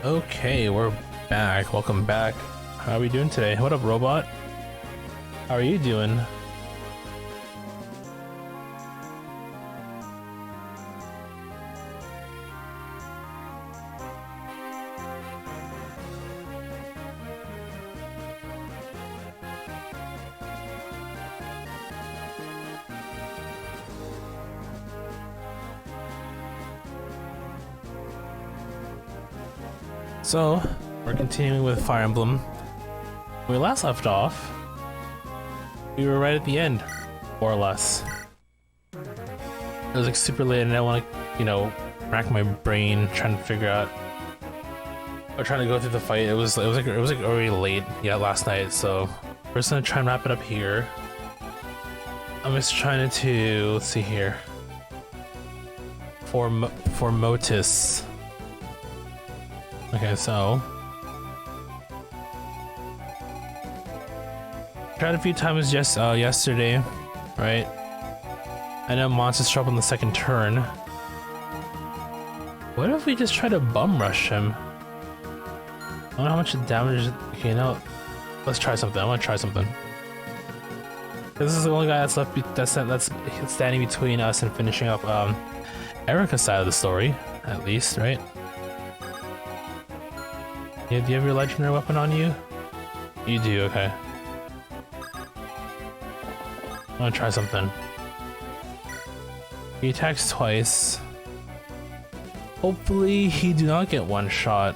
Okay, we're back. Welcome back. How are we doing today? What up, robot? How are you doing? So, we're continuing with Fire Emblem. When we last left off, we were right at the end, more or less. It was like super late and I want to, you know, rack my brain trying to figure out, or trying to go through the fight. It was like already late, yeah, last night. So we're just gonna try and wrap it up here. I'm just trying to, let's see here, for Motus. Okay, so tried a few times just yesterday, right? I know monsters show up on the second turn. What if we just try to bum rush him? I don't know how much damage. Okay, now let's try something. I want to try something. This is the only guy that's left. That's standing between us and finishing up Eirika's side of the story, at least, right? Yeah, do you have your legendary weapon on you? You do, okay. I want to try something. He attacks twice. Hopefully he do not get one shot.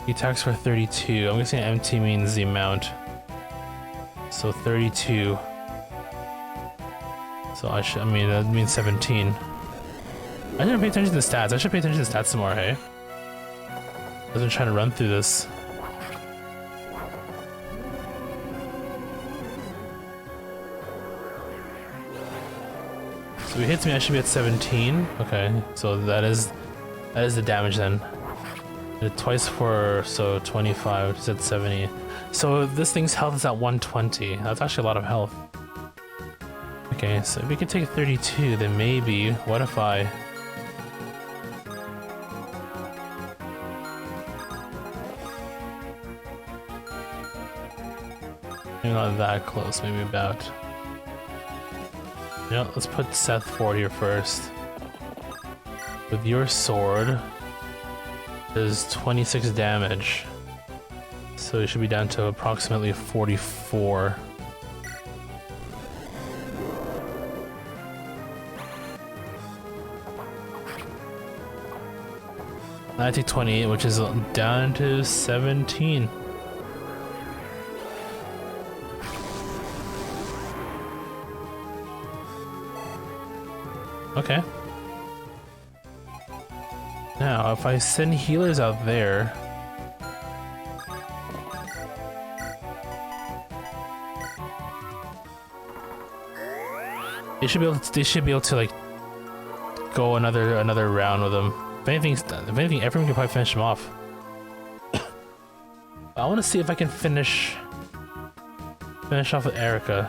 He attacks for 32. I'm guessing MT means the amount. So 32. So I mean that means 17. I didn't pay attention to the stats. I should pay attention to the stats some more, hey? I wasn't trying to run through this. So if he hits me, I should be at 17. Okay, so that is the damage then. Did twice for, so 25, it's at 70. So this thing's health is at 120. That's actually a lot of health. Okay, so if we could take 32, then maybe, what if I... Maybe not that close, maybe about... You know, let's put Seth forward here first. With your sword, does 26 damage. So it should be down to approximately 44. I take 28, which is down to 17. Okay. Now, if I send healers out there... They should be able to like go another round with them. If anything, everyone can probably finish him off. I want to see if I can finish off with Eirika.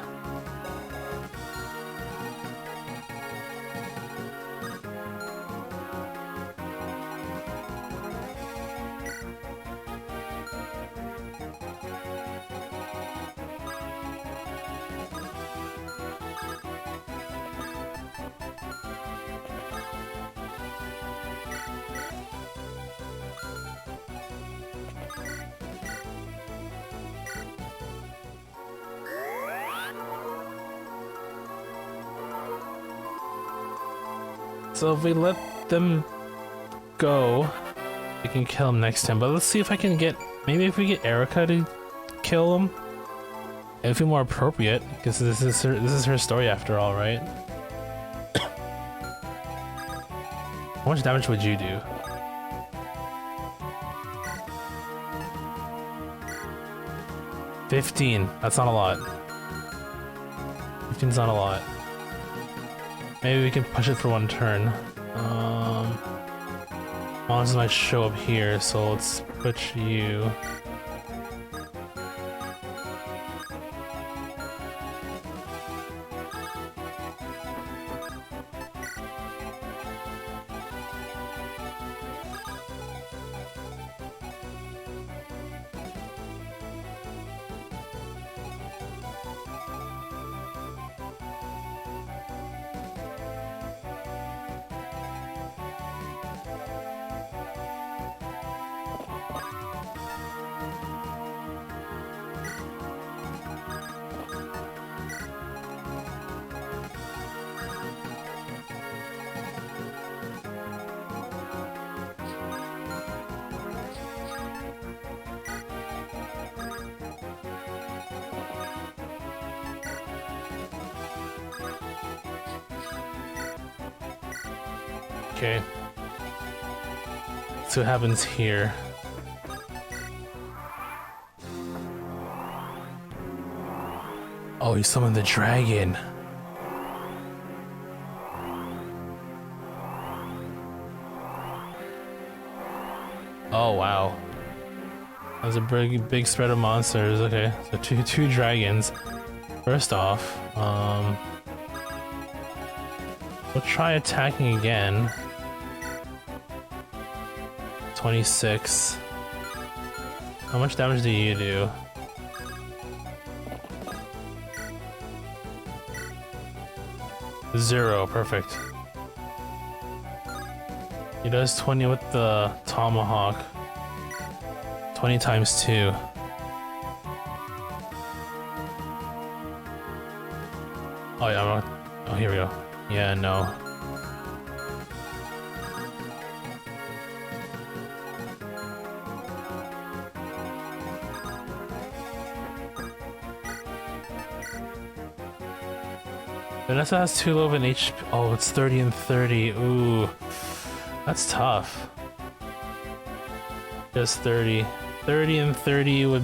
So if we let them go, we can kill him next time. But let's see if I can get... Maybe if we get Eirika to kill him, it would feel more appropriate, because this is her story after all, right? How much damage would you do? $15. That's not a lot. 15's not a lot. Maybe we can push it for one turn. Monsters might show up here, so let's put you... Okay. Let's see what happens here. Oh, he summoned the dragon. Oh wow. That was a big spread of monsters. Okay, so two dragons. First off, we'll try attacking again. 26. How much damage do you do? Zero, perfect. He does 20 with the tomahawk. 20 times 2. Oh yeah, oh here we go. Yeah, no. Vanessa has too low of an HP. Oh, it's 30 and 30. Ooh, that's tough. Just 30. 30 and 30 would...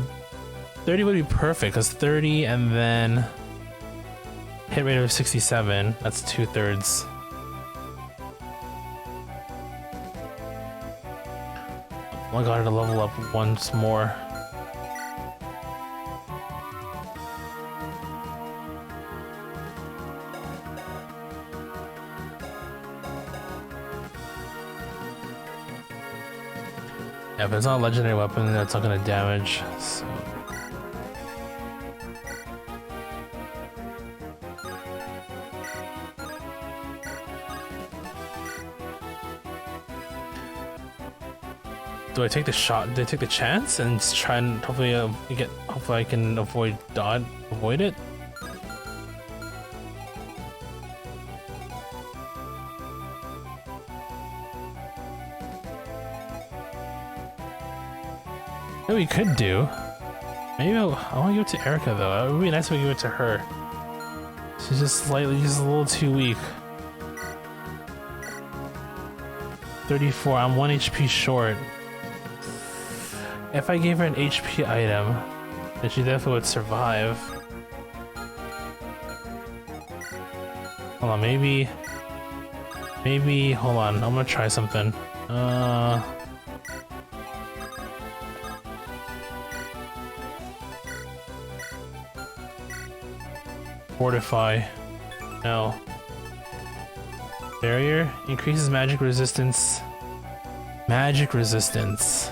30 would be perfect, because 30 and then... hit rate of 67. That's 2/3. Oh my god, to level up once more. Yeah, but it's not a legendary weapon, that's not gonna damage, so... Do I take the shot? Do I take the chance and try and hopefully hopefully I can avoid it? What we could do, maybe I want to give it to Eirika though. It would be nice if we give it to her. She's just a little too weak. 34, I'm 1 HP short. If I gave her an HP item, then she definitely would survive. Hold on, maybe, hold on, I'm gonna try something. Fortify. No. Barrier increases magic resistance. Magic resistance.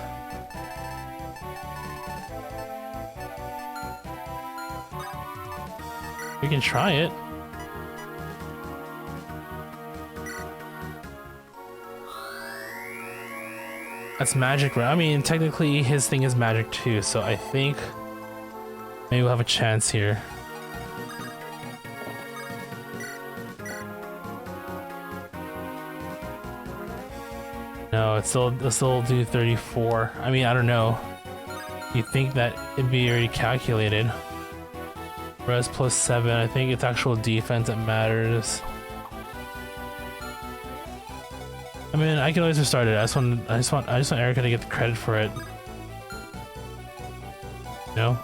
We can try it. That's magic, right? I mean, technically his thing is magic too, so I think maybe we'll have a chance here. No, it'll still do 34. I mean, I don't know. You think that it'd be already calculated. Res plus 7, I think it's actual defense that matters. I mean, I can always restart it. I just want Eirika to get the credit for it. You know?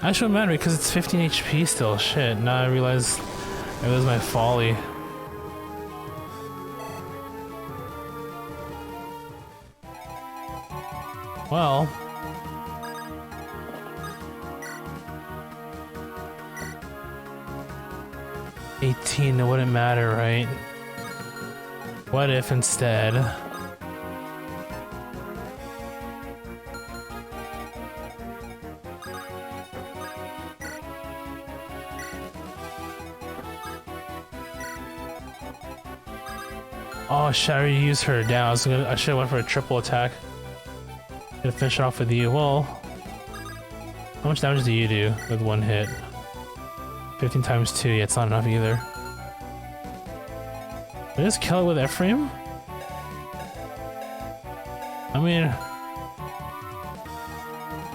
Actually, it matter because it's 15 HP still. Shit. Now I realize my folly. Well, $18, it wouldn't matter, right? What if instead oh shit, I already used her down. I should have went for a triple attack. Gonna finish it off with you. Well, how much damage do you do with one hit? 15 times 2, yeah, it's not enough either. Did I just kill it with Ephraim? I mean,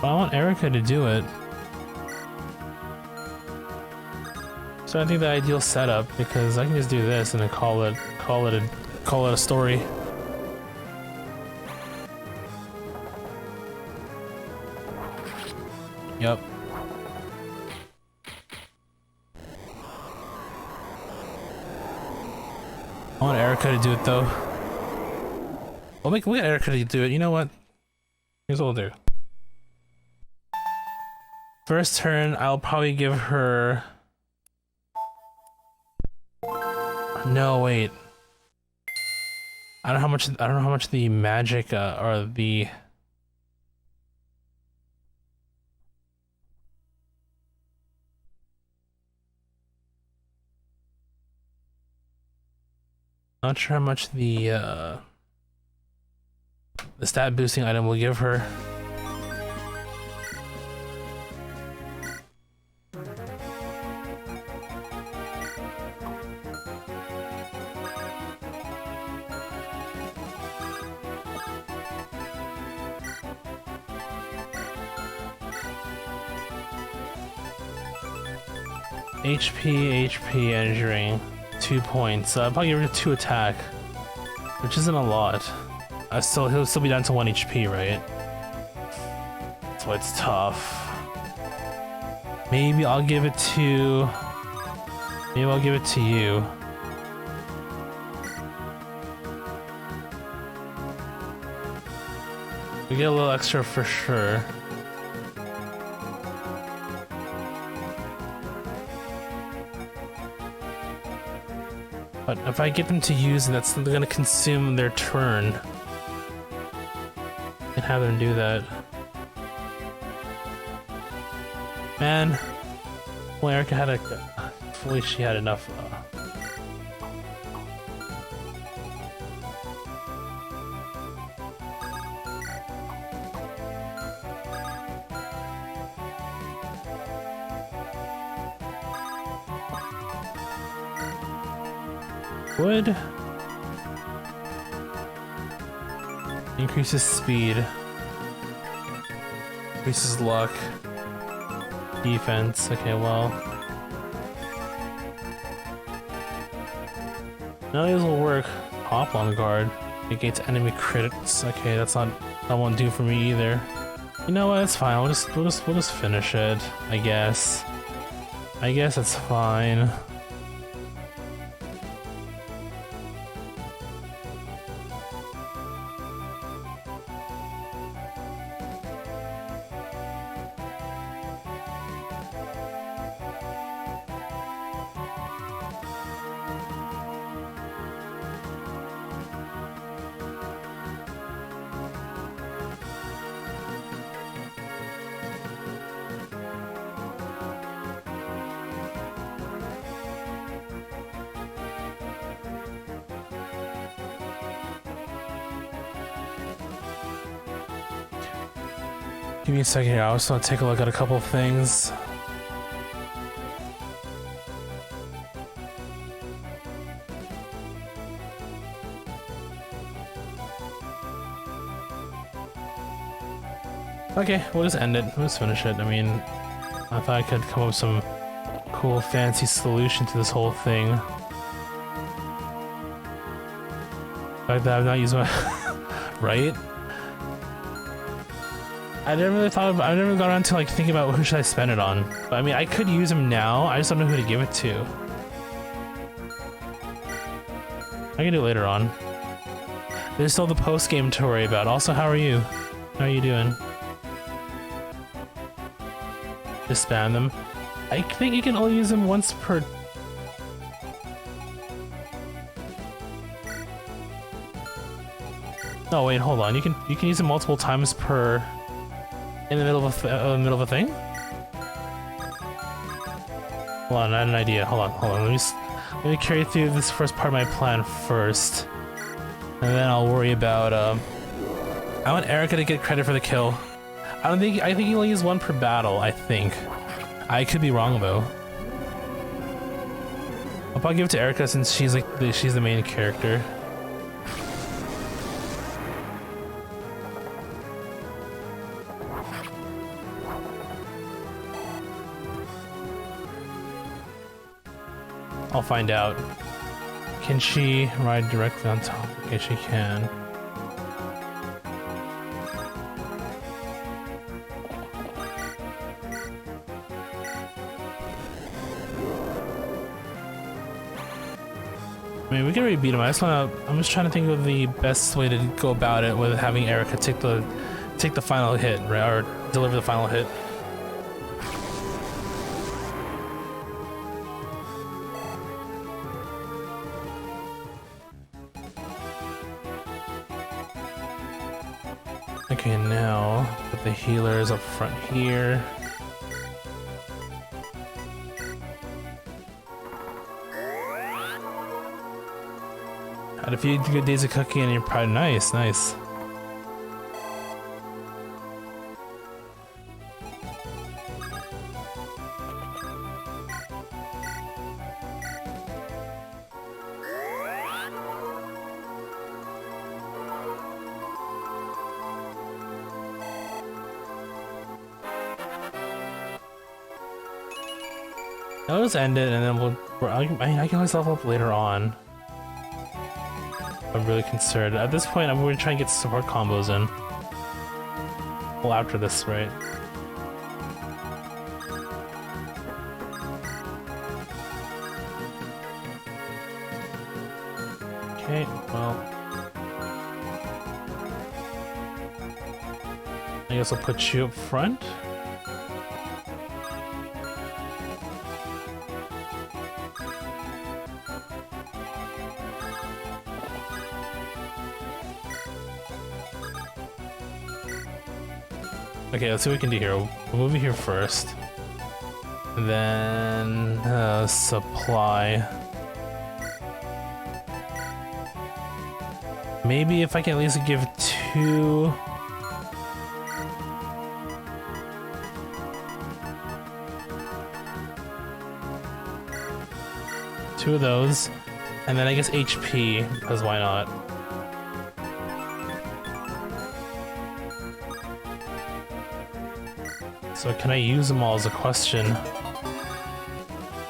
I want Eirika to do it. So I think the ideal setup, because I can just do this and then call it a story. Yep. I want Eirika to do it though. We'll get Eirika to do it. You know what? Here's what we'll do. First turn, I'll probably give her. No, wait. I don't know how much the magic or the. Not sure how much the stat boosting item will give her. HP injuring, 2 points. I'll probably give her 2 attack, which isn't a lot. He'll still be down to 1 HP, right? That's why it's tough. Maybe I'll give it to. Maybe I'll give it to you. We get a little extra for sure. But if I get them to use it, that's gonna consume their turn. I can have them do that. Man, well, Eirika had a. Hopefully, she had enough. Wood increases speed, increases luck, defense. Okay, well, none of these will work. Hop on guard negates enemy critics. Okay, that won't do for me either. You know what? It's fine. We'll just finish it. I guess it's fine. Give me a second here, I just want to take a look at a couple of things. Okay, we'll just end it. We'll just finish it. I mean, I thought I could come up with some cool, fancy solution to this whole thing. The fact that I've not used my... right? I never got around to like thinking about who should I spend it on. But I mean, I could use him now. I just don't know who to give it to. I can do it later on. There's still the post game to worry about. Also, how are you? How are you doing? Just spam them. I think you can only use them once per. No, wait, hold on. You can use them multiple times per. In the middle of a thing? Hold on, I had an idea. Hold on. Let me carry through this first part of my plan first, and then I'll worry about. I want Eirika to get credit for the kill. I think you only use 1 per battle. I think. I could be wrong though. I'll probably give it to Eirika since she's like she's the main character. I'll find out. Can she ride directly on top? Okay, she can. I mean, we can already beat him. I'm just trying to think of the best way to go about it with having Eirika take the final hit, right? Or deliver the final hit. Okay, now put the healers up front here. Had a few good days of cooking and you're probably nice. I'll just end it and then I can always level up later on. I'm really concerned. At this point, I'm going to try and get support combos in. Well, after this, right? Okay, well. I guess I'll put you up front. Okay, let's see what we can do here. We'll move it here first. Then supply. Maybe if I can at least give two. Two of those. And then I guess HP, because why not? So can I use them all is a question.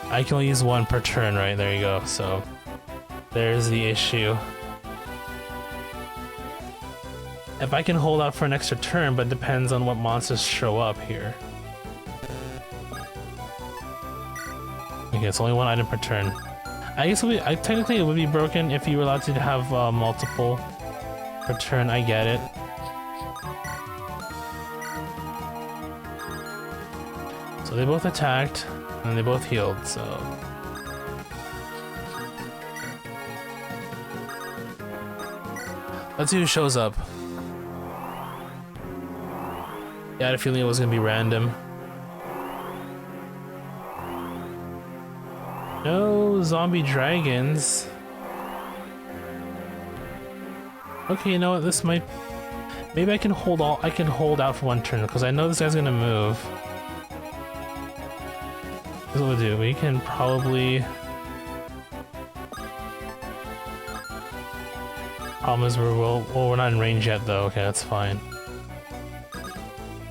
I can only use one per turn, right? There you go. So there's the issue. If I can hold out for an extra turn, but depends on what monsters show up here. Okay, it's only one item per turn. I guess technically it would be broken if you were allowed to have multiple per turn. I get it. So they both attacked, and they both healed, so... Let's see who shows up. Yeah, I had a feeling it was gonna be random. No zombie dragons. Okay, you know what? This might... Maybe I can hold out for one turn, because I know this guy's gonna move. Here's what we'll do. We can probably... Problem is we're not in range yet though. Okay, that's fine.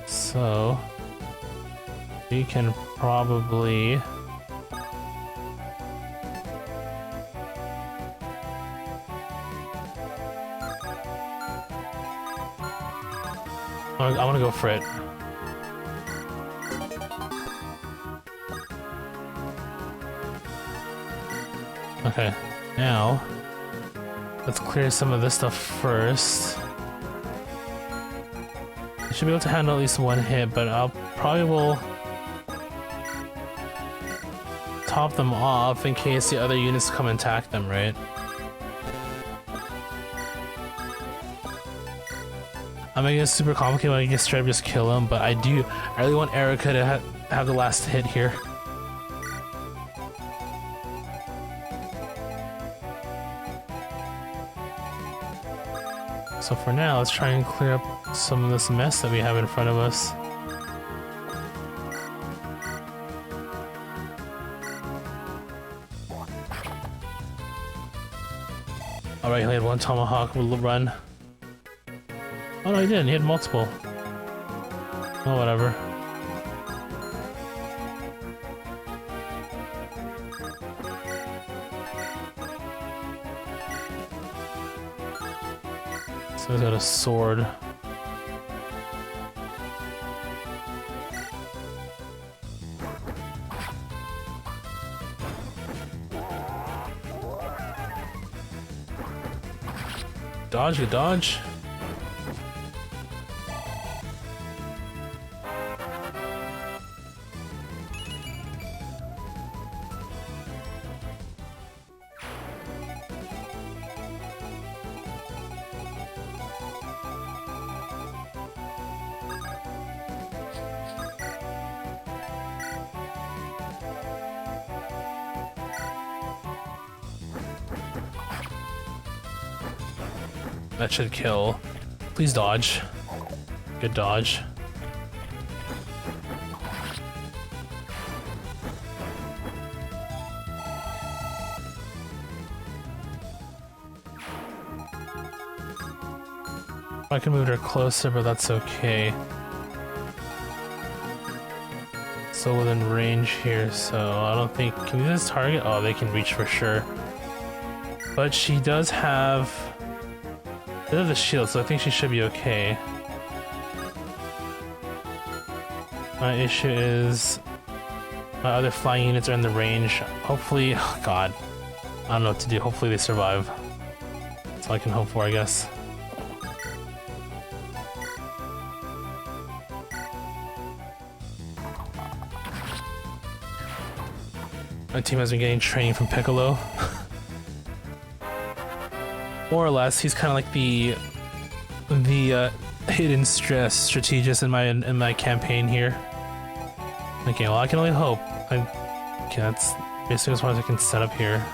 So... We can probably... I want to go for it. Okay, now let's clear some of this stuff first. I should be able to handle at least one hit, but I'll probably will top them off in case the other units come and attack them, right? I'm making it super complicated when I can straight up just kill him, but I really want Eirika to have the last hit here. So for now, let's try and clear up some of this mess that we have in front of us. Alright, he had one tomahawk run. Oh no, he didn't. He had multiple. Oh, whatever. So he's got a sword. Dodge, good dodge. That should kill. Please dodge. Good dodge. I can move her closer, but that's okay. So within range here, so I don't think... Can we just target? Oh, they can reach for sure. But she does have... They have the shield, so I think she should be okay. My issue is... My other flying units are in the range. Hopefully... Oh god. I don't know what to do. Hopefully they survive. That's all I can hope for, I guess. My team has been getting training from Piccolo. More or less, he's kind of like the hidden strategist in my campaign here. Okay, well I can only hope. Okay, that's basically as far as I can set up here.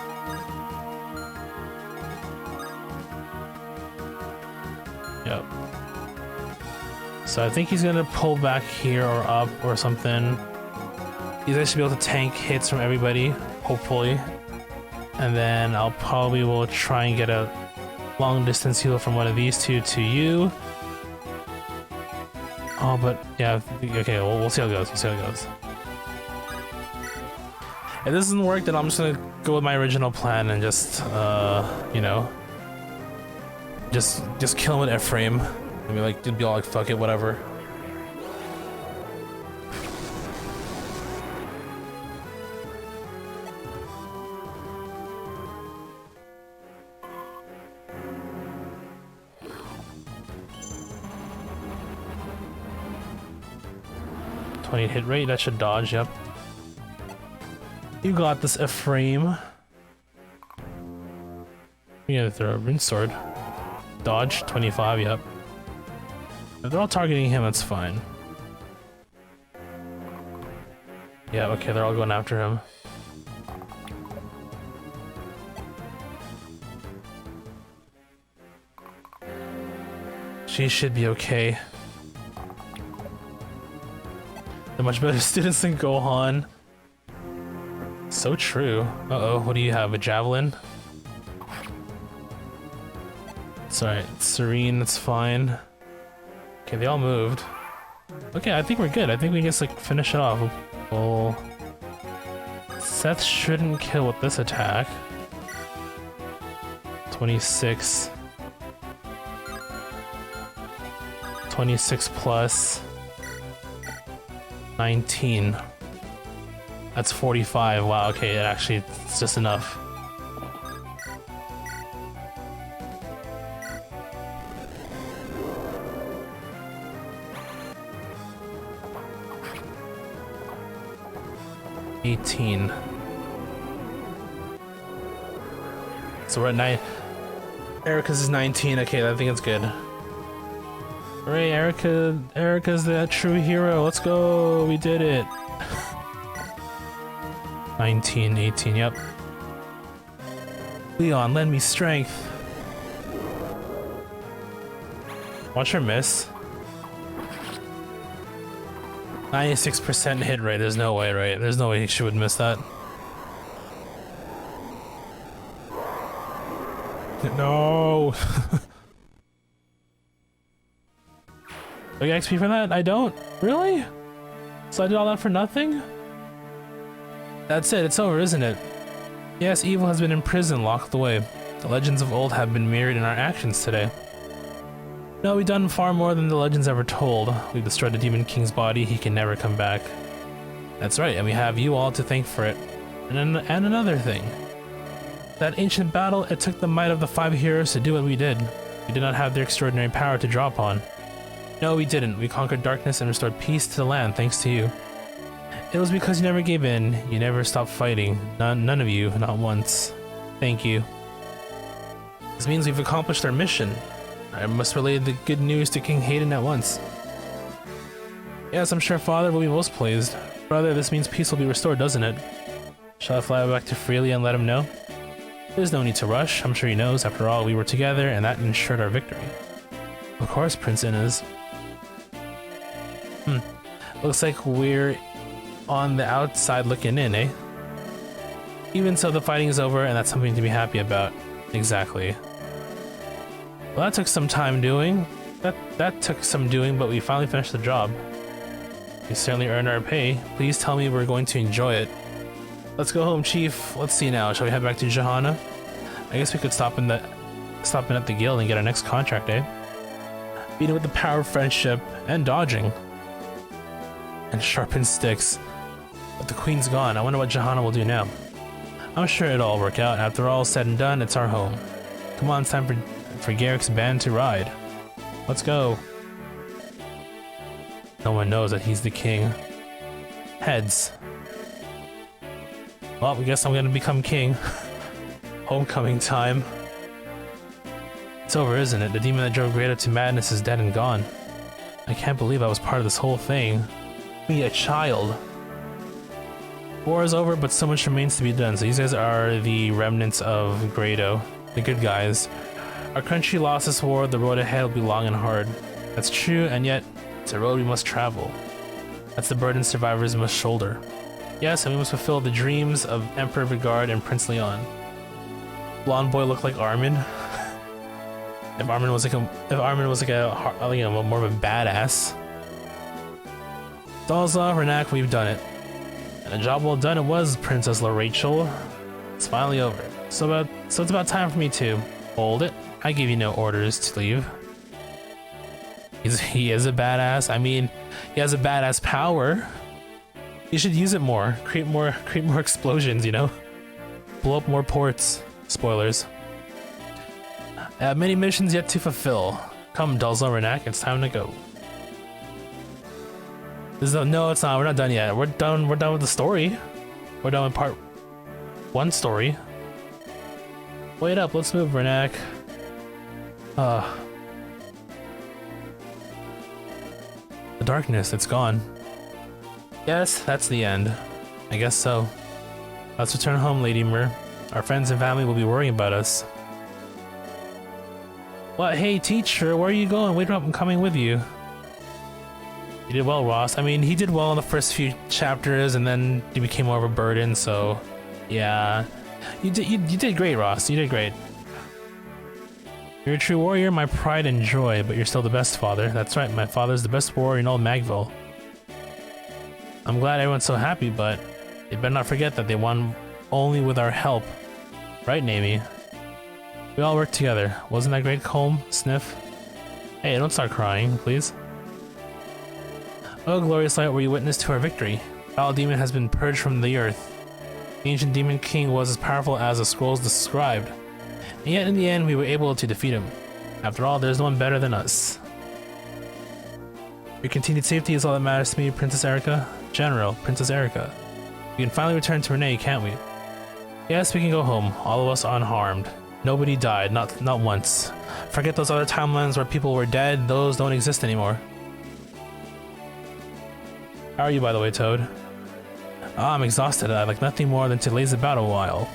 Yep. So I think he's gonna pull back here or up or something. He's actually able to tank hits from everybody, hopefully. And then I'll probably will try and get a long distance heal from one of these two to you. Oh, but yeah, okay, we'll see how it goes. We'll see how it goes. If this doesn't work, then I'm just gonna go with my original plan and just, you know, just kill him with F-frame. I mean, like, be all like, fuck it, whatever. Hit rate, that should dodge, yep. You got this, Ephraim. Yeah, throw a rune sword. Dodge, 25, yep. If they're all targeting him, that's fine. Yeah, okay, they're all going after him. She should be okay. They're much better students than Gohan. So true. Uh-oh, what do you have? A javelin? It's alright. Serene, that's fine. Okay, they all moved. Okay, I think we're good. I think we can just like finish it off. Well, Seth shouldn't kill with this attack. 26. 26 plus 19. That's 45. Wow, okay, it actually, it's just enough. So we're at 9. Eirika's is 19. Okay, I think it's good. Hooray, Eirika's the true hero. Let's go. We did it. 19, 18, yep. Leon, lend me strength. Watch her miss. 96% hit rate. There's no way, right? There's no way she would miss that. No! Do I get XP for that? I don't? Really? So I did all that for nothing? That's it, it's over, isn't it? Yes, evil has been imprisoned, locked away. The legends of old have been mirrored in our actions today. No, we've done far more than the legends ever told. We've destroyed the Demon King's body, he can never come back. That's right, and we have you all to thank for it. And another thing. That ancient battle, it took the might of the 5 heroes to do what we did. We did not have their extraordinary power to draw upon. No, we didn't. We conquered darkness and restored peace to the land thanks to you. It was because you never gave in. You never stopped fighting. None of you, not once. Thank you. This means we've accomplished our mission. I must relay the good news to King Hayden at once. Yes, I'm sure Father will be most pleased. Brother, this means peace will be restored, doesn't it? Shall I fly back to Freely and let him know? There's no need to rush. I'm sure he knows. After all, we were together, and that ensured our victory. Of course, Prince Inez. Looks like we're on the outside looking in, eh? Even so, the fighting is over, and that's something to be happy about. Exactly. Well, that took some time doing. That took some doing, but we finally finished the job. We certainly earned our pay. Please tell me we're going to enjoy it. Let's go home, Chief. Let's see now. Shall we head back to Johanna? I guess we could stop in at the guild and get our next contract, eh? Beating with the power of friendship and dodging. And sharpened sticks. But the queen's gone. I wonder what Johanna will do now. I'm sure it'll all work out. After all said and done, it's our home. Come on, it's time for Garrick's band to ride. Let's go. No one knows that he's the king. Heads. Well, I guess I'm gonna become king. Homecoming time. It's over, isn't it? The demon that drove Greta to madness is dead and gone. I can't believe I was part of this whole thing. Me, a child. War is over, but so much remains to be done. So these guys are the remnants of Grado, the good guys. Our country lost this war, the road ahead will be long and hard. That's true, and yet, it's a road we must travel. That's the burden survivors must shoulder. Yes, and we must fulfill the dreams of Emperor Vigard and Prince Leon. Blonde boy looked like Armin. If Armin was like a more of a badass. Dalza, Renak, we've done it. And a job well done it was, Princess Rachel. It's finally over. So it's about time for me to hold it. I give you no orders to leave. He is a badass. I mean, he has a badass power. You should use it more. Create more explosions, you know? Blow up more ports. Spoilers. I have many missions yet to fulfill. Come, Dalza, Renak, it's time to go. No, it's not. We're not done yet. We're done with the story. We're done with part 1 story. Wait up, let's move, Renak. The darkness, it's gone. Yes, that's the end. I guess so. Let's return home, Lady Myr. Our friends and family will be worrying about us. What? Hey, teacher, where are you going? Wait up, I'm coming with you. You did well, Ross. I mean, he did well in the first few chapters, and then he became more of a burden, so... Yeah. You did great, Ross. You did great. You're a true warrior, my pride and joy, but you're still the best, father. That's right, my father's the best warrior in all Magville. I'm glad everyone's so happy, but they better not forget that they won only with our help. Right, Nami? We all worked together. Wasn't that great, Colm? Sniff? Hey, don't start crying, please. Oh, glorious light were you witness to our victory. Foul demon has been purged from the earth. The ancient demon king was as powerful as the scrolls described. And yet in the end we were able to defeat him. After all, there's no one better than us. Your continued safety is all that matters to me, Princess Eirika. General, Princess Eirika. We can finally return to Renee, can't we? Yes, we can go home, all of us unharmed. Nobody died, not once. Forget those other timelines where people were dead, those don't exist anymore. How are you, by the way, Toad? I'm exhausted. I'd like nothing more than to laze about a while.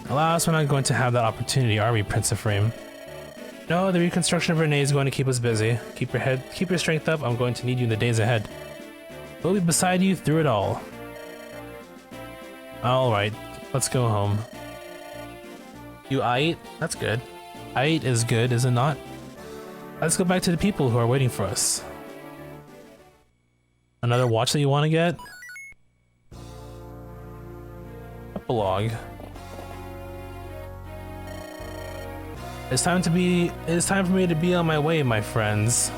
Alas, we're not going to have that opportunity, are we, Prince Ephraim? No, the reconstruction of Renee is going to keep us busy. Keep your strength up. I'm going to need you in the days ahead. We'll be beside you through it all. Alright, let's go home. You aight? That's good. Height is good, is it not? Let's go back to the people who are waiting for us. Another watch that you want to get? Epilogue. It's time for me to be on my way, my friends.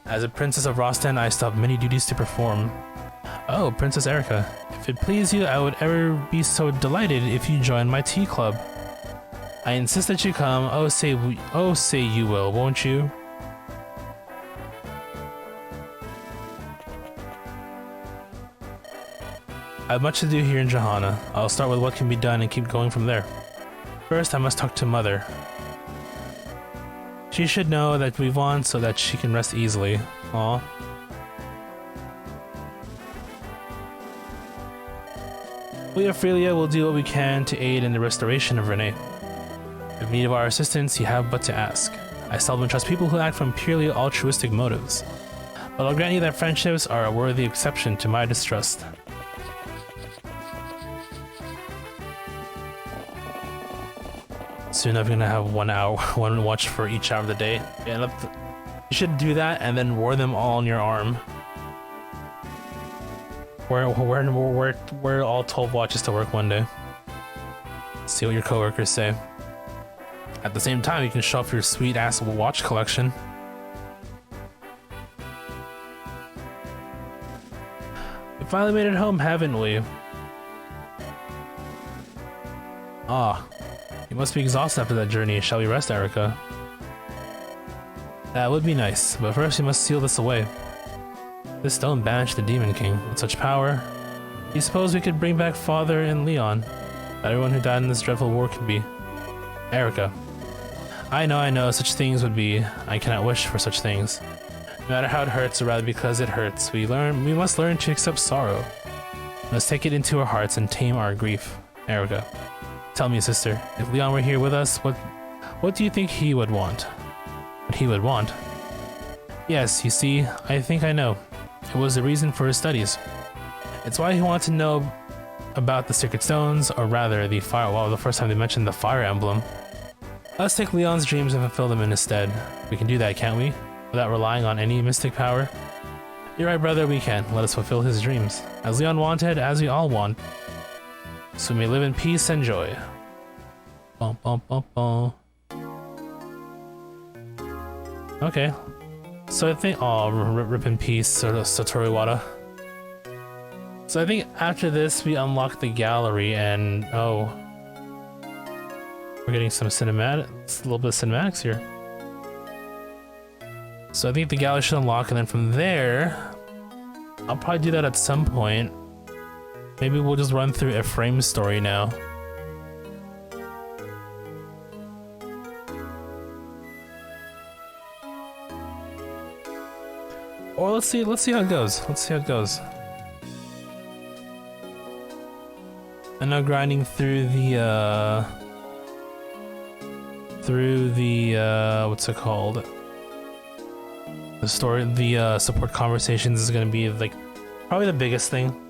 As a princess of Rostan, I still have many duties to perform. Oh, Princess Eirika. If it please you, I would ever be so delighted if you join my tea club. I insist that you come. Oh, say you will, won't you? I have much to do here in Johanna. I'll start with what can be done and keep going from there. First, I must talk to Mother. She should know that we've won so that she can rest easily. Aw. We of Frelia will do what we can to aid in the restoration of Renee. If need of our assistance, you have but to ask. I seldom trust people who act from purely altruistic motives, but I'll grant you that friendships are a worthy exception to my distrust. Soon I'm gonna have 1 hour, one watch for each hour of the day. Yeah, you should do that and then wear them all on your arm. Wear all 12 watches to work one day. See what your coworkers say. At the same time, you can show off your sweet ass watch collection. We finally made it home, haven't we? Ah. You must be exhausted after that journey. Shall we rest, Eirika? That would be nice, but first we must seal this away. This stone banished the Demon King. With such power, do you suppose we could bring back Father and Leon? That everyone who died in this dreadful war could be. Eirika. I know, such things would be. I cannot wish for such things. No matter how it hurts, or rather because it hurts, we must learn to accept sorrow. We must take it into our hearts and tame our grief. Eirika. Tell me, sister, if Leon were here with us, what do you think he would want? What he would want? Yes, you see, I think I know. It was the reason for his studies. It's why he wanted to know about the Sacred Stones, or rather, the fire. Wow, the first time they mentioned the Fire Emblem. Let's take Leon's dreams and fulfill them in his stead. We can do that, can't we? Without relying on any mystic power? You're right, brother, we can. Let us fulfill his dreams. As Leon wanted, as we all want. So we may live in peace and joy. Bum, bum, bum, bum. Okay. So I think, oh, rip in peace, sort of Satoru Iwata. So I think after this we unlock the gallery and, oh. We're getting some cinematics, a little bit of cinematics here. So I think the gallery should unlock, and then from there, I'll probably do that at some point. Maybe we'll just run through Ephraim's story now. Or let's see how it goes. I'm now grinding through the what's it called? The story, the support conversations is gonna be like probably the biggest thing.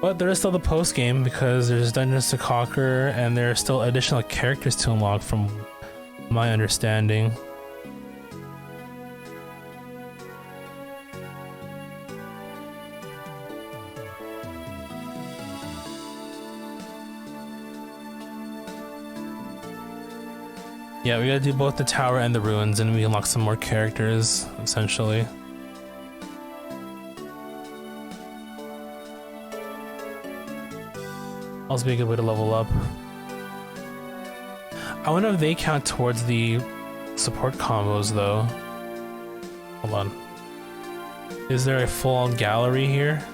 But there is still the post game because there's dungeons to conquer and there are still additional characters to unlock from my understanding. Yeah, we gotta do both the tower and the ruins and we unlock some more characters, essentially. Also be a good way to level up. I wonder if they count towards the support combos though. Hold on. Is there a full-on gallery here?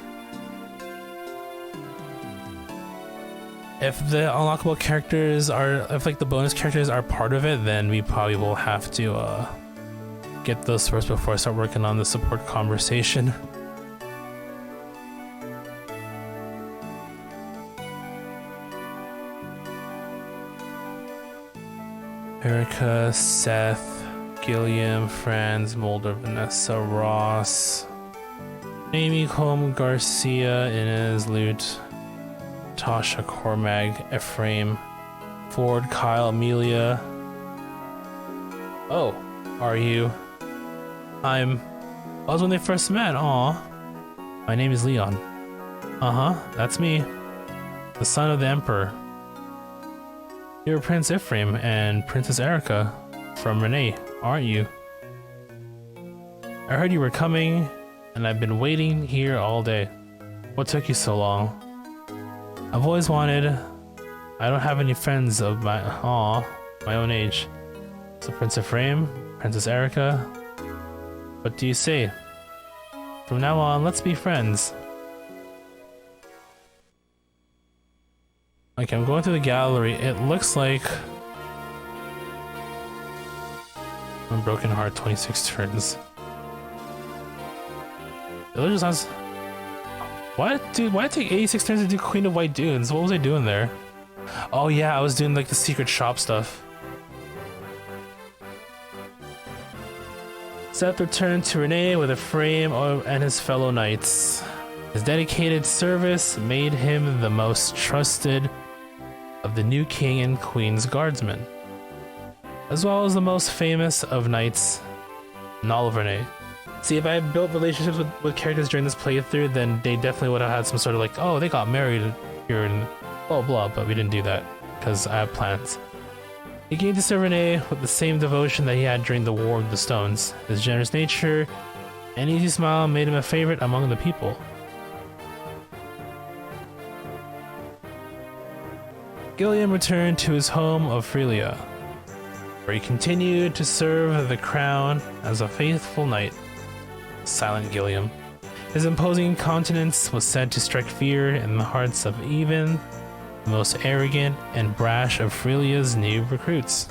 If the unlockable characters are, if like the bonus characters are part of it, then we probably will have to get those first before I start working on the support conversation. Eirika, Seth, Gilliam, Franz, Mulder, Vanessa, Ross, Amy, Colm, Garcia, Inez, Lute, Tasha, Cormag, Ephraim, Ford, Kyle, Amelia. Oh, are you? I was when they first met. Aw. My name is Leon. Uh-huh, that's me. The son of the Emperor. You're Prince Ephraim and Princess Eirika from Renee, aren't you? I heard you were coming, and I've been waiting here all day. What took you so long? I've always wanted... I don't have any friends of my own age. So Prince Ephraim, Princess Eirika. What do you say? From now on, let's be friends. Okay, I'm going through the gallery. It looks like... Broken Heart, 26 turns. Villagers has... What? Dude, why did it take 86 turns to do Queen of White Dunes? What was I doing there? Oh yeah, I was doing like the secret shop stuff. Seth returned to Renee with Ephraim and his fellow knights. His dedicated service made him the most trusted of the new king and queen's guardsmen, as well as the most famous of knights in all of Renee. See, if I had built relationships with characters during this playthrough, then they definitely would have had some sort of like, oh, they got married here and blah blah, but we didn't do that because I have plans. He came to serve Renee with the same devotion that he had during the War of the Stones. His generous nature and easy smile made him a favorite among the people. Gilliam returned to his home of Frelia, where he continued to serve the crown as a faithful knight. Silent Gilliam. His imposing countenance was said to strike fear in the hearts of even the most arrogant and brash of Frelia's new recruits.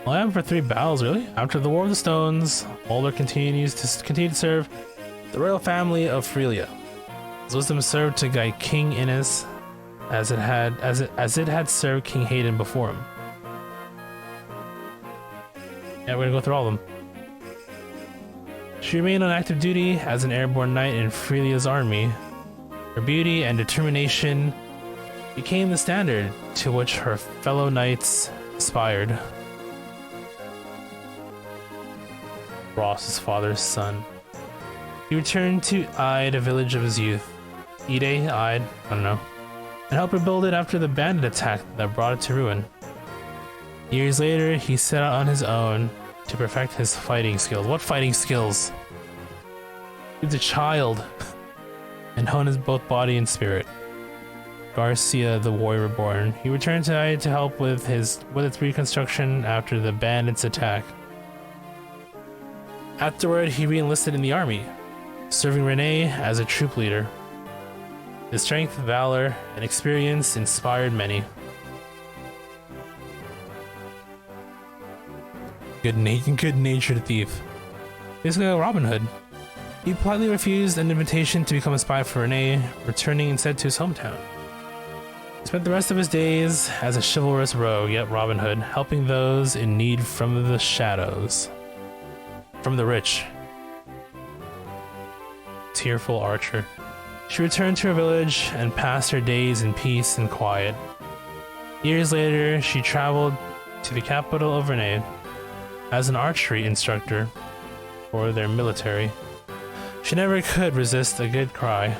Well, I am for 3 battles, really? After the War of the Stones, Mulder continued to serve the royal family of Frelia. His wisdom served to guide King Innes as it had served King Hayden before him. Yeah, we're gonna go through all of them. She remained on active duty as an airborne knight in Frelia's army. Her beauty and determination became the standard to which her fellow knights aspired. Ross's father's son. He returned to Ide, a village of his youth. Ide, I don't know. And helped rebuild it after the bandit attack that brought it to ruin. Years later, he set out on his own to perfect his fighting skills. What fighting skills? He was a child and honed his both body and spirit. Garcia, the warrior reborn. He returned to Ide to help with its reconstruction after the bandits' attack. Afterward, he re-enlisted in the army, serving Renee as a troop leader. His strength, valor, and experience inspired many. Good-natured thief. Basically like Robin Hood. He politely refused an invitation to become a spy for Renee, returning instead to his hometown. He spent the rest of his days as a chivalrous rogue, yet Robin Hood, helping those in need from the shadows. From the rich. Tearful archer. She returned to her village and passed her days in peace and quiet. Years later, she traveled to the capital of Renee as an archery instructor for their military. She never could resist a good cry.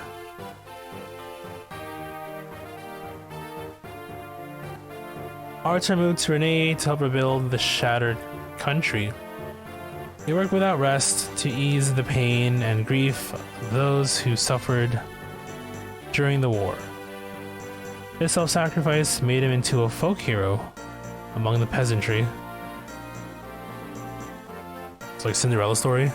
Arthur moved to Renee to help rebuild the shattered country. He worked without rest to ease the pain and grief of those who suffered during the war. His self-sacrifice made him into a folk hero among the peasantry. It's like Cinderella's story.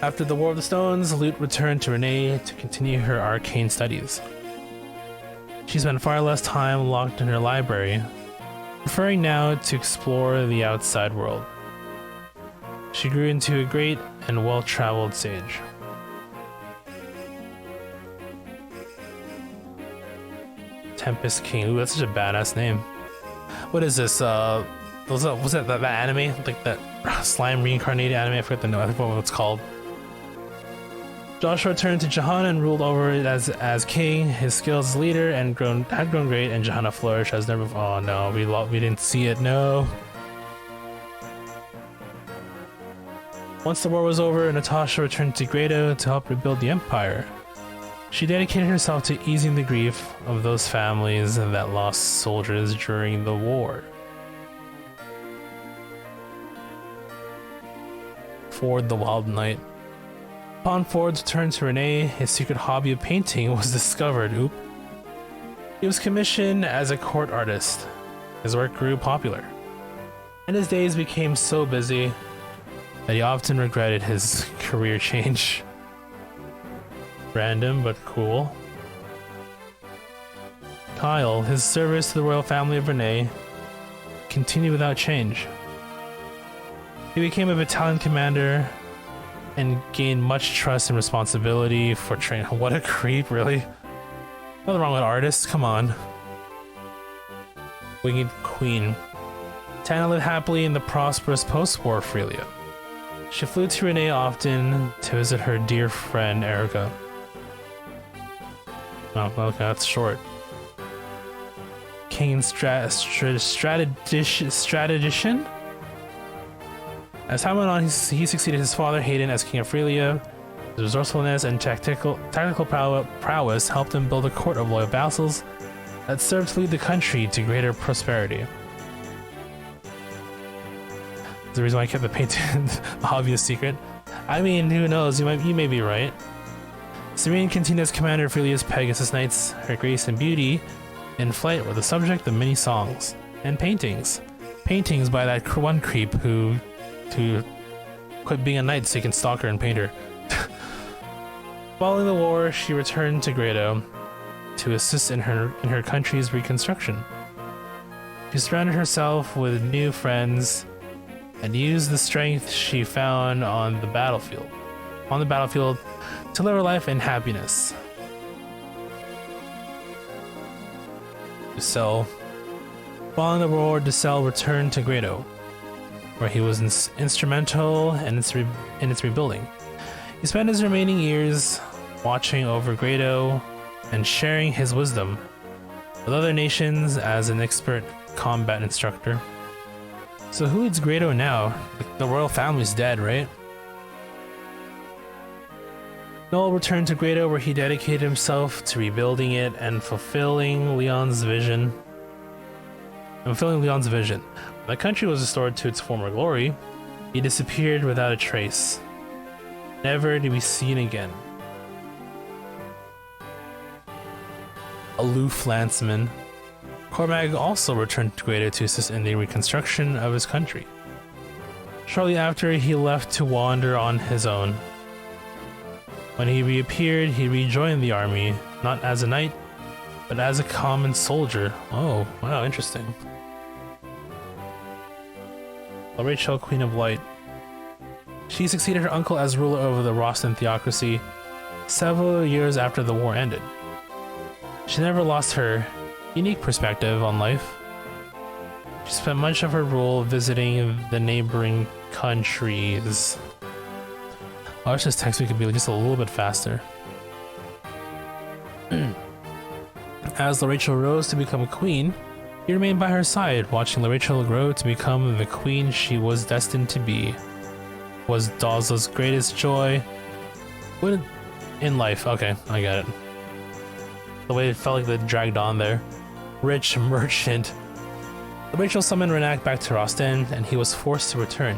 After the War of the Stones, Lute returned to Renee to continue her arcane studies. She spent far less time locked in her library, preferring now to explore the outside world. She grew into a great and well-traveled sage. Tempest King. Ooh, that's such a badass name. What is this? Was that anime? Like that slime reincarnated anime? I forget the name. I forget what it's called. Joshua returned to Johanna and ruled over it as king. His skills as leader had grown great, and Johanna flourished as never. Oh no, we didn't see it. No. Once the war was over, Natasha returned to Grado to help rebuild the empire. She dedicated herself to easing the grief of those families that lost soldiers during the war. Ford the Wild Knight. Upon Ford's return to Renee, his secret hobby of painting was discovered. Oop. He was commissioned as a court artist. His work grew popular, and his days became so busy that he often regretted his career change. Random, but cool. Kyle, his service to the royal family of Renee continued without change. He became a battalion commander and gained much trust and responsibility for training. What a creep, really? Nothing wrong with artists, come on. Winged Queen. Tana lived happily in the prosperous post-war Frelia. She flew to Renee often to visit her dear friend Eirika. Oh, okay, that's short. King Strategician? As time went on, he succeeded his father Hayden as King of Frelia. His resourcefulness and tactical prowess helped him build a court of loyal vassals that served to lead the country to greater prosperity. That's the reason why I kept the painting the obvious secret. I mean, who knows? You may be right. Serene continued as commander of Frelia's Pegasus Knights. Her grace and beauty in flight were the subject of many songs and paintings. Paintings by that one creep who quit being a knight so he can stalk her and paint her. Following the war, she returned to Grado to assist in her country's reconstruction. She surrounded herself with new friends and used the strength she found on the battlefield to live her life in happiness. Dussel. Following the war, Dussel returned to Grado, where he was instrumental in its rebuilding. He spent his remaining years watching over Grado and sharing his wisdom with other nations as an expert combat instructor. So who leads Grado now? The royal family's dead, right? Noel returned to Grado, where he dedicated himself to rebuilding it and fulfilling Leon's vision. When the country was restored to its former glory, he disappeared without a trace, never to be seen again. Aloof lanceman. Cormac also returned to Grado to assist in the reconstruction of his country. Shortly after, he left to wander on his own. When he reappeared, he rejoined the army, not as a knight, but as a common soldier. Oh, wow, interesting. Rachel, Queen of Light. She succeeded her uncle as ruler over the Rostan theocracy several years after the war ended. She never lost her unique perspective on life. She spent much of her rule visiting the neighboring countries. I wish this text could be just a little bit faster. As Rachel rose to become a queen, he remained by her side, watching Rachel grow to become the queen she was destined to be. Was Dazla's greatest joy in life. Okay, I got it. The way it felt like they dragged on there. Rich merchant. Rachel summoned Renak back to Rostan, and he was forced to return.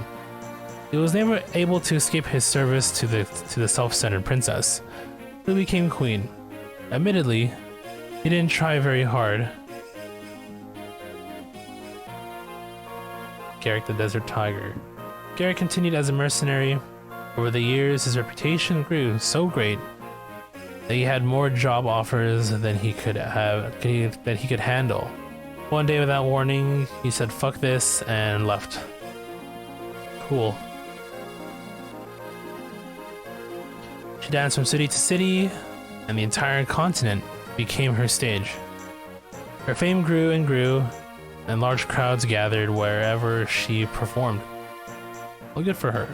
He was never able to escape his service to the self-centered princess, who became queen. Admittedly, he didn't try very hard. Garrick the Desert Tiger. Garrick continued as a mercenary. Over the years, his reputation grew so great that he had more job offers than he could handle. One day, without warning, he said "fuck this" and left. Cool. She danced from city to city, and the entire continent became her stage. Her fame grew and grew, and large crowds gathered wherever she performed. Well, good for her.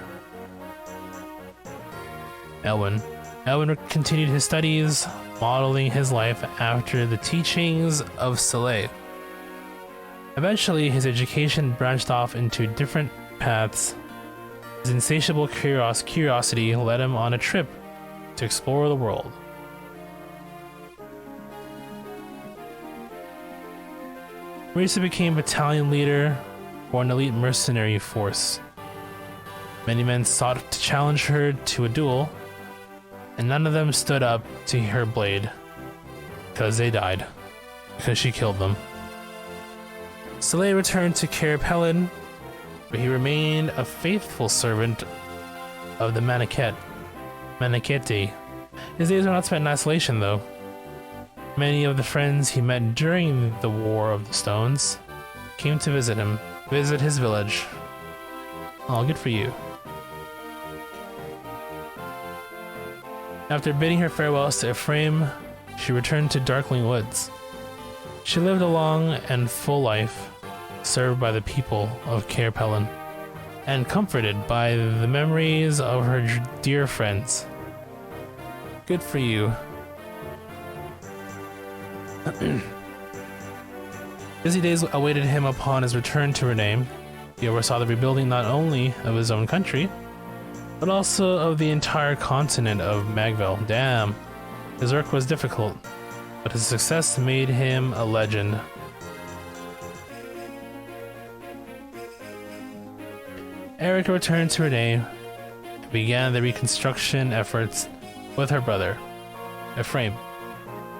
Elwyn. Elwin continued his studies, modeling his life after the teachings of Soleil. Eventually, his education branched off into different paths. His insatiable curiosity led him on a trip to explore the world. Marisa became battalion leader for an elite mercenary force. Many men sought to challenge her to a duel, and none of them stood up to her blade, because they died, because she killed them. Soleil returned to Carapellin, where he remained a faithful servant of the Maniquette. His days were not spent in isolation, though. Many of the friends he met during the War of the Stones came to visit his village. Oh, good for you. After bidding her farewells to Ephraim, she returned to Darkling Woods. She lived a long and full life, served by the people of Carapellin, and comforted by the memories of her dear friends. Good for you. Busy days awaited him upon his return to Rename. He oversaw the rebuilding not only of his own country, but also of the entire continent of Magville. Damn, his work was difficult, but his success made him a legend. Eirika returned to Rename and began the reconstruction efforts with her brother, Ephraim.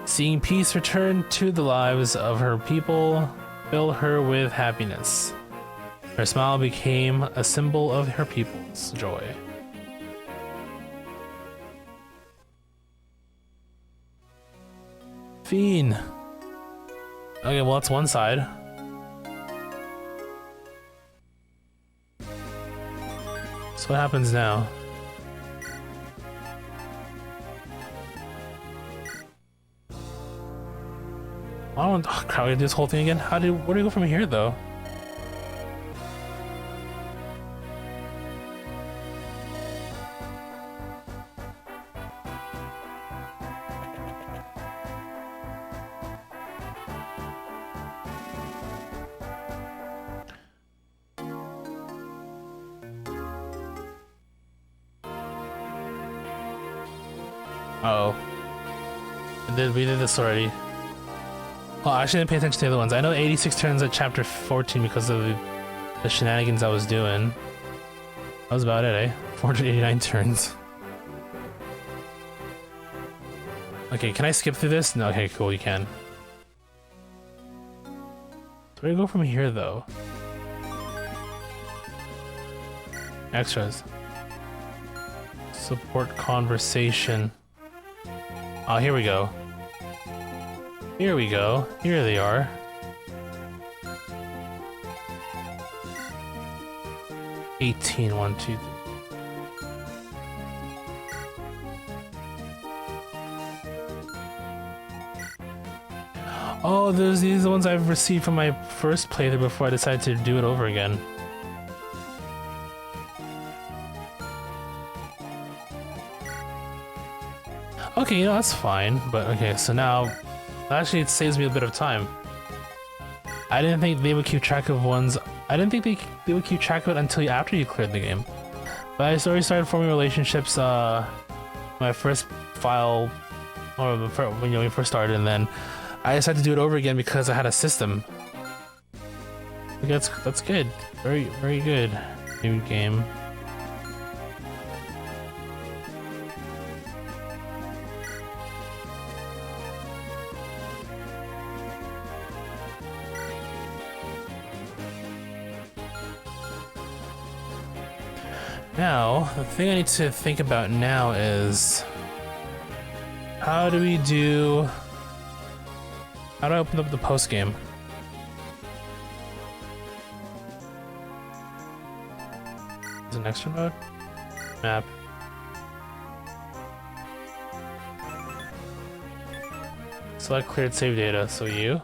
Seeing peace return to the lives of her people filled her with happiness. Her smile became a symbol of her people's joy. Fiend. Okay, well, that's one side. So what happens now? I don't. Oh, crap, we gotta do this whole thing again. Where do we go from here, though? Uh oh. We did this already. Well, I actually didn't pay attention to the other ones. I know 86 turns at chapter 14 because of the shenanigans I was doing. That was about it, eh? 489 turns. Okay, can I skip through this? No, okay, cool, you can. Where do we go from here, though? Extras. Support conversation. Oh, here we go. Here we go. Here they are. $18, 1, 2, 3. Oh, these are the ones I've received from my first playthrough before I decided to do it over again. Okay, you know, that's fine, but okay, so now actually it saves me a bit of time. I didn't think they would keep track of ones. I didn't think they would keep track of it until after you cleared the game. But I already started forming relationships my first file, or when we first started, and then I decided to do it over again because I had a system. I think that's good. Very, very good. New game. Now, the thing I need to think about now is how do I open up the post game? Is it an extra mode? Map. Select cleared save data, so you.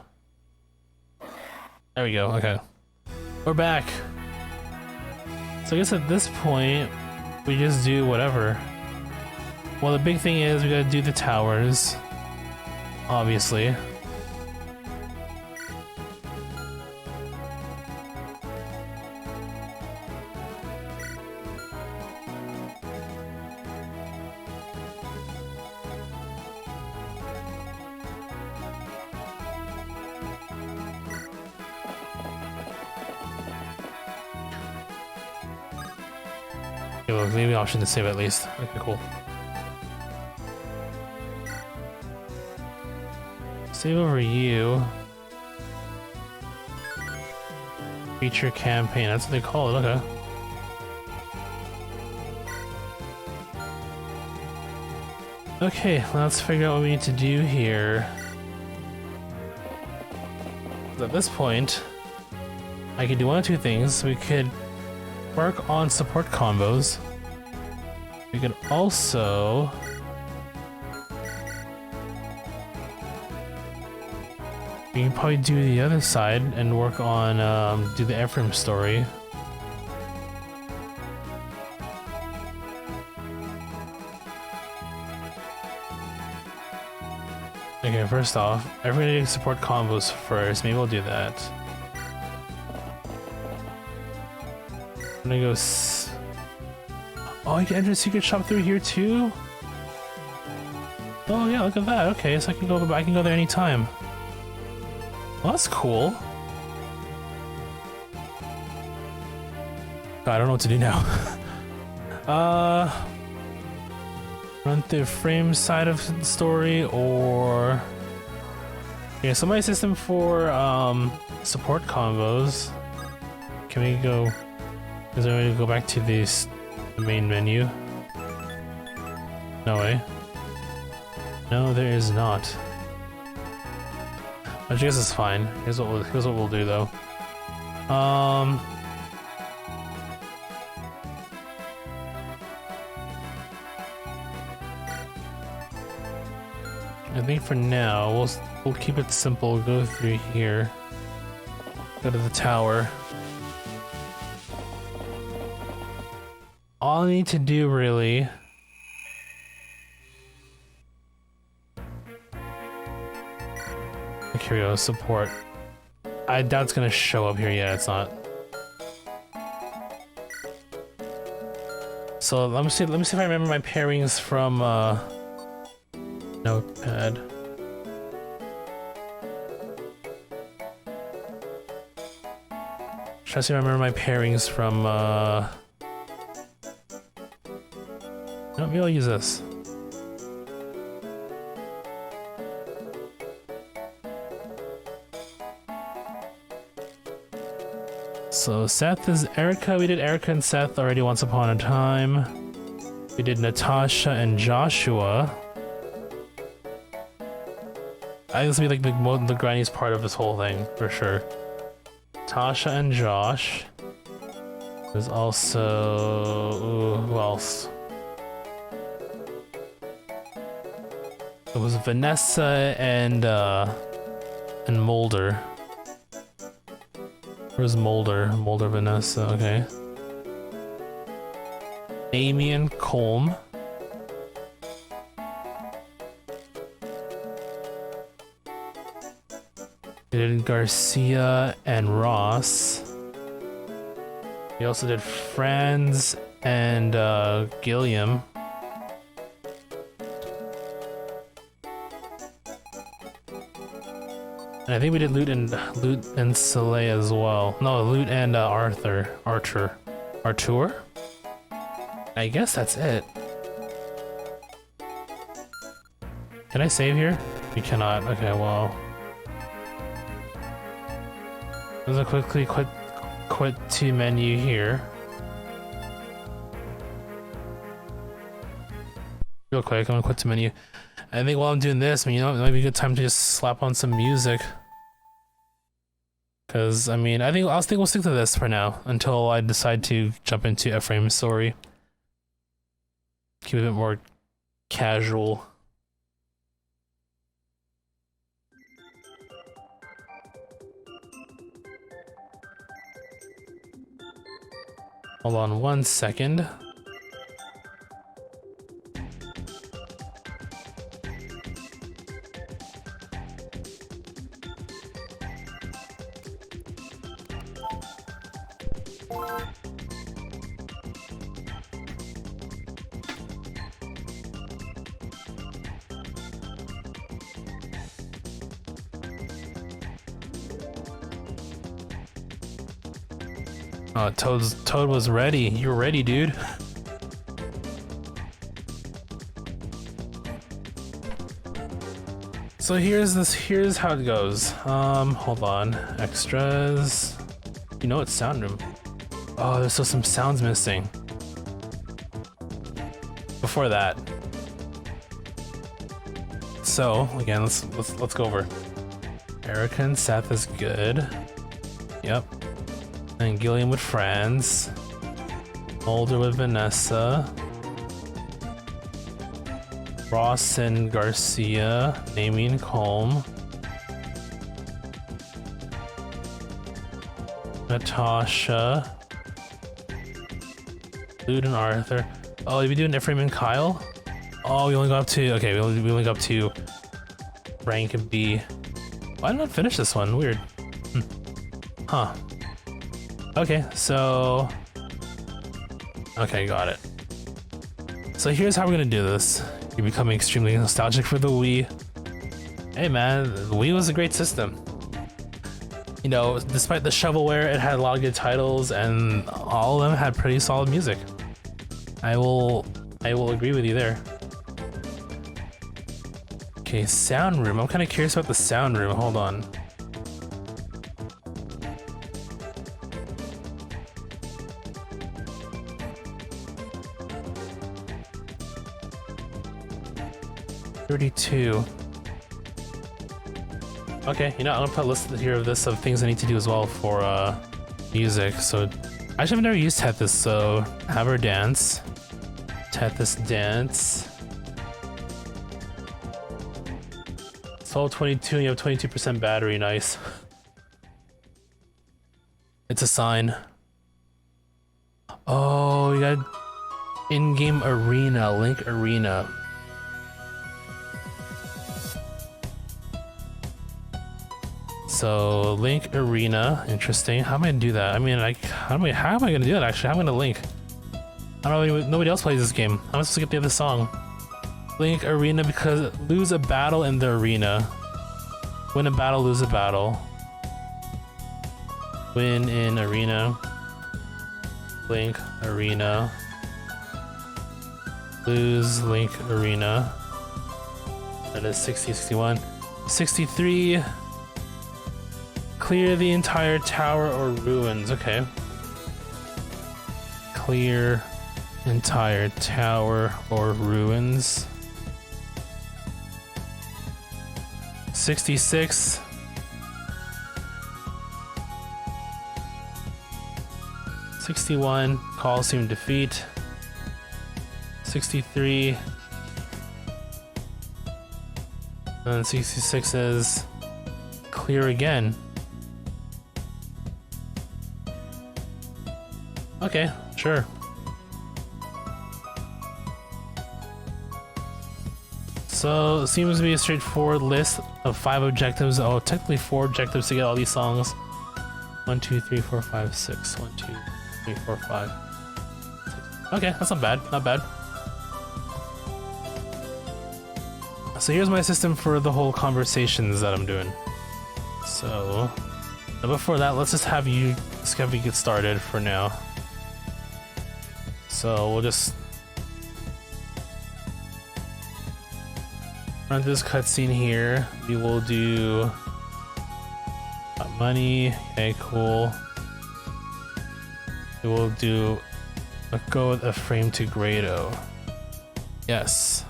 There we go, okay. We're back. So I guess at this point, we just do whatever. Well, the big thing is we gotta do the towers, obviously. Okay, well, maybe option to save at least. Okay, cool. Save over you. Feature campaign, that's what they call it, okay. Okay, let's figure out what we need to do here. At this point, I could do one of two things. We could work on support combos. We could also we can probably do the other side and work on do the Ephraim story. Okay, first off, everybody support combos first. Maybe we'll do that. I'm gonna go. Oh, you can enter the secret shop through here too. Oh yeah, look at that. Okay, so I can go. I can go there anytime. Well, that's cool. God, I don't know what to do now. Run through frame side of the story, or yeah, so my system for support combos. Can we go? Is there a way to go back to the main menu? No way. No, there is not. I guess it's fine. Here's what we'll do though. I think for now we'll keep it simple. Go through here. Go to the tower. All I need to do really here we go, support. I doubt it's gonna show up here. Yeah, it's not. So let me see if I remember my pairings from Notepad. Try to see if I remember my pairings from no, maybe I'll use this. So Seth is Eirika. We did Eirika and Seth already once upon a time. We did Natasha and Joshua. I think this will be like the grindiest part of this whole thing, for sure. Tasha and Josh. There's also... Ooh, who else? It was Vanessa and Mulder. Where's Mulder? Mulder, Vanessa, okay. Amy and Colm. We did Garcia and Ross. We also did Franz and Gilliam. And I think we did Lute and Soleil as well. No, Lute and Arthur. I guess that's it. Can I save here? We cannot. Okay, well. Let's quickly quit to menu here. Real quick, I'm gonna quit to menu. I think while I'm doing this, I mean, you know, it might be a good time to just slap on some music. Cause I mean, I think we'll stick to this for now until I decide to jump into Ephraim's story. Keep it a bit more casual. Hold on one second. Oh, Toad was ready. You were ready, dude. So here's how it goes. Hold on. Extras. You know it's sound room. Oh, there's still some sounds missing. Before that. So, again, let's go over. Eirika and Seth is good. Yep. And Gillian with Franz. Mulder with Vanessa. Ross and Garcia. Amy and Colm. Natasha. Lude and Arthur. Oh, did we do an Ephraim and Kyle? Oh, we only got up to... Okay, we only got up to rank B. Why did I not finish this one? Weird. Huh. Okay, so... Okay, got it. So here's how we're gonna do this. You're becoming extremely nostalgic for the Wii. Hey man, the Wii was a great system. You know, despite the shovelware, it had a lot of good titles, and all of them had pretty solid music. I will agree with you there. Okay, sound room. I'm kind of curious about the sound room. Hold on. $32. Okay, you know, I'm gonna put a list here of things I need to do as well for music. So actually I've never used Tethys, so have her dance. Tethys dance. It's all 22 and you have 22% battery, nice. It's a sign. Oh, you got in-game arena, Link Arena. So Link Arena, interesting. How am I gonna do that? I mean, like, how am I gonna do that actually? How am I gonna link? I don't know, nobody else plays this game. How am I supposed to get the other song? Link Arena, because lose a battle in the arena. Win a battle, lose a battle. Win in arena. Link Arena. Lose Link Arena. That is 60, 61. 63. Clear the entire tower or ruins. Okay. Clear entire tower or ruins. 66. 61. Colosseum defeat. 63. And 66 is clear again. Okay, sure. So, it seems to be a straightforward list of 5 objectives. Oh, technically 4 objectives to get all these songs. 1, 2, 3, 4, 5, 6. 1, 2, 3, 4, 5, 6. Okay, that's not bad. Not bad. So here's my system for the whole conversations that I'm doing. So, before that, let's have you get started for now. So we'll just run through this cutscene here. We will do money. Okay, cool. We will do go with a frame to Grado. Yes.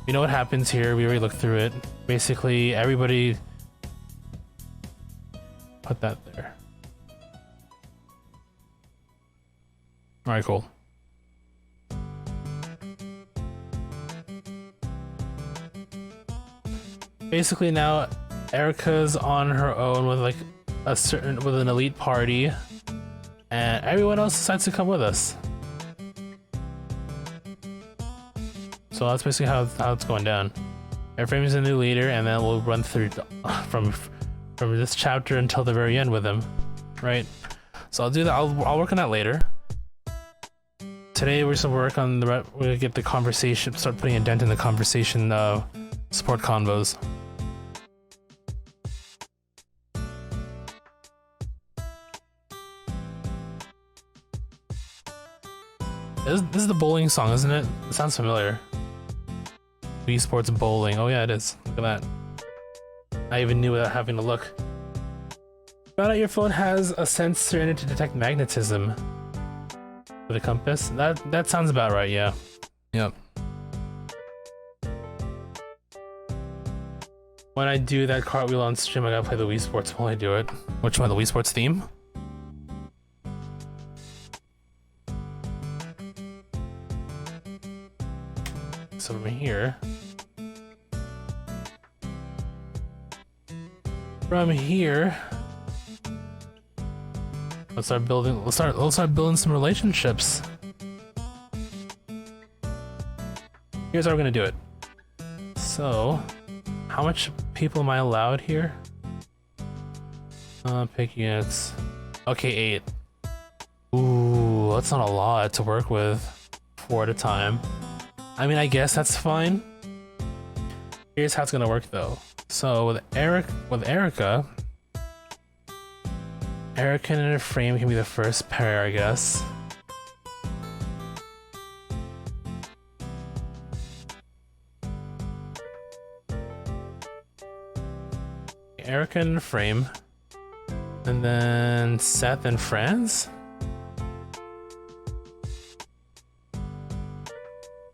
You know what happens here? We already looked through it. Basically, everybody put that there. Alright, cool. Basically now Eirika's on her own with like with an elite party, and everyone else decides to come with us. So that's basically how it's going down. Ephraim is a new leader, and then we'll run through from this chapter until the very end with him, right? So I'll do that. I'll work on that later. Today we're just gonna work on we're gonna get the conversation, start putting a dent in the conversation support combos. This is the bowling song, isn't it? It sounds familiar. Wii Sports Bowling. Oh yeah, it is. Look at that. I even knew without having to look. Found out your phone has a sensor in it to detect magnetism. With a compass? That sounds about right, yeah. Yep. When I do that cartwheel on stream, I gotta play the Wii Sports while I do it. Which one? The Wii Sports theme? So from here... Let's start building some relationships. Here's how we're gonna do it. So, how much people am I allowed here? Pick units. Okay, 8. Ooh, that's not a lot to work with. 4 at a time. I mean, I guess that's fine. Here's how it's gonna work though. So with Eirika, Eirika in a frame can be the first pair, I guess. Eirika in a frame. And then Seth and Franz?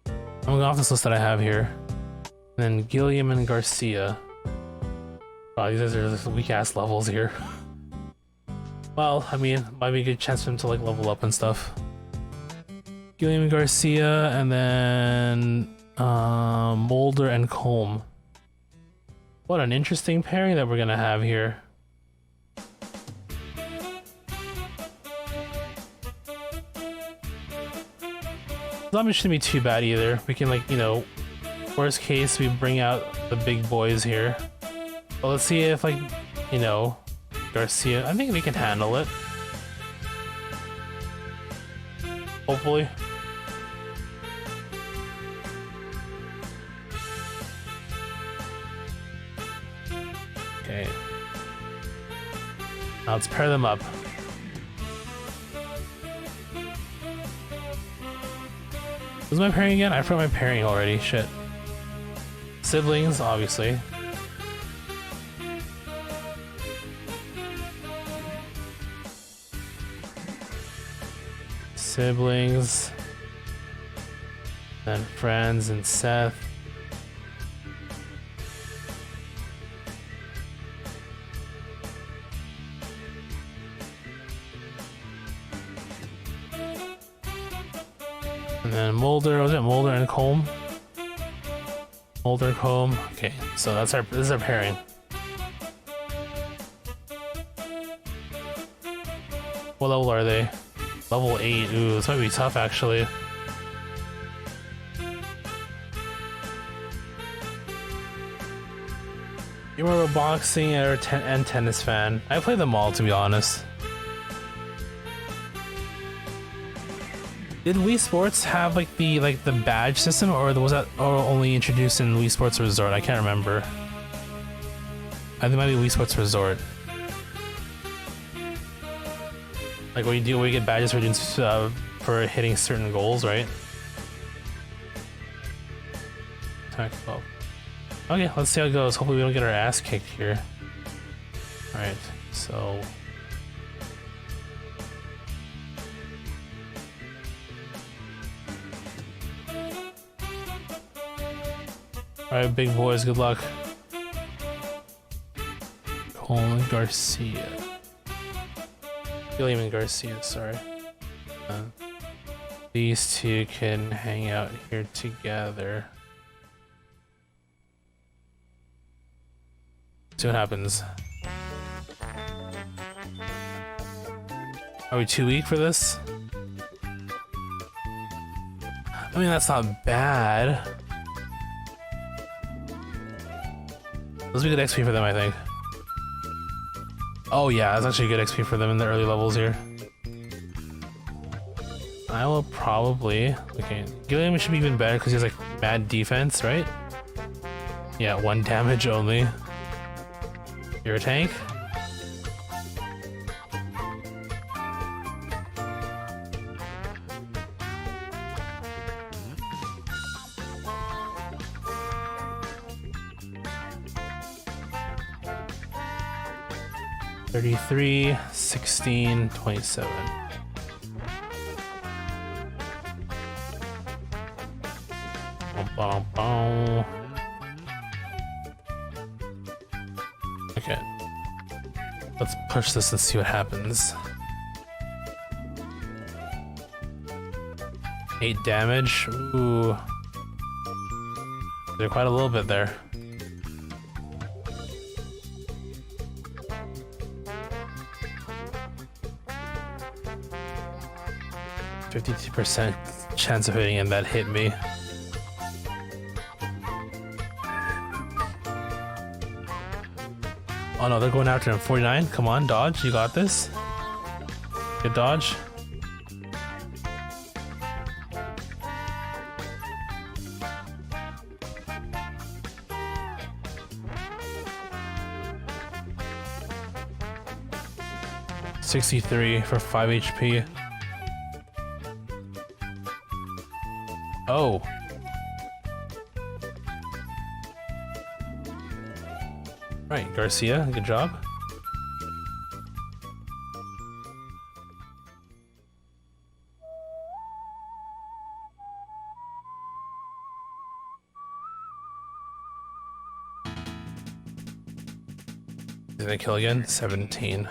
I'm going off this list that I have here. And then Gilliam and Garcia. Wow, these guys are just weak ass levels here. Well, I mean, might be a good chance for them to like level up and stuff. Gilliam and Garcia, and then Mulder and Colm. What an interesting pairing that we're gonna have here. Zombies shouldn't be too bad either. We can like, you know, worst case we bring out the big boys here. But let's see if like, you know, Garcia, I think we can handle it. Hopefully. Okay. Now let's pair them up. Who's my pairing again? I forgot my pairing already. Shit. Siblings, obviously. Siblings. Then Franz and Seth. And then Mulder, was it Mulder and Colm? Mulder, Colm. Okay, so this is our pairing. What level are they? Level 8. Ooh, this might be tough actually. You're more of a boxing and tennis fan. I play them all, to be honest. Did Wii Sports have like the badge system, or was that only introduced in Wii Sports Resort? I can't remember. I think it might be Wii Sports Resort. Like what you get badges for doing for hitting certain goals, right? Attack 12. Okay, let's see how it goes. Hopefully we don't get our ass kicked here. Alright, so... Alright, big boys, good luck. Colin Garcia. Gilliam and Garcia, sorry. These two can hang out here together. See what happens. Are we too weak for this? I mean, that's not bad. This will be good XP for them, I think. Oh yeah, that's actually good XP for them in the early levels here. I will probably... Okay, Gilliam should be even better because he has like mad defense, right? Yeah, 1 damage only. You're a tank? $33, $16, $27. Okay. Let's push this and see what happens. 8 damage. Ooh. There's quite a little bit there. %52% chance of hitting, and that hit me. Oh no, they're going after him. 49. Come on, dodge. You got this. Good dodge. $63 for 5 HP. Oh. Right, Garcia, good job. Did they kill again? 17.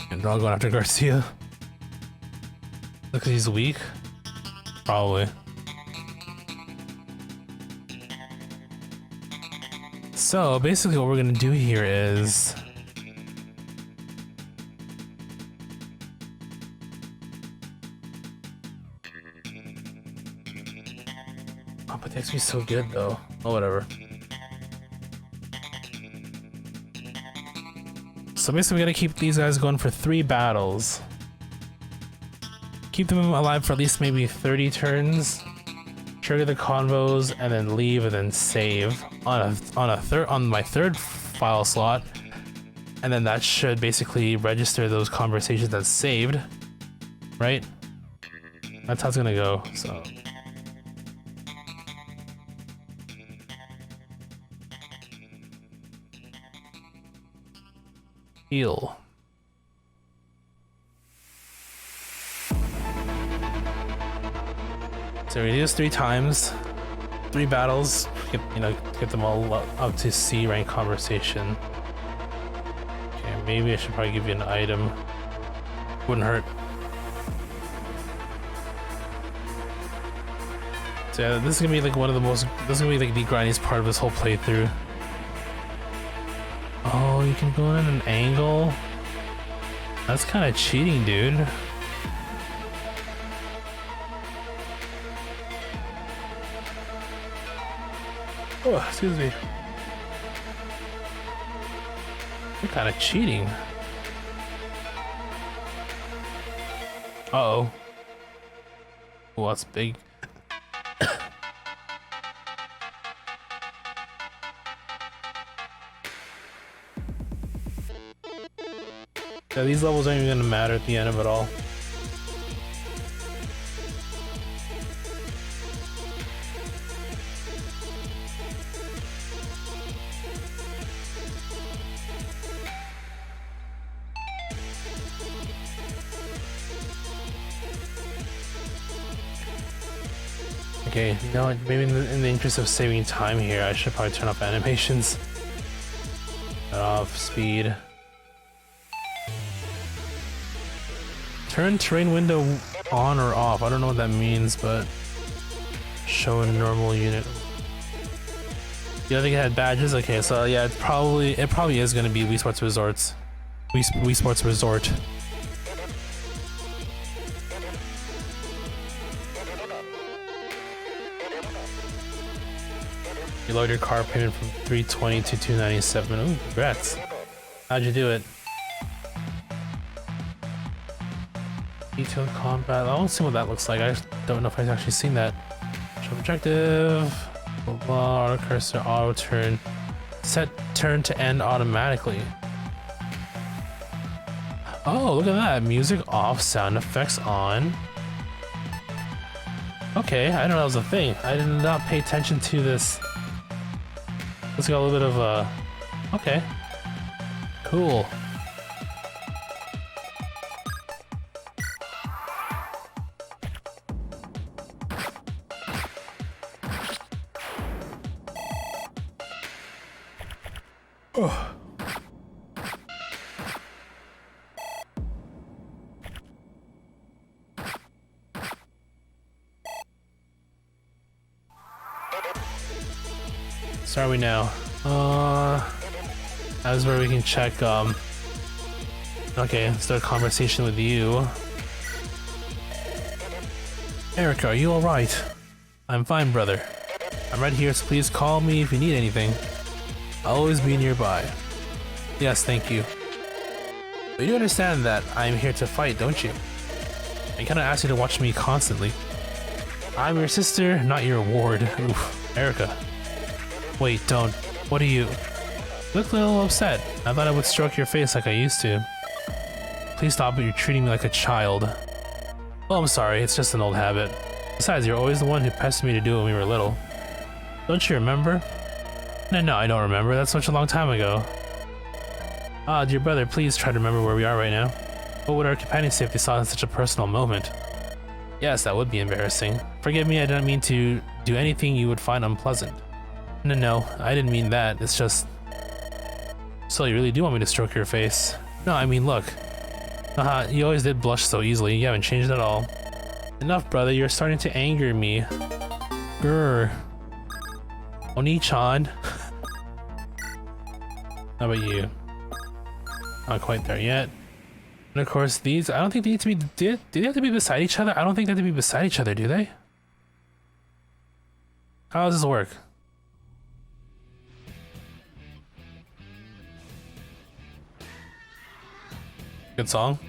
And they're all going after Garcia. Look, he's weak. Probably. So basically what we're gonna do here is oh, but the XP's so good though. Oh, whatever. So basically we gotta keep these guys going for 3 battles. Keep them alive for at least maybe 30 turns. Trigger the convos and then leave and then save on my third file slot, and then that should basically register those conversations that's saved, right? That's how it's gonna go. So heal. So we do this 3 times, 3 battles, get them all up to C rank conversation. Okay, maybe I should probably give you an item. Wouldn't hurt. So yeah, this is gonna be like this is gonna be like the grindiest part of this whole playthrough. Oh, you can go in an angle? That's kind of cheating, dude. Oh, excuse me. You're kind of cheating. Uh-oh. Oh, that's big. Yeah, these levels aren't even gonna matter at the end of it all. Okay, you know what, maybe in the interest of saving time here, I should probably turn off animations. Turn off speed. Turn terrain window on or off. I don't know what that means, but show a normal unit. You don't think it had badges? Okay, so yeah, it probably is gonna be Wii Sports Resorts. Wii Sports Resort. You lowered your car payment from $320 to $297. Ooh, congrats. How'd you do it? Detailed combat. I don't see what that looks like. I don't know if I've actually seen that. Show objective. Blah blah. Auto cursor. Auto turn. Set turn to end automatically. Oh, look at that. Music off. Sound effects on. Okay, I didn't know that was a thing. I did not pay attention to this. Let's got a little bit of okay. Cool. Oh. So are we now? That's where we can check, okay, start a conversation with you. Eirika, are you alright? I'm fine, brother. I'm right here, so please call me if you need anything. I'll always be nearby. Yes, thank you. But you do understand that I'm here to fight, don't you? I kinda asked you to watch me constantly. I'm your sister, not your ward. Oof, Eirika. Wait, don't. What are you? You look a little upset. I thought I would stroke your face like I used to. Please stop it, you're treating me like a child. Oh, I'm sorry, it's just an old habit. Besides, you're always the one who pestered me to do it when we were little. Don't you remember? No, I don't remember. That's such a long time ago. Ah, dear brother, please try to remember where we are right now. What would our companions say if they saw us in such a personal moment? Yes, that would be embarrassing. Forgive me, I didn't mean to do anything you would find unpleasant. No, I didn't mean that. It's just... So you really do want me to stroke your face? No, I mean, look. Haha, you always did blush so easily. You haven't changed at all. Enough, brother. You're starting to anger me. Grr. Oni-chan. How about you? Not quite there yet. And of course, these... I don't think they need to be... Do they have to be beside each other? I don't think they have to be beside each other, do they? How does this work? Good song.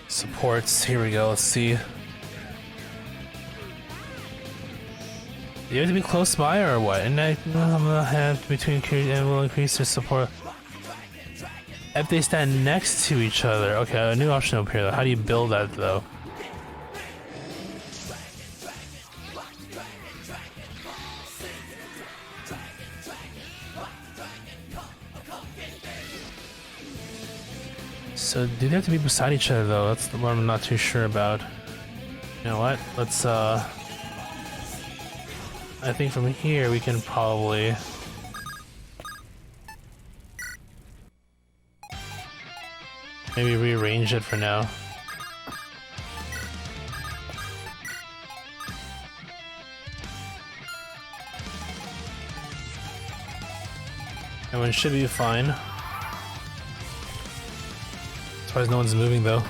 Supports, here we go, let's see. You have to be close by or what? And I have between and will increase their support. If they stand next to each other. Okay, a new option up here though. How do you build that though? So do they have to be beside each other though? That's the one I'm not too sure about. You know what? Let's I think from here we can probably maybe rearrange it for now. Everyone should be fine. As far as no one's moving though.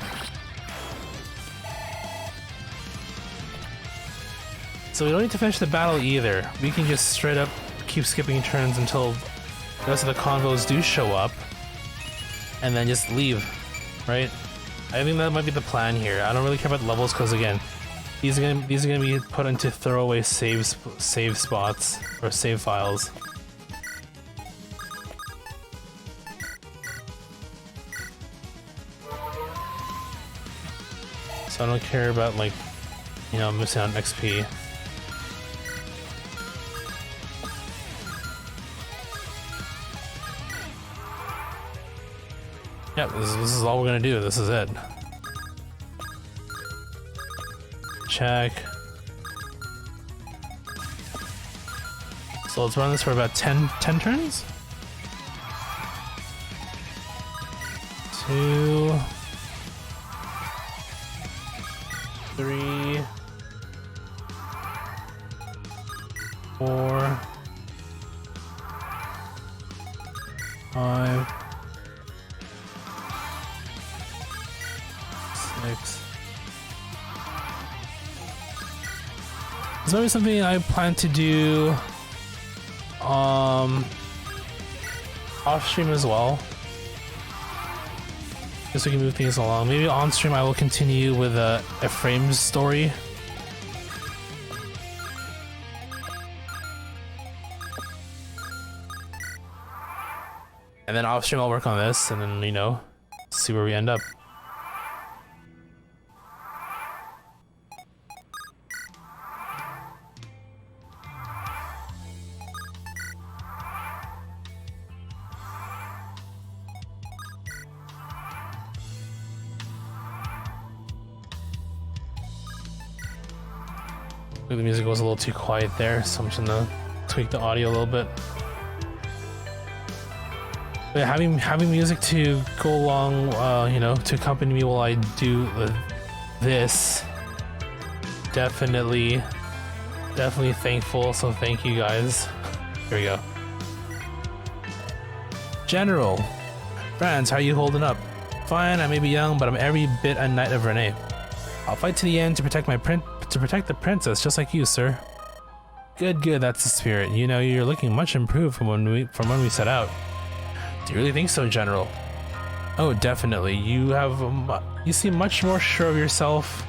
So we don't need to finish the battle either. We can just straight up keep skipping turns until the rest of the convos do show up. And then just leave, right? I think that might be the plan here. I don't really care about levels because again, these are gonna be put into throwaway save spots or save files. So I don't care about, like, you know, missing out on XP. Yeah, this is all we're gonna do. This is it. Check. So let's run this for about 10 turns? 2... 3, 4, 5, It's maybe something I plan to do off stream as well. Just so we can move things along. Maybe on stream I will continue with Ephraim's story. And then off stream I'll work on this and then, you know, see where we end up. The music was a little too quiet there, so I'm just gonna tweak the audio a little bit. But yeah, having music to go along, you know, to accompany me while I do this, definitely thankful. So thank you guys. Here we go. General, Franz, how are you holding up? Fine. I may be young, but I'm every bit a knight of Renee. I'll fight to the end to protect the princess, just like you, sir. Good, that's the spirit. You know, you're looking much improved from when we set out. Do you really think so, General? Oh, definitely. You seem much more sure of yourself.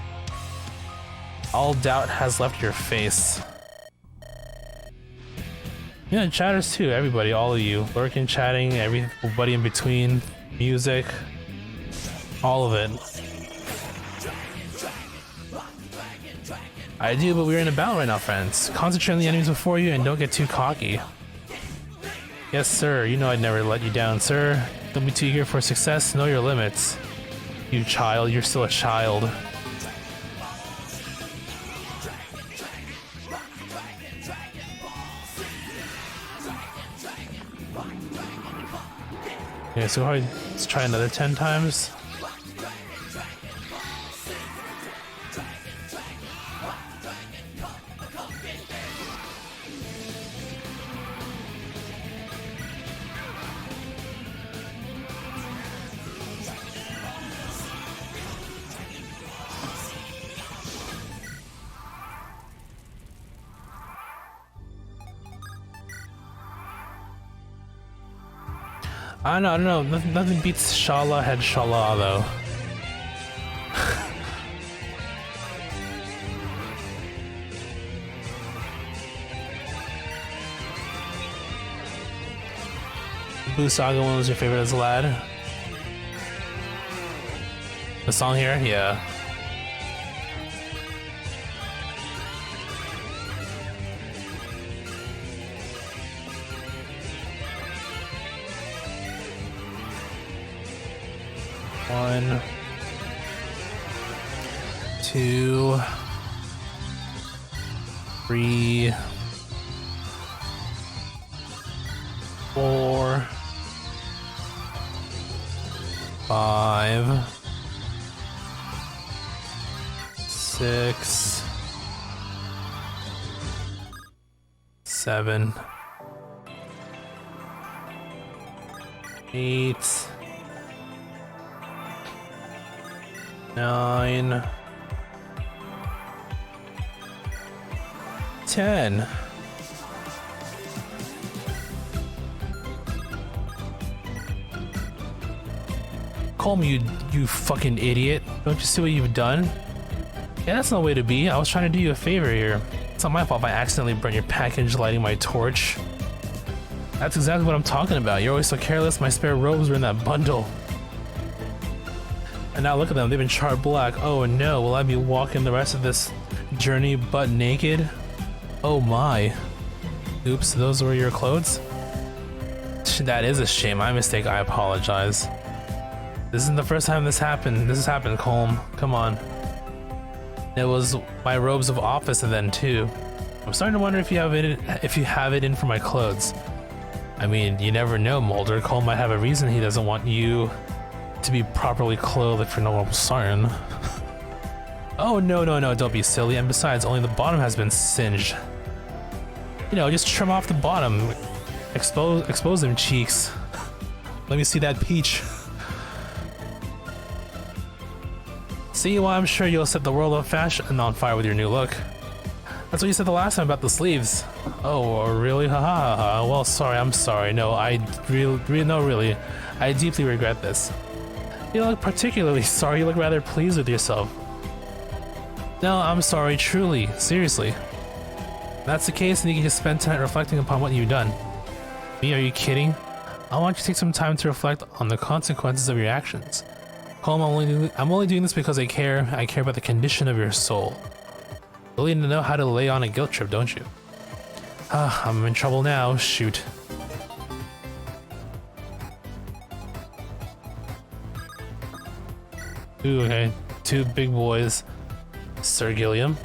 All doubt has left your face. Yeah, chatters too. Everybody, all of you, lurking, chatting, everybody in between, music, all of it. I do, but we're in a battle right now, friends. Concentrate on the enemies before you and don't get too cocky. Yes, sir. You know I'd never let you down, sir. Don't be too eager for success. Know your limits. You child, you're still a child. Okay, so let's try another 10 times. I don't know. Nothing beats Shala head Shala though. Blue Saga one was your favorite as a lad? The song here? Yeah. One, 2, 3, 4, 5, 6, 7, 8, 9, 10. Call me, you fucking idiot. Don't you see what you've done? Yeah, that's no way to be. I was trying to do you a favor here. It's not my fault if I accidentally burn your package lighting my torch. That's exactly what I'm talking about. You're always so careless. My spare robes were in that bundle. And now look at them, they've been charred black. Oh no, will I be walking the rest of this journey butt naked? Oh my. Oops, those were your clothes? That is a shame, my mistake, I apologize. This isn't the first time this happened. This has happened, Colm. Come on. It was my robes of office then too. I'm starting to wonder if you have it in for my clothes. I mean, you never know, Mulder. Colm might have a reason he doesn't want you to be properly clothed for normal siren. Oh no, don't be silly, and besides, only the bottom has been singed. You know, just trim off the bottom. Expose them cheeks. Let me see that peach. See, well, I'm sure you'll set the world of fashion on fire with your new look. That's what you said the last time about the sleeves. Oh, really? Haha. Well, sorry, I'm sorry. No, really. I deeply regret this. You look particularly sorry. You look rather pleased with yourself. No, I'm sorry, truly. Seriously. If that's the case, then you can just spend tonight reflecting upon what you've done. Me, are you kidding? I want you to take some time to reflect on the consequences of your actions. Colm, I'm only doing this because I care. I care about the condition of your soul. You need to know how to lay on a guilt trip, don't you? I'm in trouble now. Shoot. Ooh, okay. Two big boys. Sir Gilliam.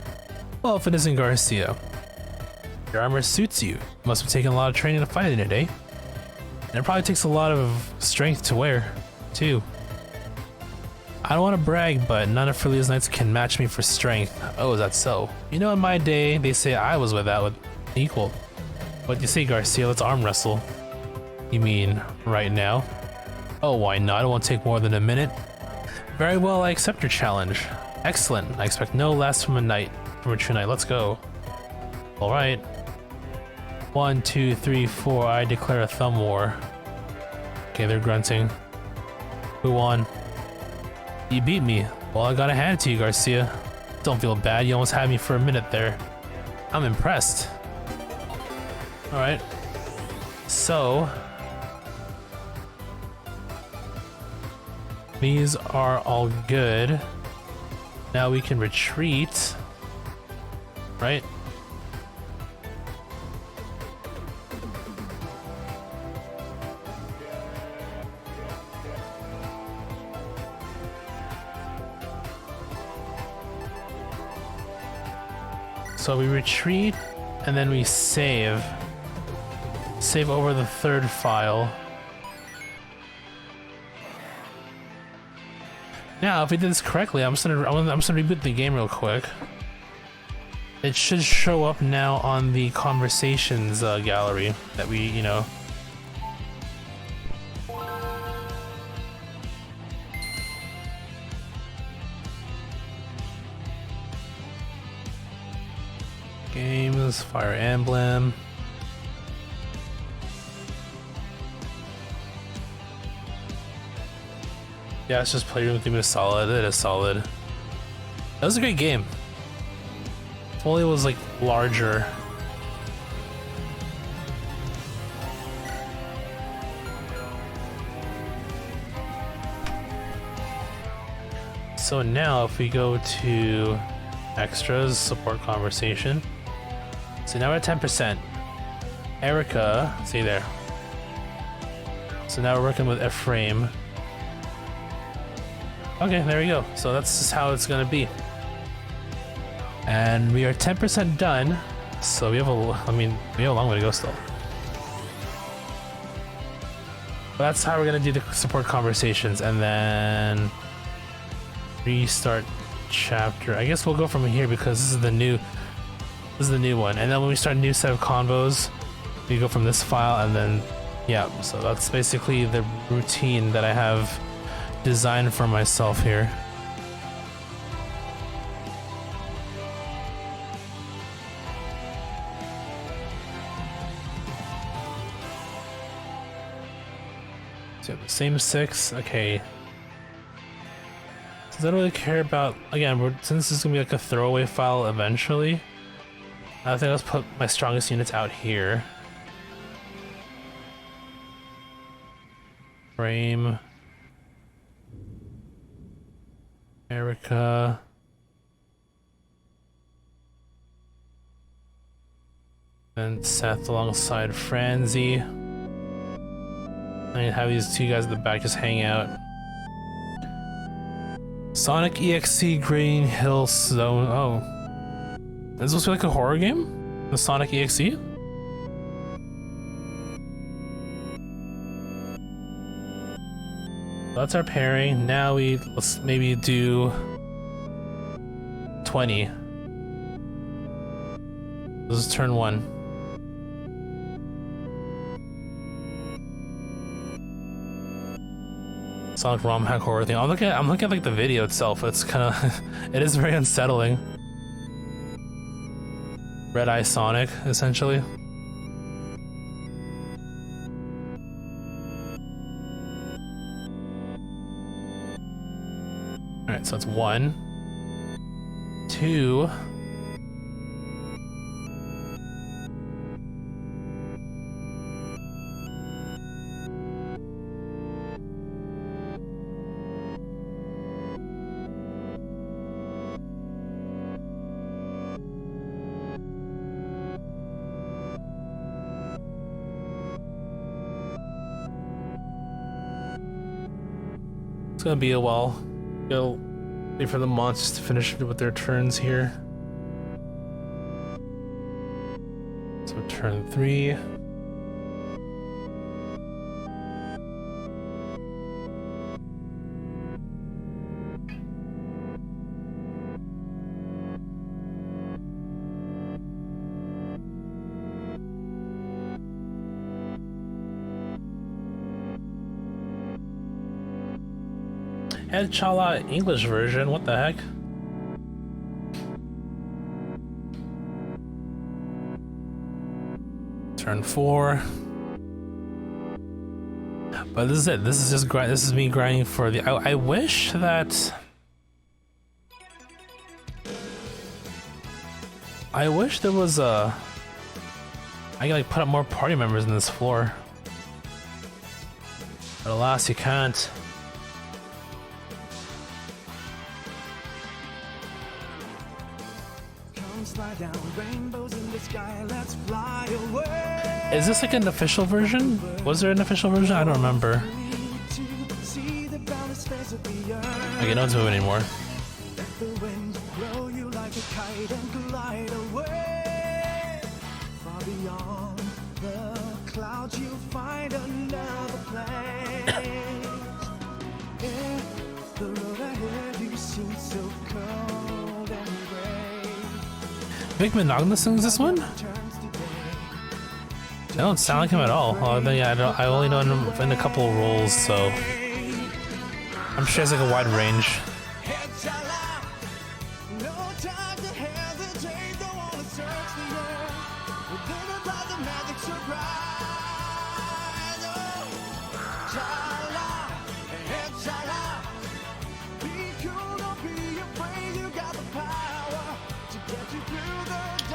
Well, if it isn't Garcia. Your armor suits you. You must have taken a lot of training to fight in it, eh? And it probably takes a lot of strength to wear, too. I don't want to brag, but none of Freelia's knights can match me for strength. Oh, is that so? You know, in my day, they say I was with equal. What do you say, Garcia? Let's arm wrestle. You mean, right now? Oh, why not? It won't take more than a minute. Very well, I accept your challenge. Excellent. I expect no less from a true knight. Let's go. Alright. 1, 2, 3, 4. I declare a thumb war. Okay, they're grunting. Who won? You beat me. Well, I gotta hand it to you, Garcia. Don't feel bad, you almost had me for a minute there. I'm impressed. Alright. So... these are all good. Now we can retreat. Right? So we retreat, and then we save. Save over the third file. Now, if we did this correctly, I'm just gonna reboot the game real quick. It should show up now on the conversations gallery that we, you know. Games, Fire Emblem. Yeah, it's just Playroom theme is solid. It is solid. That was a great game. If only it was like larger. So now if we go to extras, support conversation. So now we're at 10%. Eirika, see there. So now we're working with Ephraim. Okay, there we go. So that's just how it's gonna be. And we are 10% done. So we have we have a long way to go still. But that's how we're gonna do the support conversations, and then restart chapter. I guess we'll go from here because this is the new one. And then when we start a new set of convos, we go from this file, and then yeah. So that's basically the routine that I have designed for myself here. So same 6, okay. Since I don't really care about, again, since this is gonna be like a throwaway file eventually, I think let's put my strongest units out here. Frame. Eirika. And Seth alongside Franzi. I mean, have these two guys at the back just hang out. Sonic EXE Green Hill Zone. Oh. Is this supposed to be like a horror game? The Sonic EXE? That's our pairing. Now let's maybe do 20. This is turn 1. Sonic ROM hack horror thing. I'm looking at like the video itself. It's kind of it is very unsettling. Red Eye Sonic, essentially. Alright, so it's 1, 2. It's gonna be a while. Go wait for the monsters to finish with their turns here. So turn 3. Head Chala English version, what the heck? Turn 4. But this is it. This is just this is me grinding for the. I wish that. I wish there was a. I can like put up more party members in this floor. But alas, you can't. Is this like an official version? Was there an official version? I don't remember. Okay, no one's moving anymore. Vic Monogna sings this one? I don't sound like him at all. Oh, then yeah, I only know him in a couple of roles, so I'm sure he has like a wide range.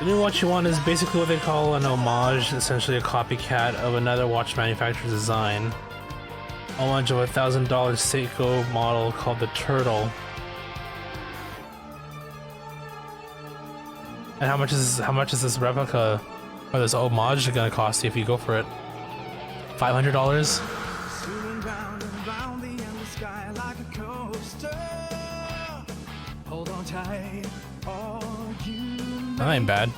The new Watch You Want is basically what they call an homage, essentially a copycat of another watch manufacturer's design. Homage of a $1,000 Seiko model called the Turtle. And how much is this replica or this homage gonna cost you if you go for it? $500? That ain't bad.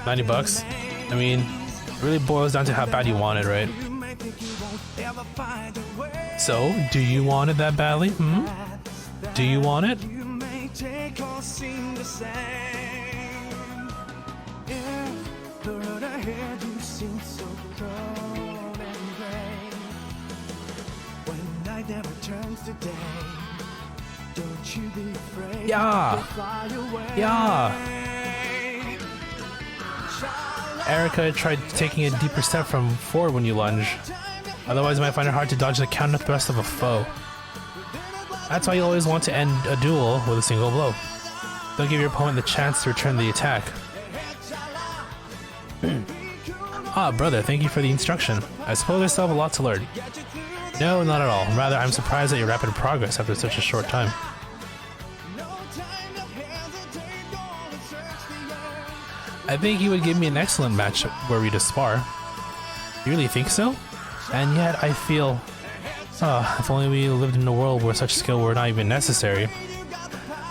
90 bucks. I mean, it really boils down to how bad you want it, right? So, do you want it that badly? Hmm? Do you want it? Yeah! Yeah! Eirika tried taking a deeper step from forward when you lunge. Otherwise, you might find it hard to dodge the counter thrust of a foe. That's why you always want to end a duel with a single blow. Don't give your opponent the chance to return the attack. Ah, brother, thank you for the instruction. I suppose I still have a lot to learn. No, not at all. Rather, I'm surprised at your rapid progress after such a short time. I think you would give me an excellent match were we to spar. You really think so? And yet I feel... if only we lived in a world where such skill were not even necessary.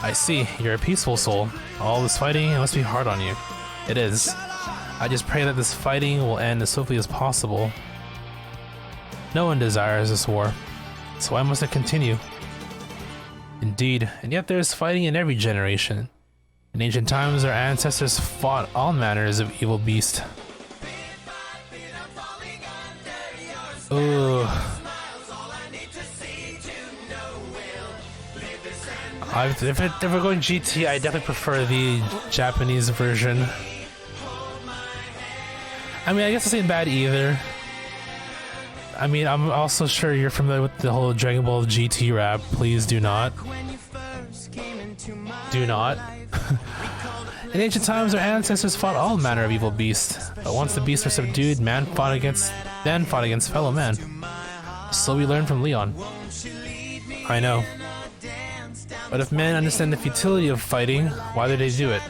I see, you're a peaceful soul. All this fighting, it must be hard on you. It is. I just pray that this fighting will end as swiftly as possible. No one desires this war, so why must it continue? Indeed, and yet there is fighting in every generation. In ancient times, our ancestors fought all manners of evil beasts. Ooh. If we're going GT, I definitely prefer the Japanese version. I mean, I guess this ain't bad either. I mean, I'm also sure you're familiar with the whole Dragon Ball GT rap. Please do not. Do not. In ancient times, our ancestors fought all manner of evil beasts, but once the beasts were subdued, man fought against fellow man. So we learned from Leon. I know. But if men understand the futility of fighting, why did they do it?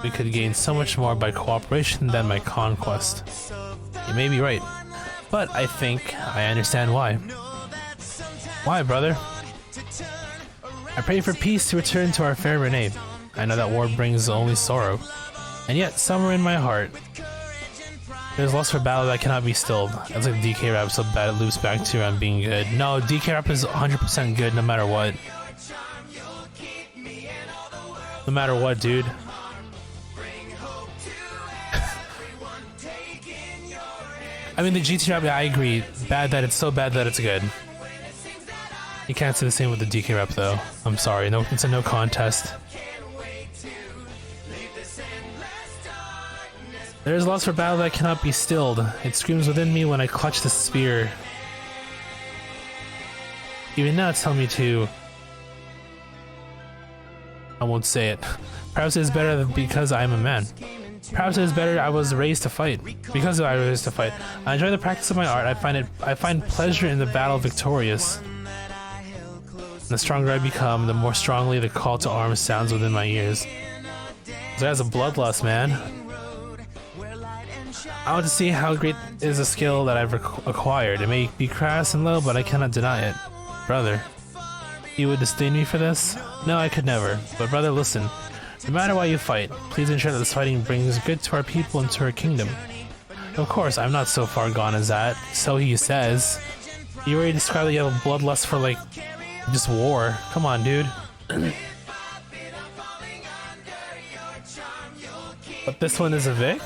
We could gain so much more by cooperation than by conquest. You may be right, but I think I understand why. Why, brother? I pray for peace to return to our fair Renee. I know that war brings only sorrow, and yet somewhere in my heart, there's lust for battle that cannot be stilled. That's like DK rap so bad it loops back to around being good. No, DK rap is 100% good no matter what. No matter what, dude. I mean, the GT rap, I agree. Bad that it's so bad that it's good. You can't say the same with the DK rap though. I'm sorry, no, it's a no contest. There is lust for battle that cannot be stilled. It screams within me when I clutch the spear. Even now it's telling me to... I won't say it. Perhaps it is better because I am a man. Perhaps it is better I was raised to fight. Because I was raised to fight. I enjoy the practice of my art. I find pleasure in the battle victorious. And the stronger I become, the more strongly the call to arms sounds within my ears. So that's a bloodlust, man. I want to see how great is a skill that I've acquired. It may be crass and low, but I cannot deny it. Brother, you would disdain me for this? No, I could never. But brother, listen. No matter why you fight, please ensure that this fighting brings good to our people and to our kingdom. Of course, I'm not so far gone as that. So he says. You already described that you have a bloodlust for, like, just war. Come on, dude. But this one is a Vic?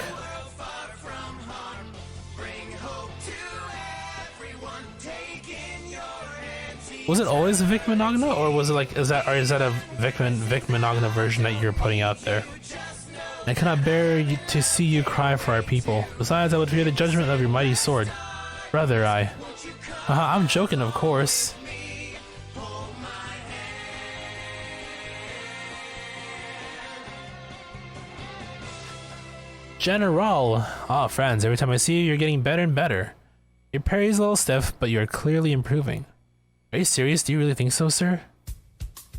Was it always a Vic Monogna, or was it like, is that a Vic Monogna version that you're putting out there? I cannot bear to see you cry for our people. Besides, I would fear the judgment of your mighty sword. Brother, I'm joking, of course. General! Ah, friends, every time I see you, you're getting better and better. Your parry's a little stiff, but you're clearly improving. Are you serious? Do you really think so, sir?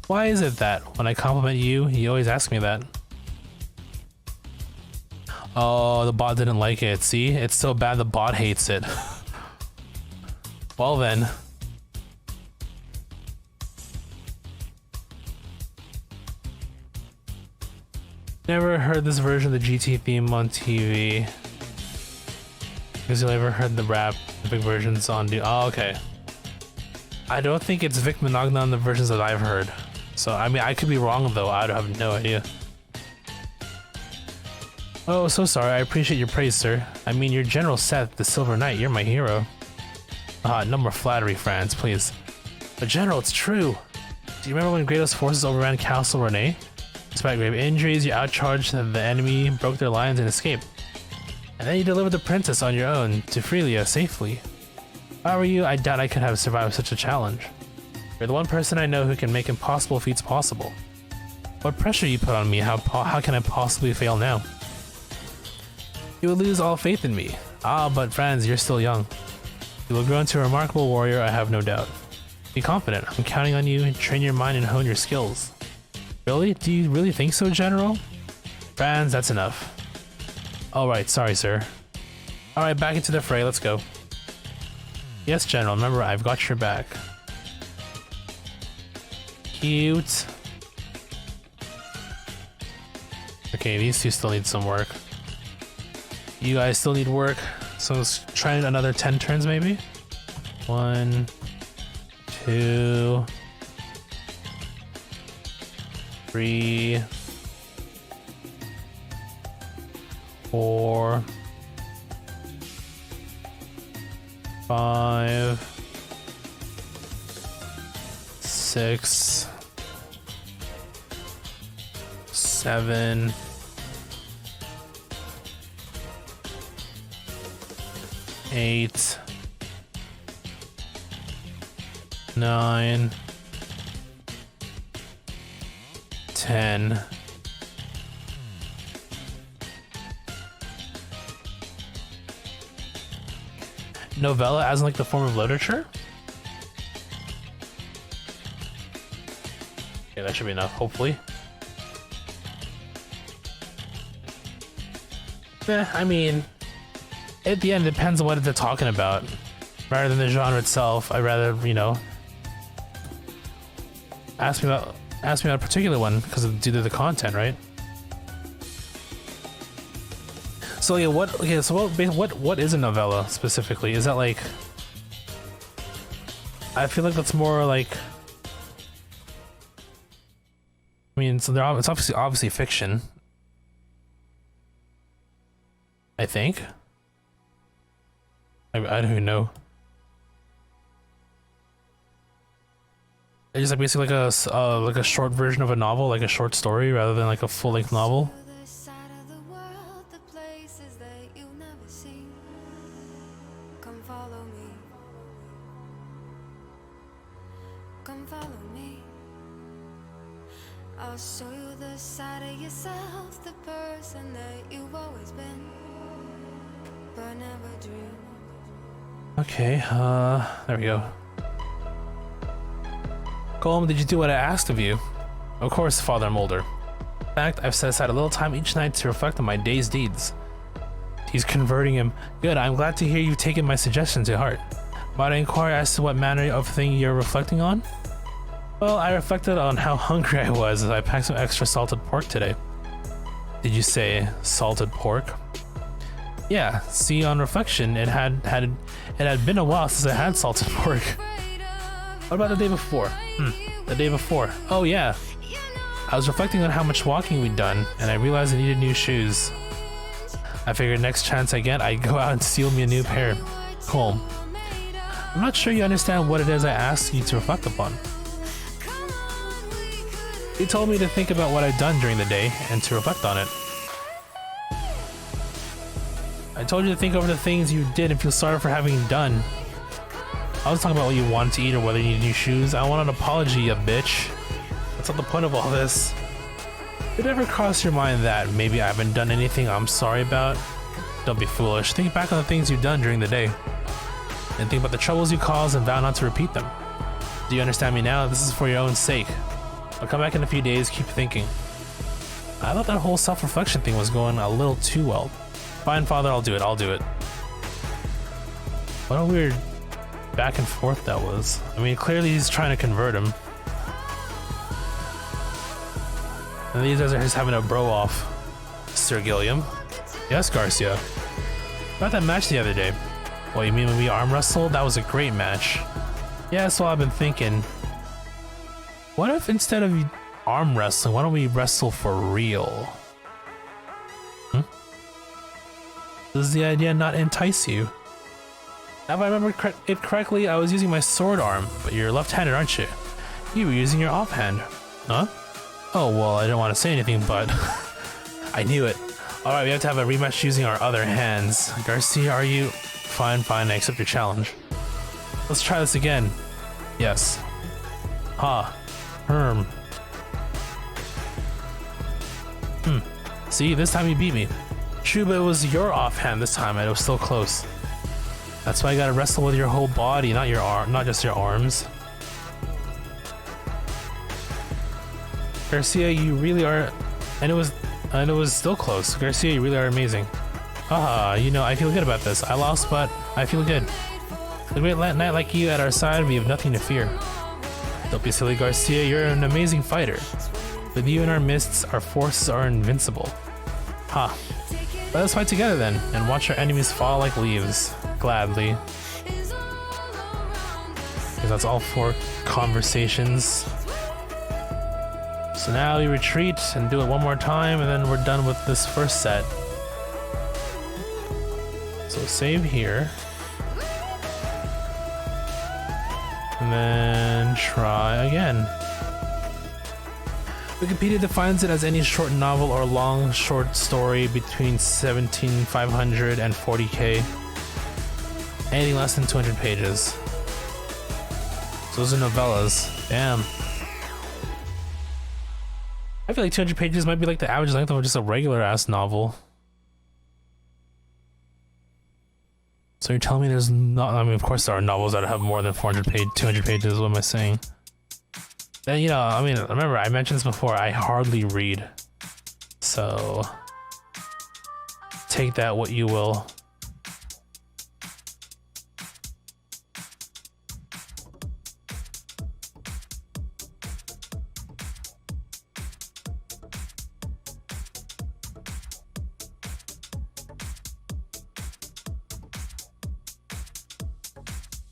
Why is it that when I compliment you, you always ask me that? Oh, the bot didn't like it. See? It's so bad the bot hates it. Well then. Never heard this version of the GT theme on TV. Because you never heard the rap, the big versions on the... Oh, okay. I don't think it's Vic Monogna on the versions that I've heard. So, I mean, I could be wrong though, I have no idea. Oh, so sorry, I appreciate your praise, sir. I mean, your General Seth, the Silver Knight, you're my hero. No more flattery, friends, please. But General, it's true. Do you remember when Kratos' forces overran Castle Renee? Despite grave injuries, you outcharged the enemy, broke their lines, and escaped. And then you delivered the princess on your own to Freelia safely. If I were you, I doubt I could have survived such a challenge. You're the one person I know who can make impossible feats possible. What pressure you put on me, how can I possibly fail now? You would lose all faith in me. Ah, but friends, you're still young. You will grow into a remarkable warrior, I have no doubt. Be confident, I'm counting on you, train your mind and hone your skills. Really? Do you really think so, General? Friends, that's enough. Alright, sorry, sir. Alright, back into the fray, let's go. Yes, General, remember, I've got your back. Cute. Okay, these two still need some work. You guys still need work, so let's try another 10 turns maybe? 1, 2, 3, 4, 5, 6, 7, 8, 9, 10. Novella as in like the form of literature? Yeah, that should be enough, hopefully. I mean, at the end, it depends on what they're talking about. Rather than the genre itself, I'd rather, you know, ask me about a particular one because of due to the content, right? So yeah, what is a novella specifically? Is that like? I feel like that's more like. I mean, so it's obviously fiction. I think. I don't even know. It's just like basically like a short version of a novel, like a short story, rather than like a full-length novel. I'll show you the side of yourself, the person that you've always been, but never dreamed. Okay, there we go. Golem, did you do what I asked of you? Of course, Father Mulder. In fact, I've set aside a little time each night to reflect on my day's deeds. He's converting him. Good, I'm glad to hear you've taken my suggestion to heart. Might I inquire as to what manner of thing you're reflecting on? Well, I reflected on how hungry I was as I packed some extra salted pork today. Did you say salted pork? Yeah, see, on reflection, it had been a while since I had salted pork. What about the day before? The day before. Oh yeah. I was reflecting on how much walking we'd done, and I realized I needed new shoes. I figured next chance I get, I'd go out and steal me a new pair. Cool. I'm not sure you understand what it is I asked you to reflect upon. You told me to think about what I'd done during the day and to reflect on it. I told you to think over the things you did and feel sorry for having done. I was talking about what you wanted to eat or whether you need new shoes. I want an apology, you bitch. That's not the point of all this. Did it ever cross your mind that maybe I haven't done anything I'm sorry about? Don't be foolish. Think back on the things you've done during the day. And think about the troubles you caused and vow not to repeat them. Do you understand me now? This is for your own sake. I'll come back in a few days, keep thinking. I thought that whole self-reflection thing was going a little too well. Fine, Father, I'll do it. What a weird back and forth that was. I mean, clearly he's trying to convert him. And these guys are just having a bro-off. Sir Gilliam? Yes, Garcia? About that match the other day. What, you mean when we arm wrestled? That was a great match. Yeah, that's what I've been thinking. What if instead of arm wrestling, why don't we wrestle for real? Does the idea not entice you? Now if I remember it correctly, I was using my sword arm, but you're left-handed, aren't you? You were using your offhand. Huh? Oh, well, I didn't want to say anything, but I knew it. Alright, we have to have a rematch using our other hands. Garcia, are you? Fine, I accept your challenge. Let's try this again. Yes. Ha. Herm. See, this time you beat me. True, but it was your offhand this time and it was still close. That's why you gotta wrestle with your whole body, not just your arms. Garcia, you really are, and it was still close. Garcia, you really are amazing. Haha, you know, I feel good about this. I lost, but I feel good. A great knight like you at our side, we have nothing to fear. Don't be silly, Garcia, you're an amazing fighter. With you in our midst, our forces are invincible. Ha. Let us fight together then, and watch our enemies fall like leaves. Gladly. Because that's all 4 conversations. So now we retreat and do it one more time, and then we're done with this first set. So save here. And then try again. Wikipedia defines it as any short novel or long short story between 17,500 and 40k. Anything less than 200 pages. So those are novellas. Damn. I feel like 200 pages might be like the average length of just a regular ass novel. So you're telling me there's not, I mean, of course there are novels that have more than 200 pages, what am I saying? Then, you know, I mean, remember, I mentioned this before, I hardly read. So, take that what you will.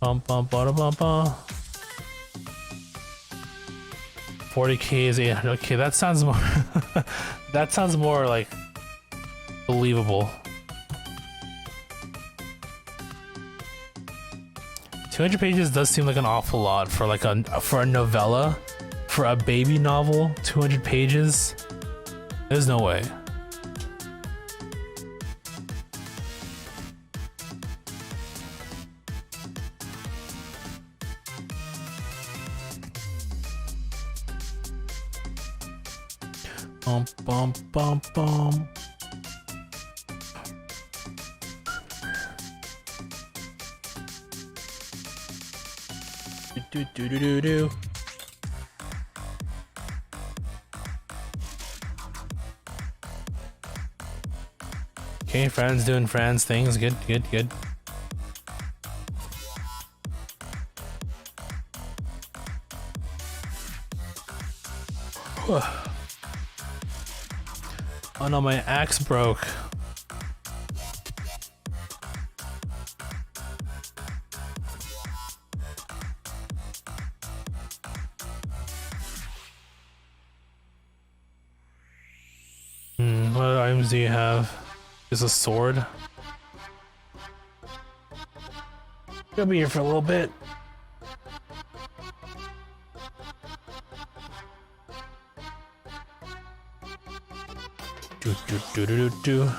Bum bum ba bum bum. 40k is 800. Okay, that sounds more. That sounds more like believable. 200 pages does seem like an awful lot for like a novella, for a baby novel. 200 pages. There's no way. Bum bum bum bum. Do do do do do. Okay, friends doing friends things. Good, good, good. Oh no, my axe broke. What items do you have? Is a sword? I'll be here for a little bit. Do do do do do do.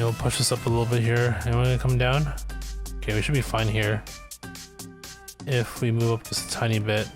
We'll push this up a little bit here. Am I gonna come down? Okay, we should be fine here. If we move up just a tiny bit.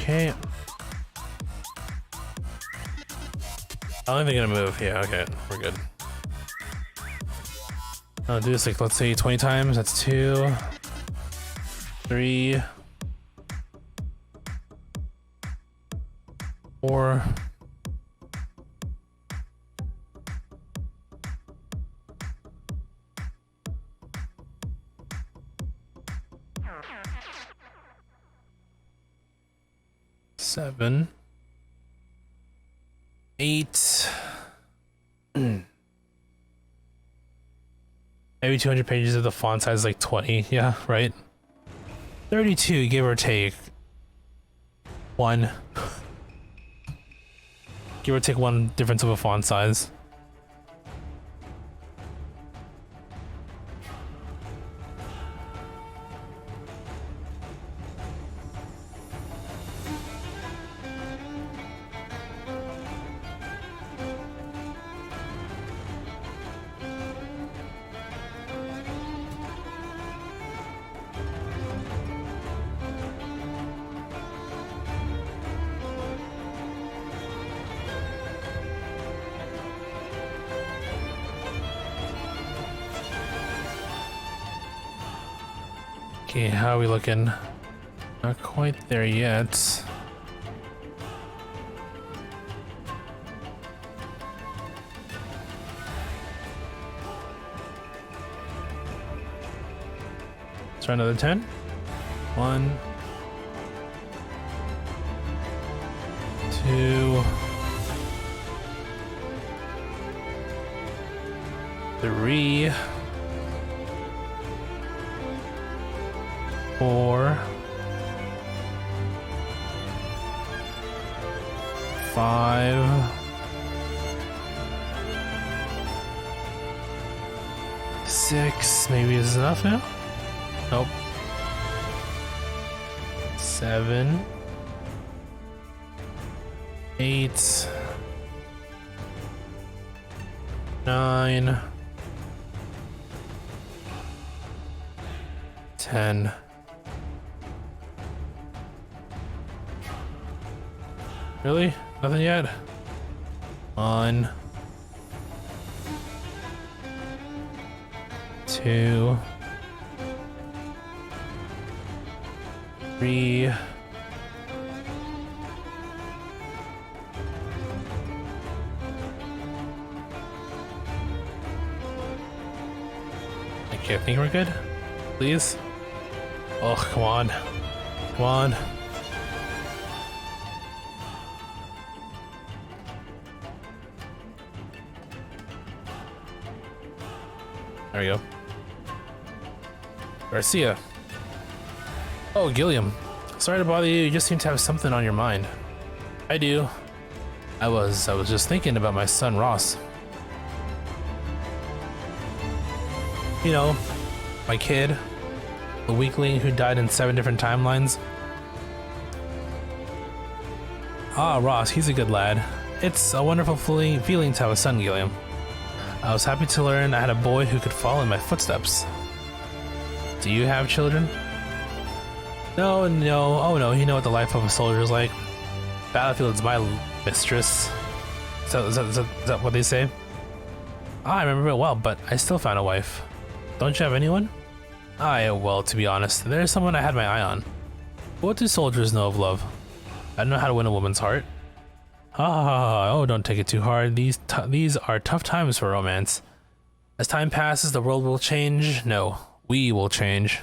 Okay. I don't think they're gonna move. Yeah, okay, we're good. I'll do this like, let's say 20 times. That's 2, 3, 4. Seven, 8. Maybe 200 pages of the font size is like 20. Yeah, right. 32, give or take. 1. Give or take 1 difference of a font size. Okay, how are we looking? Not quite there yet. Let's try another 10. 1, 2, 3, 4, 5, 6. Maybe is enough now? Nope. 7, 8, 9, 10. Really? Nothing yet? 1, 2, 3, 'kay, I think we're good. Please? Oh, come on. Come on. There we go. Garcia. Oh, Gilliam. Sorry to bother you. You just seem to have something on your mind. I do. I was just thinking about my son, Ross. You know, my kid, the weakling who died in 7 different timelines. Ah, Ross, he's a good lad. It's a wonderful feeling to have a son, Gilliam. I was happy to learn I had a boy who could follow in my footsteps. Do you have children? No, no, oh no, you know what the life of a soldier is like. Battlefield's my mistress. Is that what they say? Ah, I remember it well, but I still found a wife. Don't you have anyone? Well, to be honest, there's someone I had my eye on. What do soldiers know of love? I don't know how to win a woman's heart. Oh, don't take it too hard. These are tough times for romance. As time passes, the world will change. No, we will change.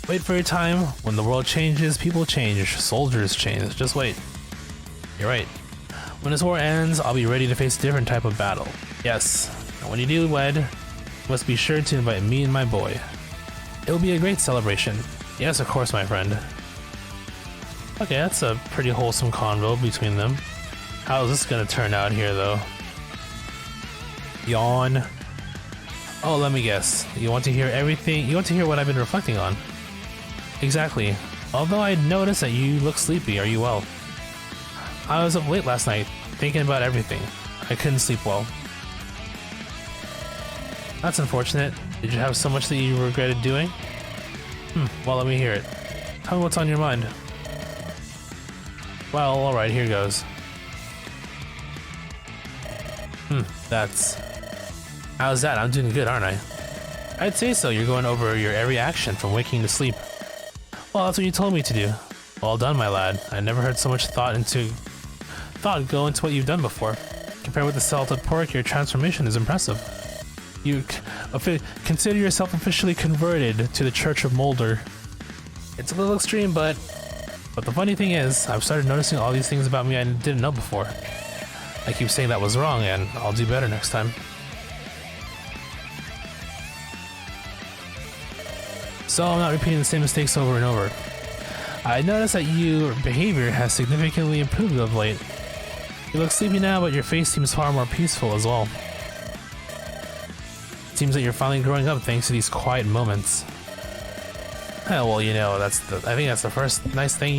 Wait for your time. When the world changes, people change. Soldiers change. Just wait. You're right. When this war ends, I'll be ready to face a different type of battle. Yes. And when you do wed, you must be sure to invite me and my boy. It will be a great celebration. Yes, of course, my friend. Okay, that's a pretty wholesome convo between them. How is this gonna turn out here, though? Yawn. Oh, let me guess. You want to hear everything? You want to hear what I've been reflecting on? Exactly. Although I noticed that you look sleepy, are you well? I was up late last night, thinking about everything. I couldn't sleep well. That's unfortunate. Did you have so much that you regretted doing? Well, let me hear it. Tell me what's on your mind. Well, alright, here goes. How's that? I'm doing good, aren't I? I'd say so. You're going over your every action from waking to sleep. Well, that's what you told me to do. Well done, my lad. I never heard so much thought go into what you've done before. Compared with the salted pork, your transformation is impressive. You consider yourself officially converted to the Church of Molder. It's a little extreme, but the funny thing is, I've started noticing all these things about me I didn't know before. I keep saying that was wrong, and I'll do better next time. So I'm not repeating the same mistakes over and over. I noticed that your behavior has significantly improved of late. You look sleepy now, but your face seems far more peaceful as well. It seems that you're finally growing up thanks to these quiet moments. Well, you know, I think that's the first nice thing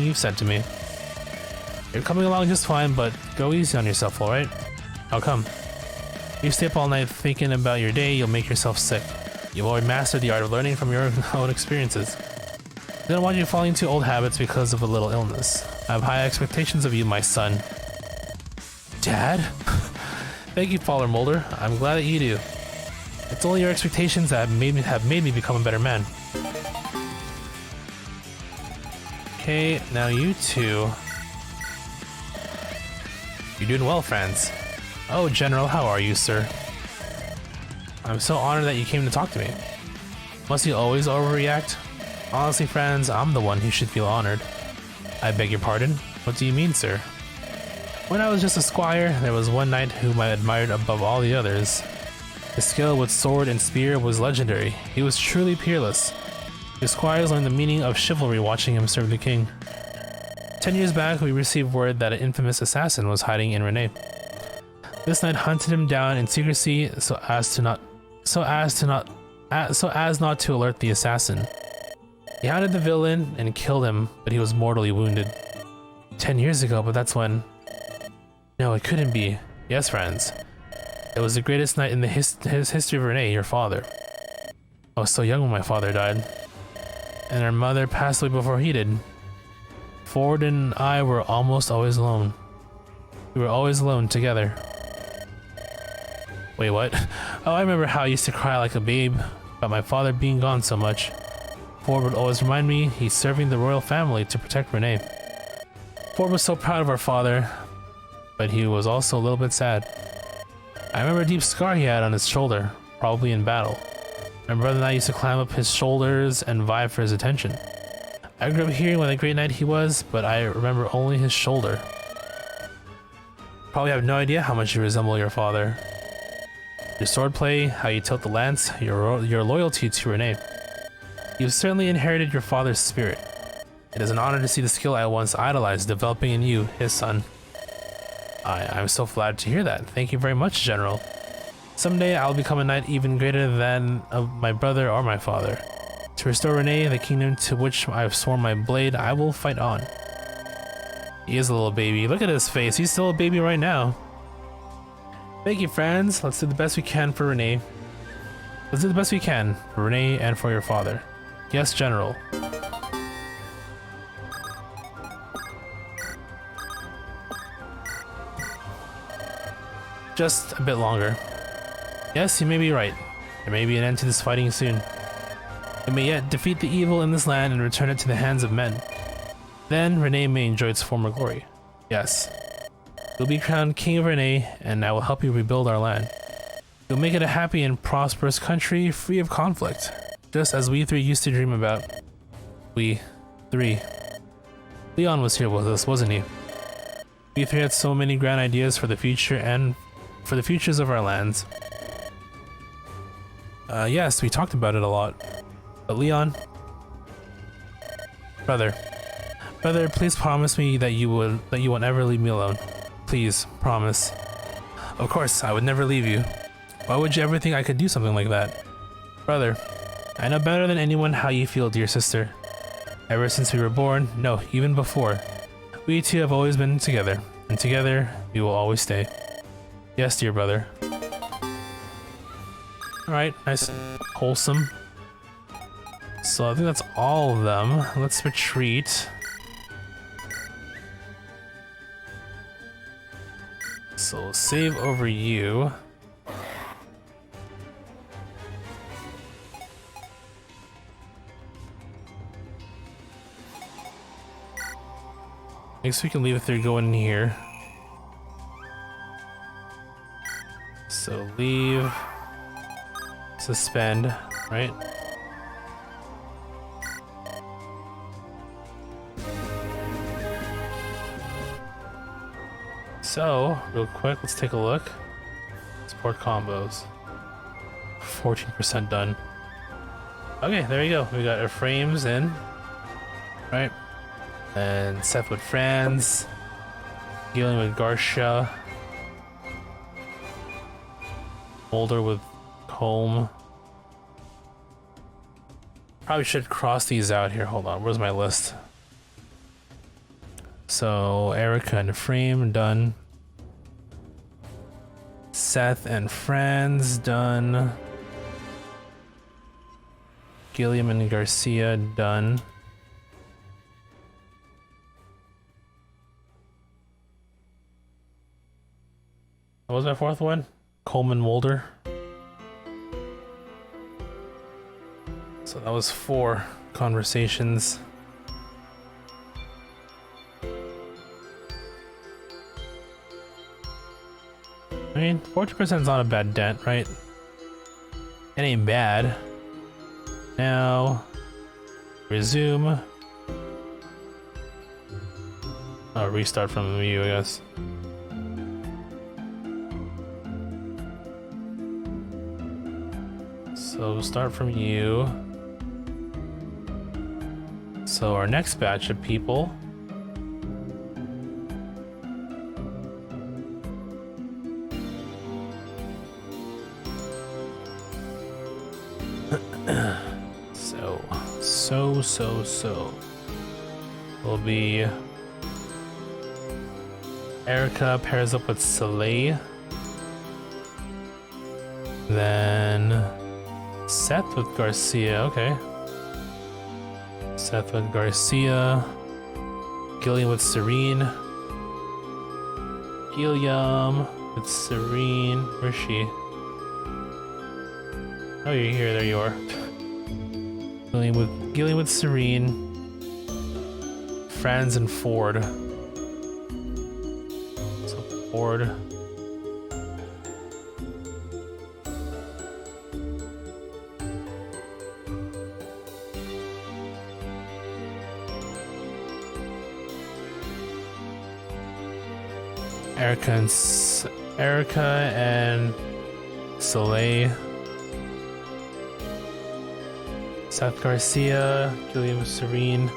you've said to me. You're coming along just fine, but go easy on yourself, alright? How come? If you stay up all night thinking about your day, you'll make yourself sick. You've already mastered the art of learning from your own experiences. I don't want you falling into old habits because of a little illness. I have high expectations of you, my son. Dad? Thank you, Father Mulder. I'm glad that you do. It's only your expectations that have made me become a better man. Okay, now you two. You're doing well, friends. Oh, General, how are you, sir? I'm so honored that you came to talk to me. Must you always overreact? Honestly, friends, I'm the one who should feel honored. I beg your pardon? What do you mean, sir? When I was just a squire, there was one knight whom I admired above all the others. His skill with sword and spear was legendary. He was truly peerless. The squires learned the meaning of chivalry watching him serve the king. 10 years back, we received word that an infamous assassin was hiding in Renee. This knight hunted him down in secrecy so as not to alert the assassin. He hounded the villain and killed him, but he was mortally wounded. 10 years ago, but that's when... No, it couldn't be. Yes, friends. It was the greatest night in the history of Renee, your father. I was so young when my father died. And our mother passed away before he did. Ford and I were almost always alone. We were always alone together. Wait, what? Oh, I remember how I used to cry like a babe about my father being gone so much. Ford would always remind me he's serving the royal family to protect Renee. Ford was so proud of our father, but he was also a little bit sad. I remember a deep scar he had on his shoulder, probably in battle. My brother and I used to climb up his shoulders and vie for his attention. I grew up hearing what a great knight he was, but I remember only his shoulder. Probably have no idea how much you resemble your father. Your swordplay, how you tilt the lance, your loyalty to Renee. You've certainly inherited your father's spirit. It is an honor to see the skill I once idolized developing in you, his son. I'm so flattered to hear that. Thank you very much, General. Someday I'll become a knight even greater than my brother or my father. To restore Renee, the kingdom to which I've sworn my blade, I will fight on. He is a little baby. Look at his face. He's still a baby right now. Thank you, friends. Let's do the best we can for Renee. Let's do the best we can for Renee and for your father. Yes, General. Just a bit longer. Yes, you may be right. There may be an end to this fighting soon. We may yet defeat the evil in this land and return it to the hands of men. Then Renee may enjoy its former glory. Yes. You'll be crowned King of Renee, and I will help you rebuild our land. You'll make it a happy and prosperous country free of conflict, just as we three used to dream about. We three. Leon was here with us, wasn't he? We three had so many grand ideas for the future and for the futures of our lands. Yes, we talked about it a lot. But Leon... Brother, please promise me that you will never leave me alone. Please, promise. Of course, I would never leave you. Why would you ever think I could do something like that? Brother, I know better than anyone how you feel, dear sister. Ever since we were born, no, even before, we two have always been together, and together we will always stay. Yes, dear brother. Alright, nice, wholesome. So I think that's all of them. Let's retreat. So save over you. I guess we can leave it there, go in here. So leave, suspend, right? So, real quick, let's take a look. Support combos. 14% done. Okay, there you go. We got our frames in. Right? And Seth with Franz. Dealing with Garcia. Boulder with Colm. Probably should cross these out here. Hold on, where's my list? So, Eirika and Frame, done. Seth and Franz, done. Gilliam and Garcia, done. What was my fourth one? Coleman Mulder. So that was 4 conversations. I mean, 40% is not a bad dent, right? It ain't bad. Now, resume. Oh, restart from the menu, I guess. So we'll start from you. So our next batch of people. So will be Eirika pairs up with Soleil. Then Seth with Garcia, okay. Seth with Garcia. Gillian with Serene. Helium with Serene. Where's she? Oh, you're here. There you are. Gillian with Serene. Franz and Ford. So Ford. Eirika and Soleil. Seth Garcia, Gillian with Serene,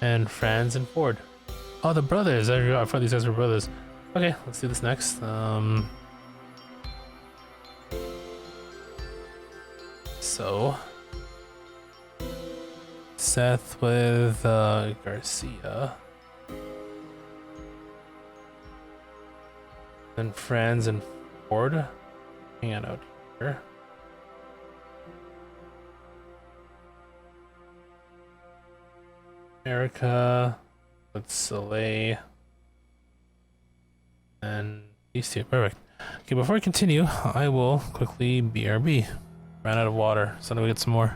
and Franz and Ford. Oh, the brothers! I thought these guys were brothers. Okay, let's do this next. So Seth with Garcia. Then Franz and Ford. Hang on out here. Eirika with Soleil. And these two. Perfect. Okay, before I continue, I will quickly BRB. Ran out of water, so I'm gonna get some more.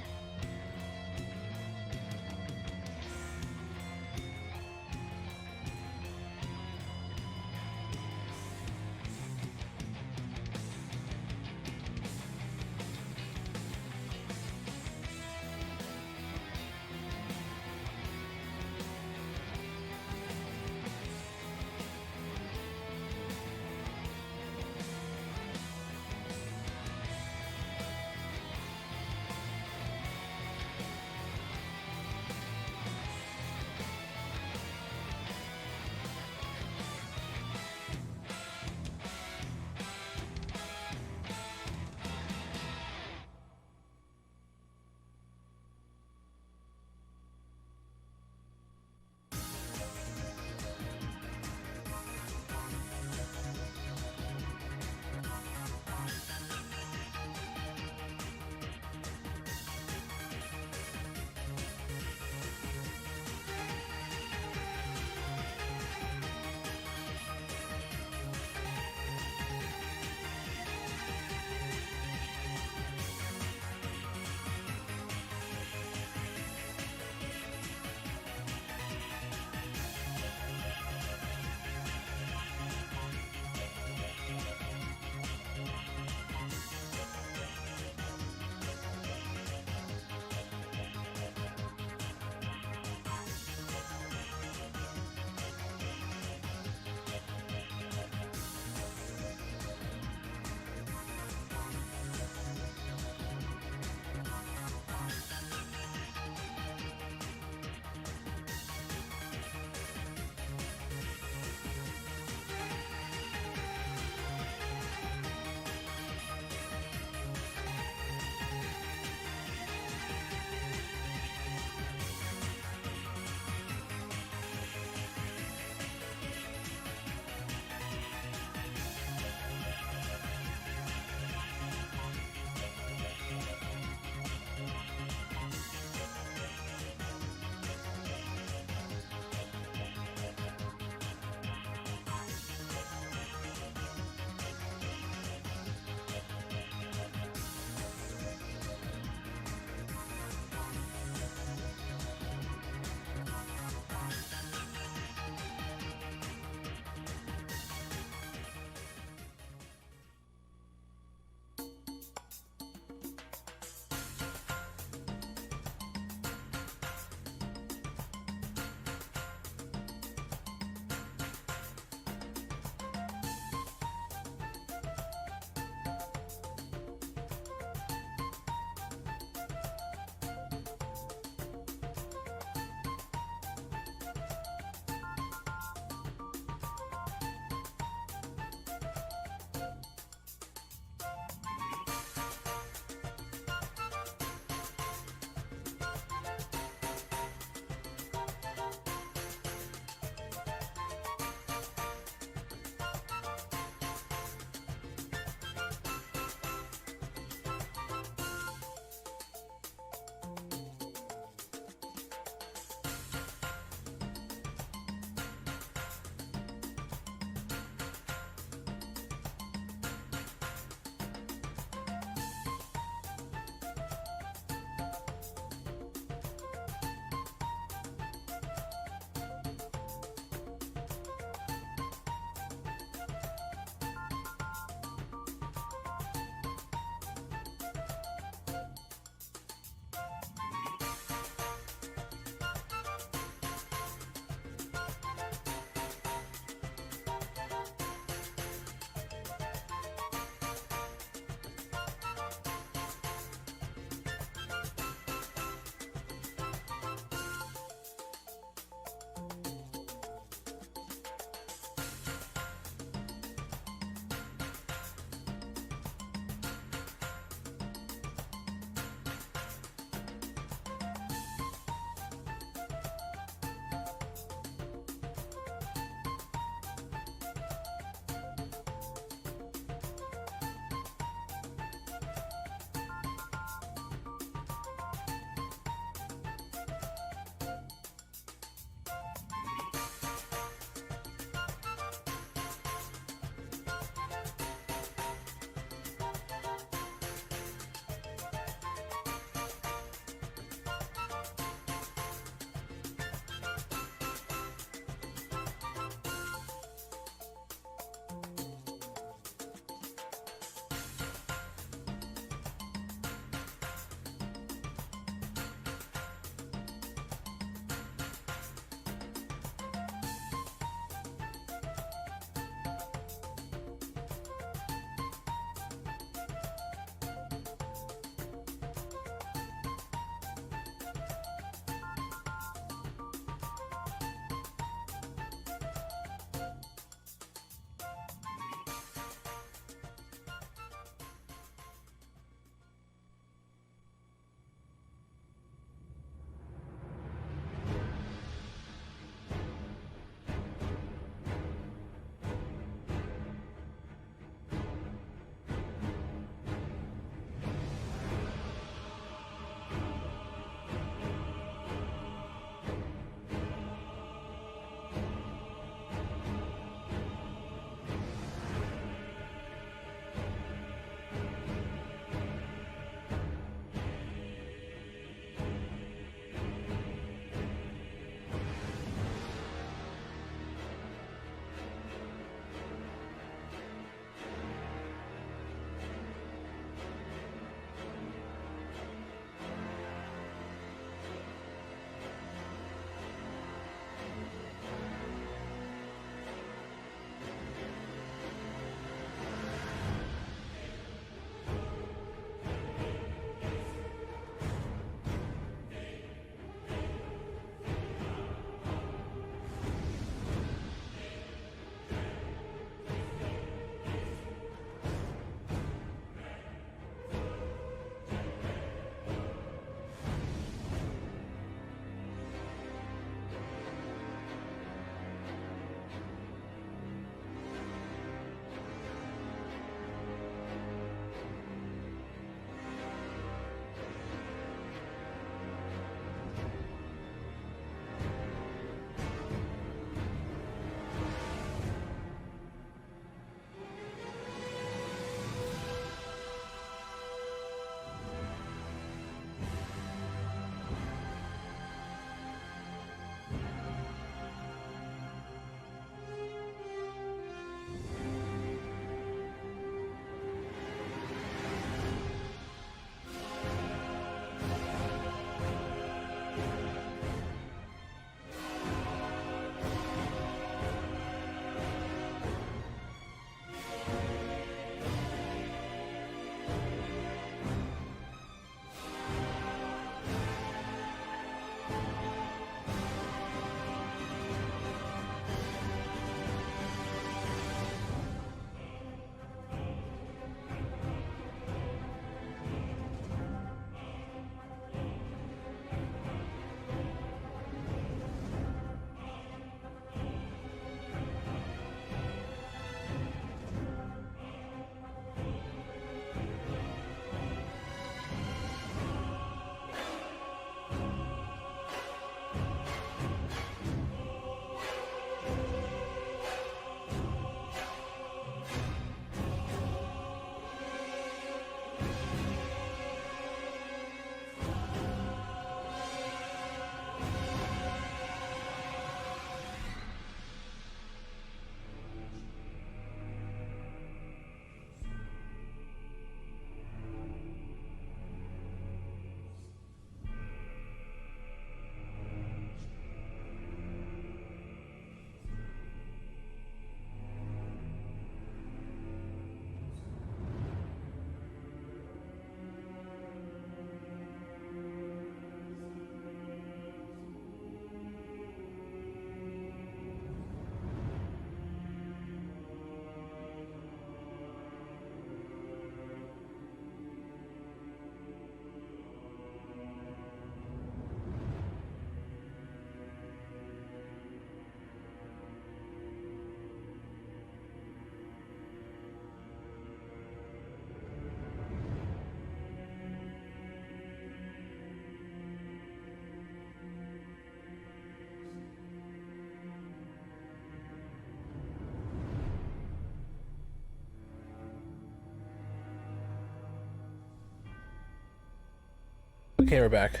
Okay, we're back.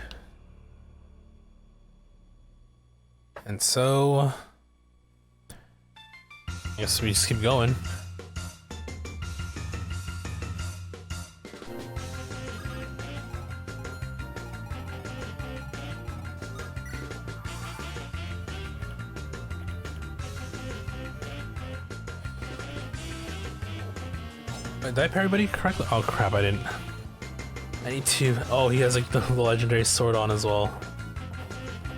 And so... I guess we just keep going. Did I parry everybody correctly? Oh crap, I didn't. I need to... Oh, he has like the legendary sword on as well.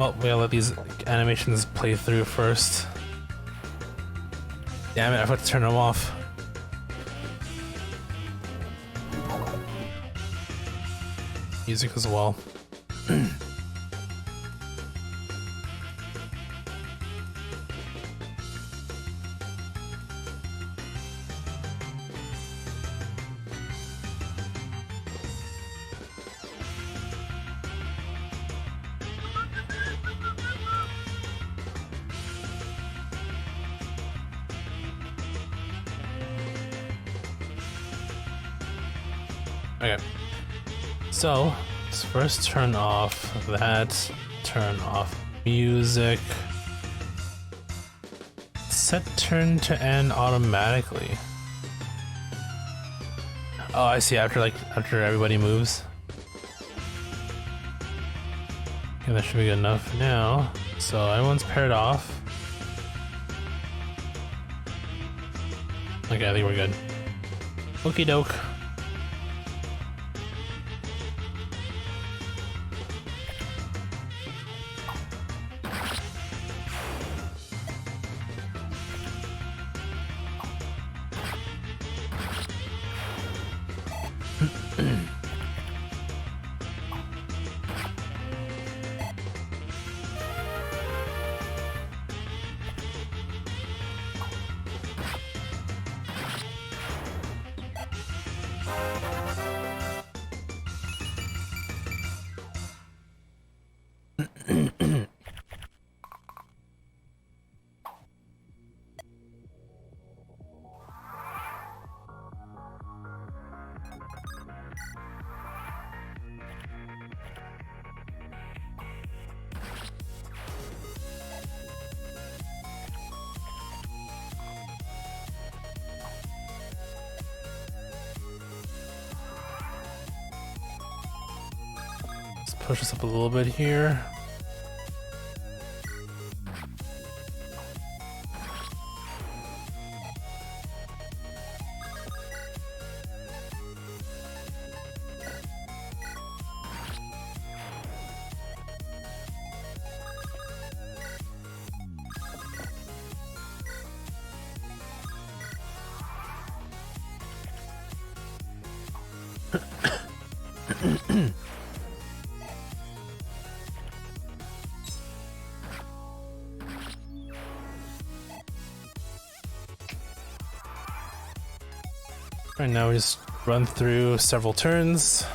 Well, we gotta let these animations play through first. Damn it, I forgot to turn them off. Music as well. Okay, so let's first turn off that, turn off music, set turn to end automatically. Oh, I see, after everybody moves. Okay, that should be good enough now. So everyone's paired off. Okay, I think we're good. Okie doke. Let's push this up a little bit here. Right now we just run through several turns.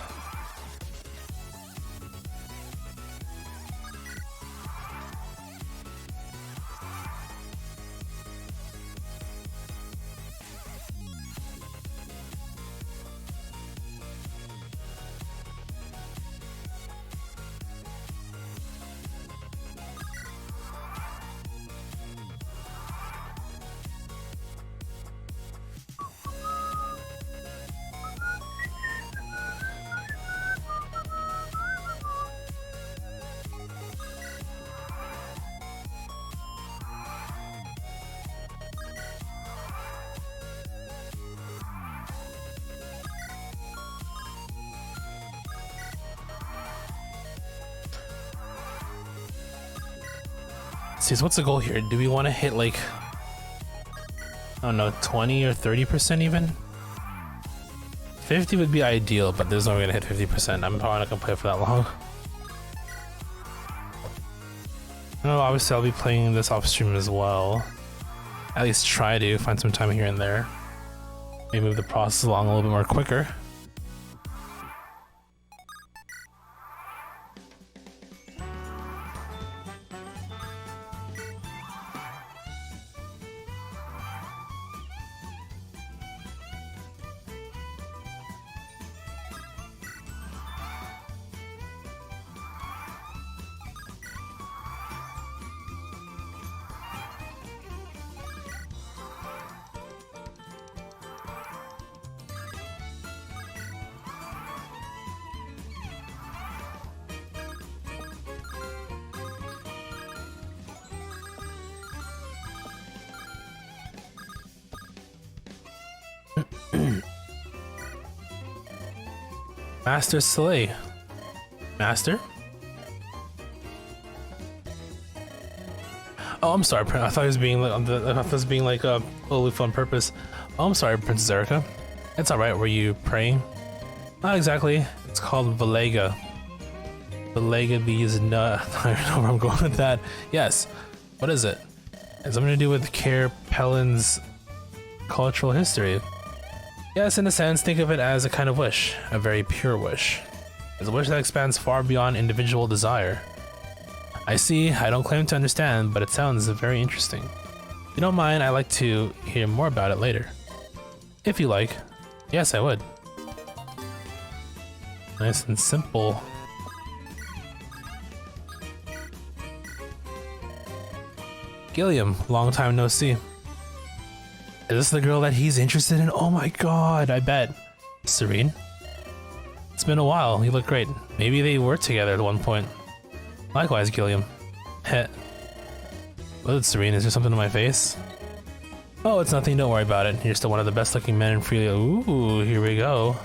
See, so what's the goal here? Do we want to hit like, I don't know, 20 or 30% even? 50 would be ideal, but there's no way to hit 50%. I'm probably not gonna play for that long. No, obviously I'll be playing this off stream as well. At least try to find some time here and there. Maybe move the process along a little bit more quicker. Master Slay. Master? Oh, I'm sorry. I thought he was being like, I thought this was being like aloof on purpose. Oh, I'm sorry, Princess Eirika. It's alright. Were you praying? Not exactly. It's called Valega. Valega these nut. I don't know where I'm going with that. Yes. What is it? It's something to do with Care Pellin's cultural history. Yes, in a sense, think of it as a kind of wish. A very pure wish. It's a wish that expands far beyond individual desire. I see, I don't claim to understand, but it sounds very interesting. If you don't mind, I'd like to hear more about it later. If you like. Yes, I would. Nice and simple. Gilliam, long time no see. Is this the girl that he's interested in? Oh my god, I bet. Serene? It's been a while, you look great. Maybe they were together at one point. Likewise, Gilliam. Heh. What is it, Serene? Is there something on my face? Oh, it's nothing, don't worry about it. You're still one of the best looking men in Freelia. Ooh, here we go.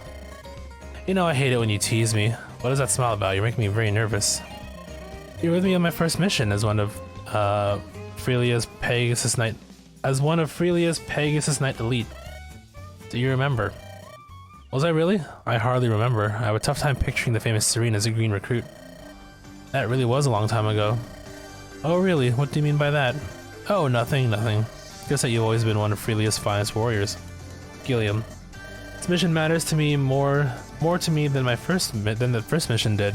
You know I hate it when you tease me. What is that smile about? You're making me very nervous. You're with me on my first mission as one of Freelia's Pegasus Knight elite. Do you remember? Was I really? I hardly remember. I have a tough time picturing the famous Serene as a green recruit. That really was a long time ago. Oh really? What do you mean by that? Oh, nothing. Guess that you've always been one of Freelia's finest warriors. Gilliam. This mission matters to me more to me than the first mission did.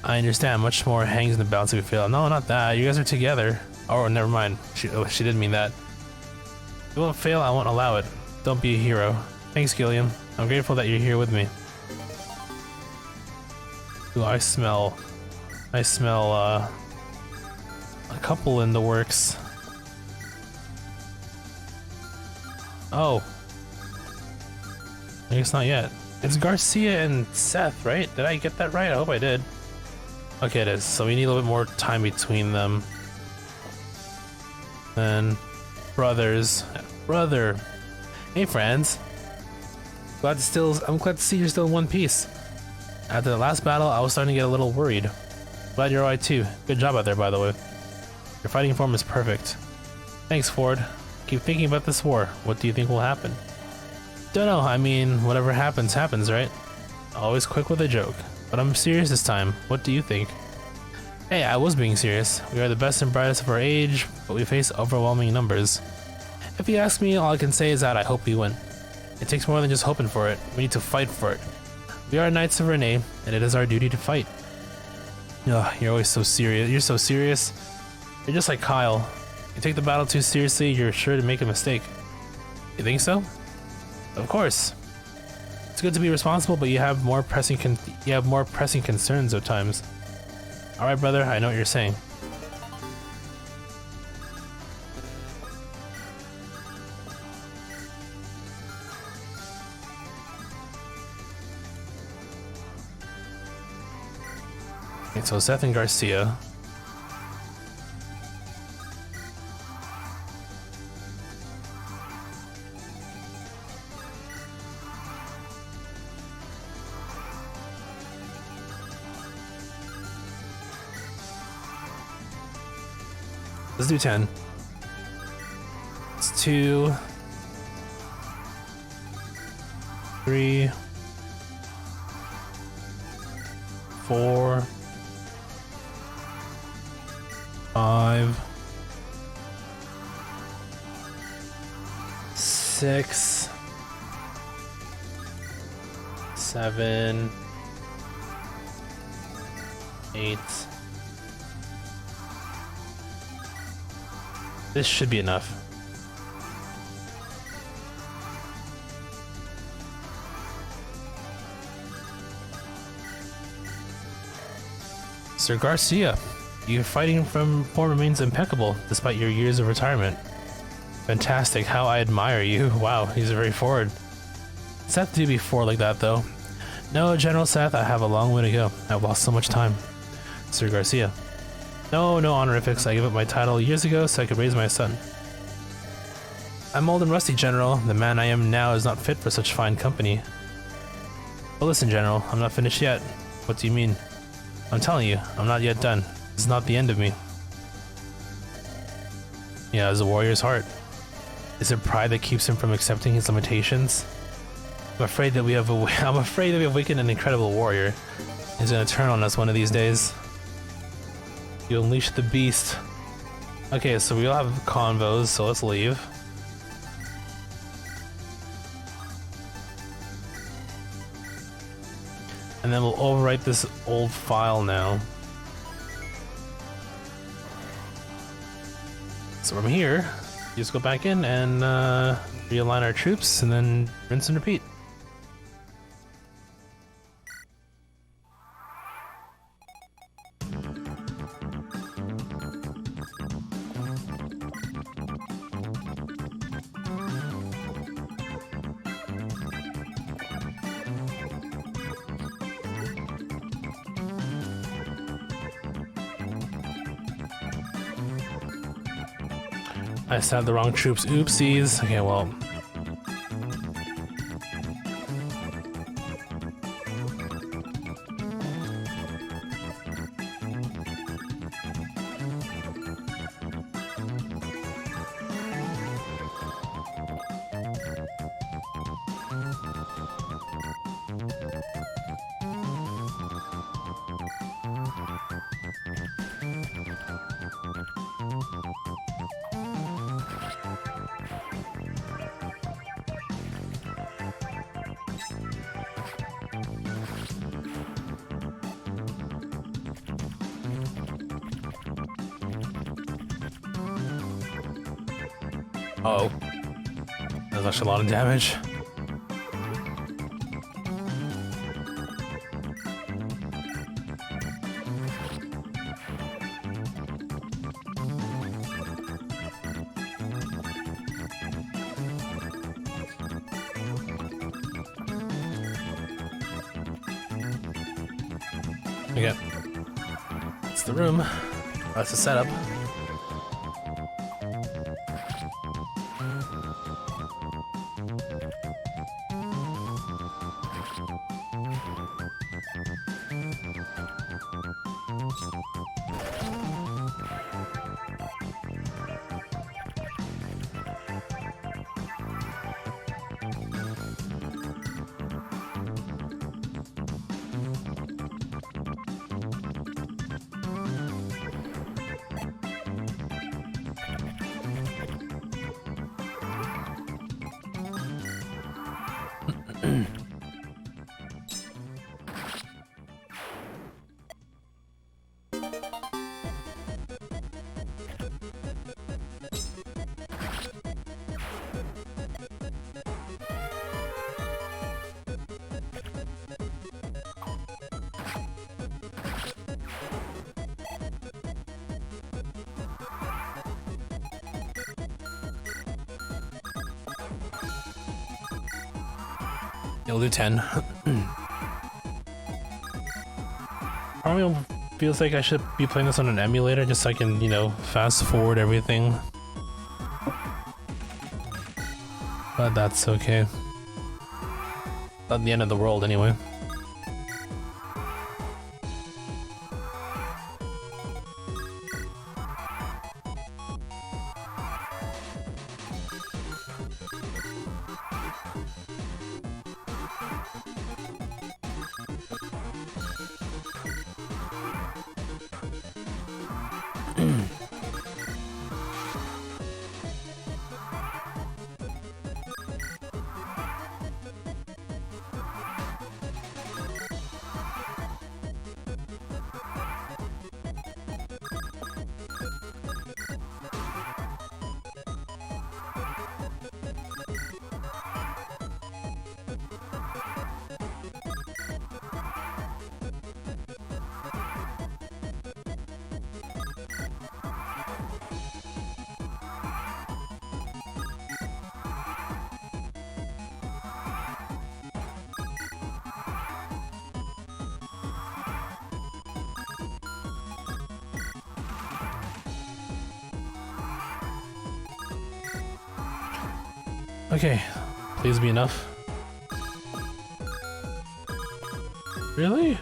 I understand, much more hangs in the balance if we fail. No, not that. You guys are together. Oh, never mind. She didn't mean that. If you won't fail, I won't allow it. Don't be a hero. Thanks, Gilliam. I'm grateful that you're here with me. Ooh, I smell a couple in the works. Oh. I guess not yet. It's Garcia and Seth, right? Did I get that right? I hope I did. Okay, it is. So we need a little bit more time between them. Then, brothers. Brother. Hey, friends. I'm glad to see you're still in one piece. After the last battle, I was starting to get a little worried. Glad you're alright too. Good job out there, by the way. Your fighting form is perfect. Thanks, Ford. Keep thinking about this war. What do you think will happen? Don't know. I mean, whatever happens, happens, right? Always quick with a joke. But I'm serious this time. What do you think? Hey, I was being serious. We are the best and brightest of our age, but we face overwhelming numbers. If you ask me, all I can say is that I hope we win. It takes more than just hoping for it. We need to fight for it. We are Knights of Renee, and it is our duty to fight. Ugh, you're always so serious. You're so serious. You're just like Kyle. You take the battle too seriously, you're sure to make a mistake. You think so? Of course. It's good to be responsible, but you have more pressing concerns at times. All right, brother. I know what you're saying. Okay, so Seth and Garcia. Let's do 10. It's 2, 3, 4, 5, 6, 7, 8. This should be enough. Sir Garcia, your fighting form remains impeccable despite your years of retirement. Fantastic, how I admire you. Wow, he's very forward. Seth do be forward like that though. No, General Seth, I have a long way to go. I've lost so much time. Sir Garcia. No honorifics. I gave up my title years ago so I could raise my son. I'm old and rusty, General. The man I am now is not fit for such fine company. But listen, General, I'm not finished yet. What do you mean? I'm telling you, I'm not yet done. This is not the end of me. Yeah, as a warrior's heart. Is it pride that keeps him from accepting his limitations? I'm afraid that we have awakened an incredible warrior. He's gonna turn on us one of these days. You unleash the beast. Okay, so we all have convos, so let's leave. And then we'll overwrite this old file now. So from here, you just go back in and realign our troops and then rinse and repeat. I stabbed the wrong troops. Oopsies. Okay, well. Uh-oh. That's actually a lot of damage. Okay. That's the room. That's the setup. You'll do 10. Part of me feels like I should be playing this on an emulator just so I can, you know, fast forward everything. But that's okay. Not the end of the world anyway. Okay, please be enough. Really?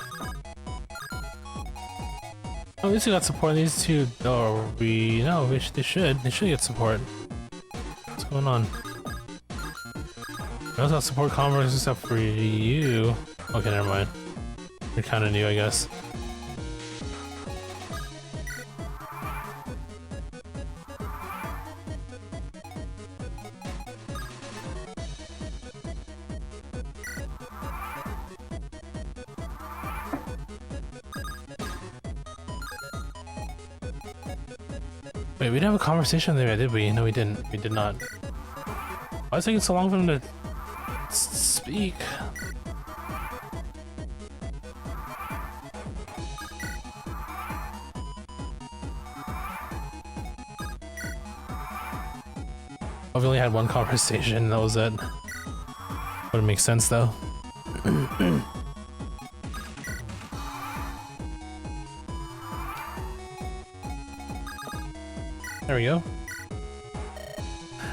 Oh, at least we got support. These two, they should get support. What's going on? I also have support converse except for you. Okay, never mind. You're kind of new, I guess. Wait, we didn't have a conversation there, did we? No, we didn't. We did not. Why is it taking so long for him to speak? I've only had one conversation, that was it. Wouldn't make sense though. There we go.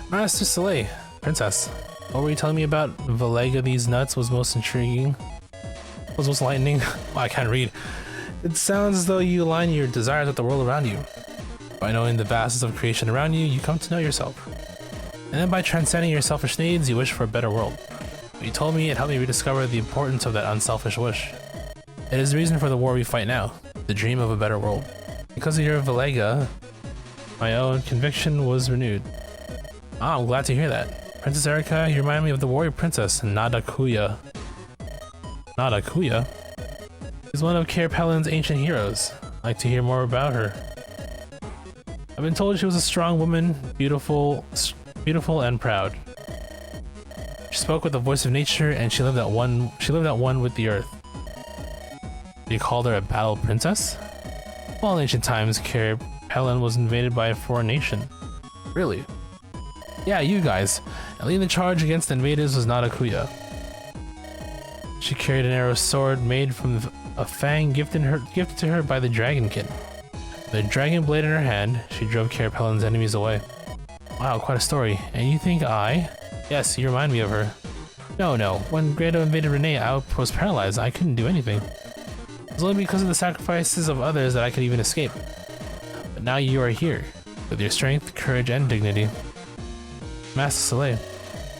Master Soleil, Princess. What were you telling me about Valega these nuts was most intriguing? Was most lightning? Well, I can't read. It sounds as though you align your desires with the world around you. By knowing the vastness of creation around you, you come to know yourself. And then by transcending your selfish needs, you wish for a better world. What you told me, it helped me rediscover the importance of that unselfish wish. It is the reason for the war we fight now, the dream of a better world. Because of your Valega, my own conviction was renewed. Ah, I'm glad to hear that. Princess Eirika, you remind me of the warrior princess, Nadakuya. Nadakuya? She's one of Cair Pellin's ancient heroes. I'd like to hear more about her. I've been told she was a strong woman, beautiful and proud. She spoke with the voice of nature, and she lived at one with the earth. You called her a battle princess? Well, in ancient times, Cair Pellin was invaded by a foreign nation. Really? Yeah, you guys. And leading the charge against the invaders was Nadakuya. She carried an arrow sword made from a fang gifted to her by the Dragonkin. With a dragon blade in her hand, she drove Cair Pellin's enemies away. Wow, quite a story. And you think I? Yes, you remind me of her. No. When Grado invaded Renee, I was paralyzed. I couldn't do anything. It was only because of the sacrifices of others that I could even escape. But now you are here, with your strength, courage, and dignity. Master Soleil,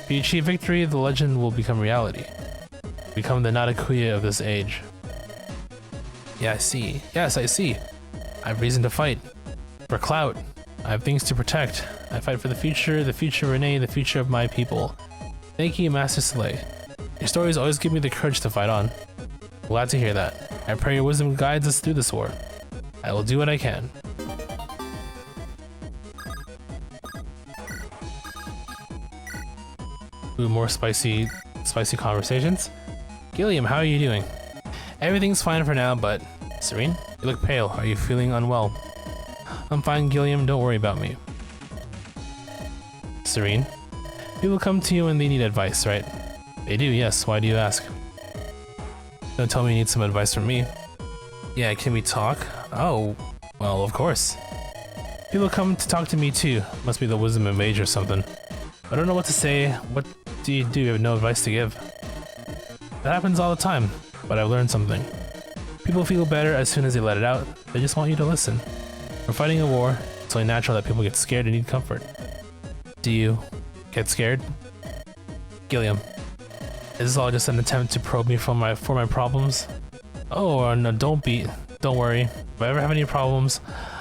if you achieve victory, the legend will become reality. Become the Nadakuya of this age. Yeah, I see. Yes, I see. I have reason to fight. For clout. I have things to protect. I fight for the future of Renee, the future of my people. Thank you, Master Soleil. Your stories always give me the courage to fight on. Glad to hear that. I pray your wisdom guides us through this war. I will do what I can. Ooh, more spicy conversations. Gilliam, how are you doing? Everything's fine for now, but... Serene? You look pale. Are you feeling unwell? I'm fine, Gilliam. Don't worry about me. Serene? People come to you when they need advice, right? They do, yes. Why do you ask? Don't tell me you need some advice from me. Yeah, can we talk? Oh, well, of course. People come to talk to me too. Must be the wisdom of age or something. I don't know what to say. What do? You have no advice to give. That happens all the time, but I've learned something. People feel better as soon as they let it out. They just want you to listen. We're fighting a war. It's only natural that people get scared and need comfort. Do you get scared? Gilliam, is this all just an attempt to probe me for my problems? Oh, no, don't worry. If I ever have any problems,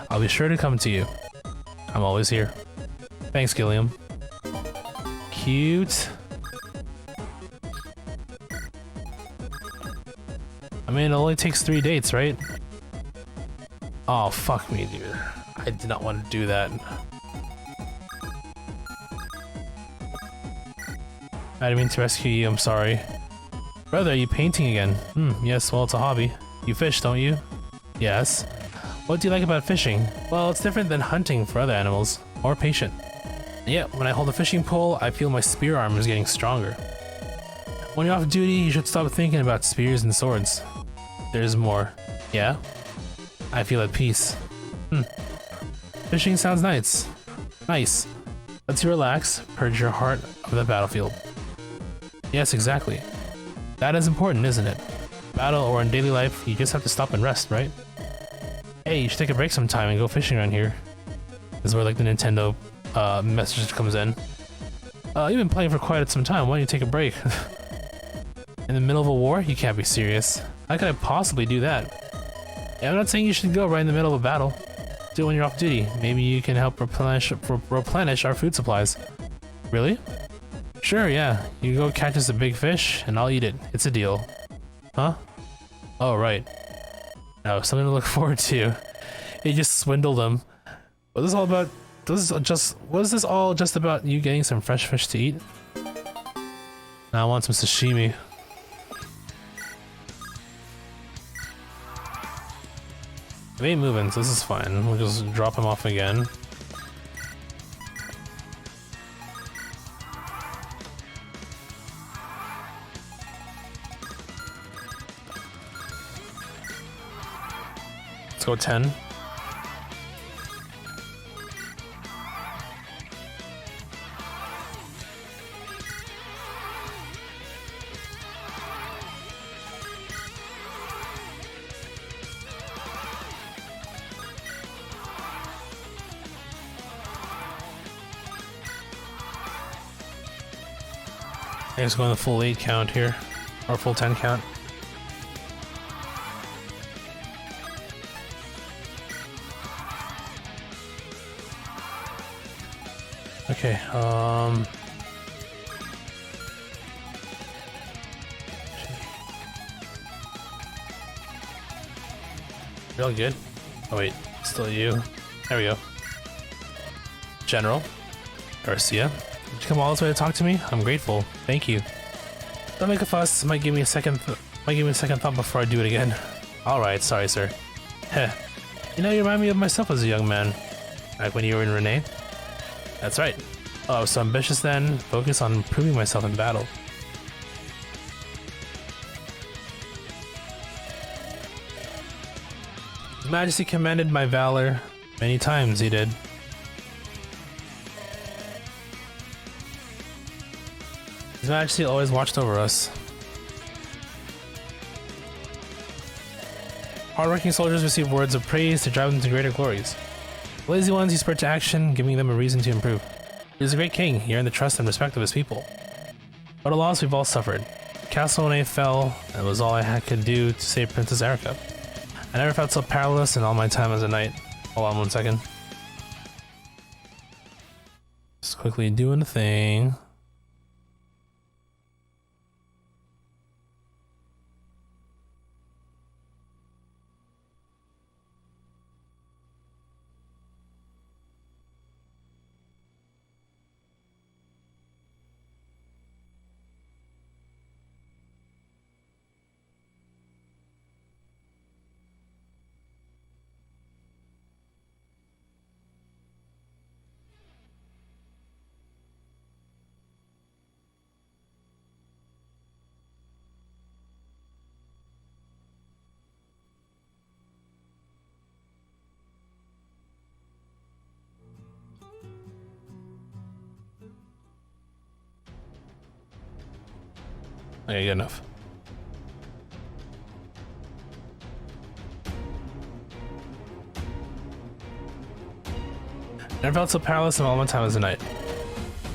I'll be sure to come to you. I'm always here. Thanks, Gilliam. Cute. I mean, it only takes 3 dates, right? Oh, fuck me, dude. I did not want to do that. I didn't mean to rescue you, I'm sorry. Brother, are you painting again? Yes, well, it's a hobby. You fish, don't you? Yes. What do you like about fishing? Well, it's different than hunting for other animals. More patient. Yeah, when I hold a fishing pole, I feel my spear arm is getting stronger. When you're off duty, you should stop thinking about spears and swords. There's more. Yeah? I feel at peace. Fishing sounds nice. Nice. Let's relax, purge your heart of the battlefield. Yes, exactly. That is important, isn't it? Battle or in daily life, you just have to stop and rest, right? Hey, you should take a break sometime and go fishing around here. This is where like the Nintendo message comes in. You've been playing for quite some time, why don't you take a break? In the middle of a war? You can't be serious. How could I possibly do that? Yeah, I'm not saying you should go right in the middle of a battle. Do it when you're off duty. Maybe you can help replenish our food supplies. Really? Sure, yeah. You go catch us a big fish, and I'll eat it. It's a deal. Huh? Oh, right. No, something to look forward to. He just swindled him. Was this all about... Was this all just about you getting some fresh fish to eat? Now I want some sashimi. They ain't moving, so this is fine. We'll just drop him off again. Let's go 10. I guess going the full 8 count here, or full 10 count. Okay, Real good. Oh wait, still you. There we go. General Garcia. Did you come all this way to talk to me? I'm grateful. Thank you. Don't make a fuss. Might give me a second thought before I do it again. All right, sorry, sir. Heh. You know, you remind me of myself as a young man. Like when you were in Renee. That's right. Oh, I was so ambitious then. Focus on proving myself in battle. His Majesty commended my valor. Many times he did. His Majesty always watched over us. Hardworking soldiers receive words of praise to drive them to greater glories. The lazy ones he spurred to action, giving them a reason to improve. He was a great king, he earned the trust and respect of his people. What a loss we've all suffered. Castle Renee fell, and it was all I could do to save Princess Eirika. I never felt so powerless in all my time as a knight. Hold on one second. Just quickly doing a thing. Okay, good enough. Never felt so powerless in all my time as a knight.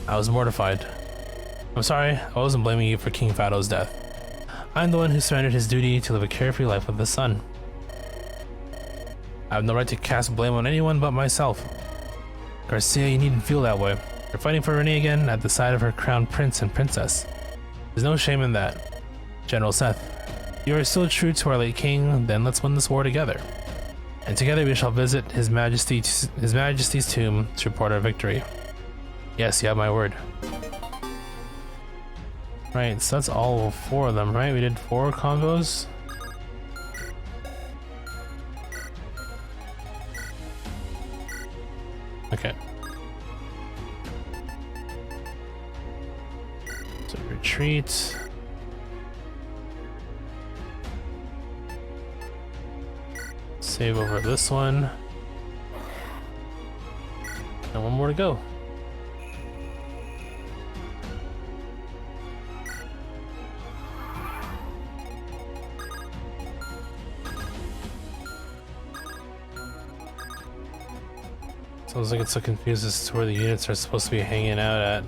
I was mortified. I'm sorry, I wasn't blaming you for King Fado's death. I'm the one who surrendered his duty to live a carefree life with the sun. I have no right to cast blame on anyone but myself. Garcia, you needn't feel that way. You're fighting for Renee again at the side of her crowned prince and princess. There's no shame in that. General Seth, you are still true to our late king, then let's win this war together. And together we shall visit His Majesty's tomb to report our victory. Yes, you have my word. Right, so that's all 4 of them, right? We did 4 combos. Okay. So retreat. Save over this one. And 1 more to go. Sounds like it's so confused as to where the units are supposed to be hanging out at.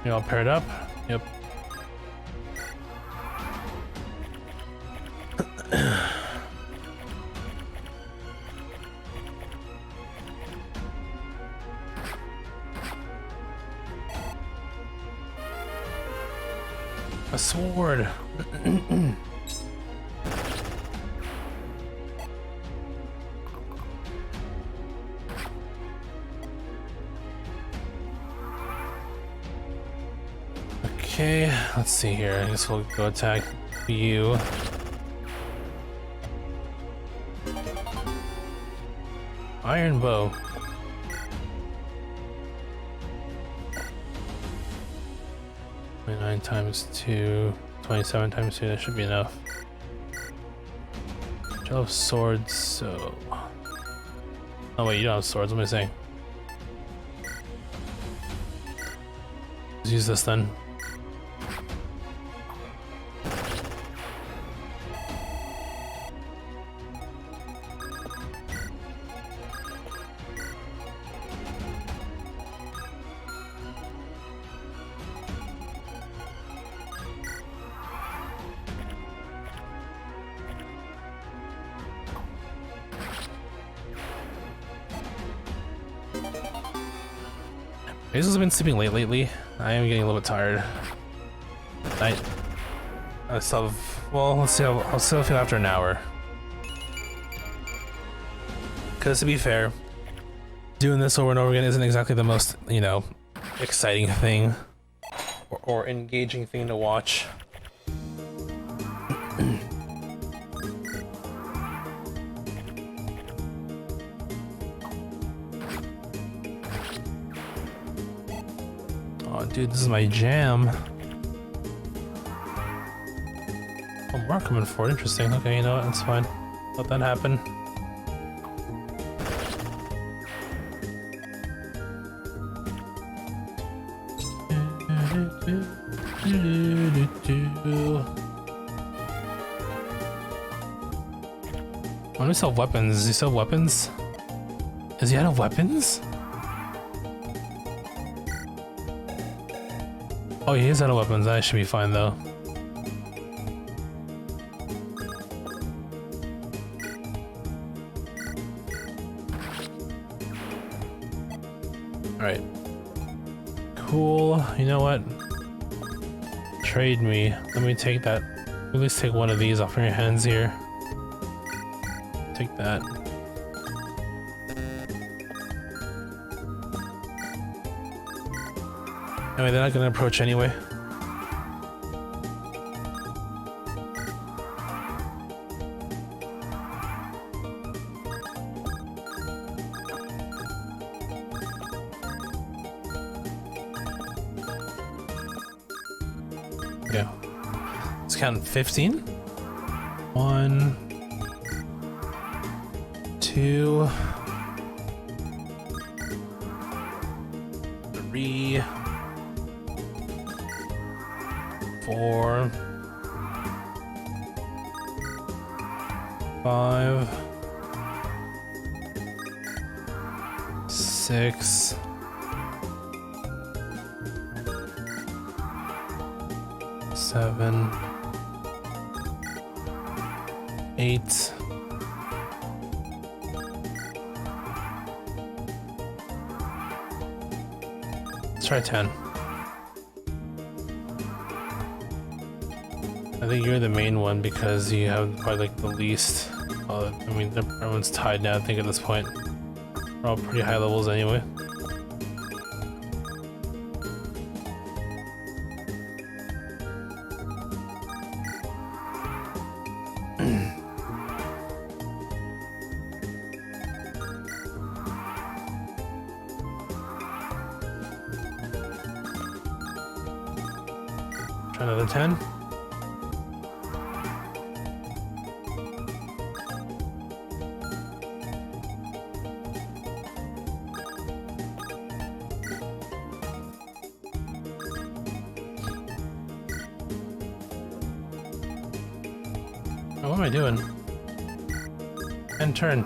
You all paired up? Yep. A sword. Okay, let's see here. I guess we'll go attack you. Iron bow. 29 times 2, 27 times 2, that should be enough. I have swords, so... Oh wait, you don't have swords, what am I saying? Let's use this then. Basil's been sleeping late lately. I am getting a little bit tired. I still have, well, let's see how I'll still feel after an hour. Because to be fair, doing this over and over again isn't exactly the most, you know, exciting thing or engaging thing to watch. Oh, dude, this is my jam. Oh, more coming forward. Interesting. Okay, you know what? That's fine. Let that happen. Why do we sell weapons? Does he sell weapons? Is he out of weapons? Oh, he is out of weapons. That should be fine, though. Alright. Cool. You know what? Trade me. Let me take that. At least take one of these off your hands here. Take that. I mean, they're not gonna approach anyway. Okay. Let's count 15. 1, 2, 3, 4, 5, 6, 7, 8, 10. I think you're the main one because you have probably like the least. I mean, everyone's tied now, I think, at this point. We're all pretty high levels anyway. Try another 10. Oh, what am I doing? End turn.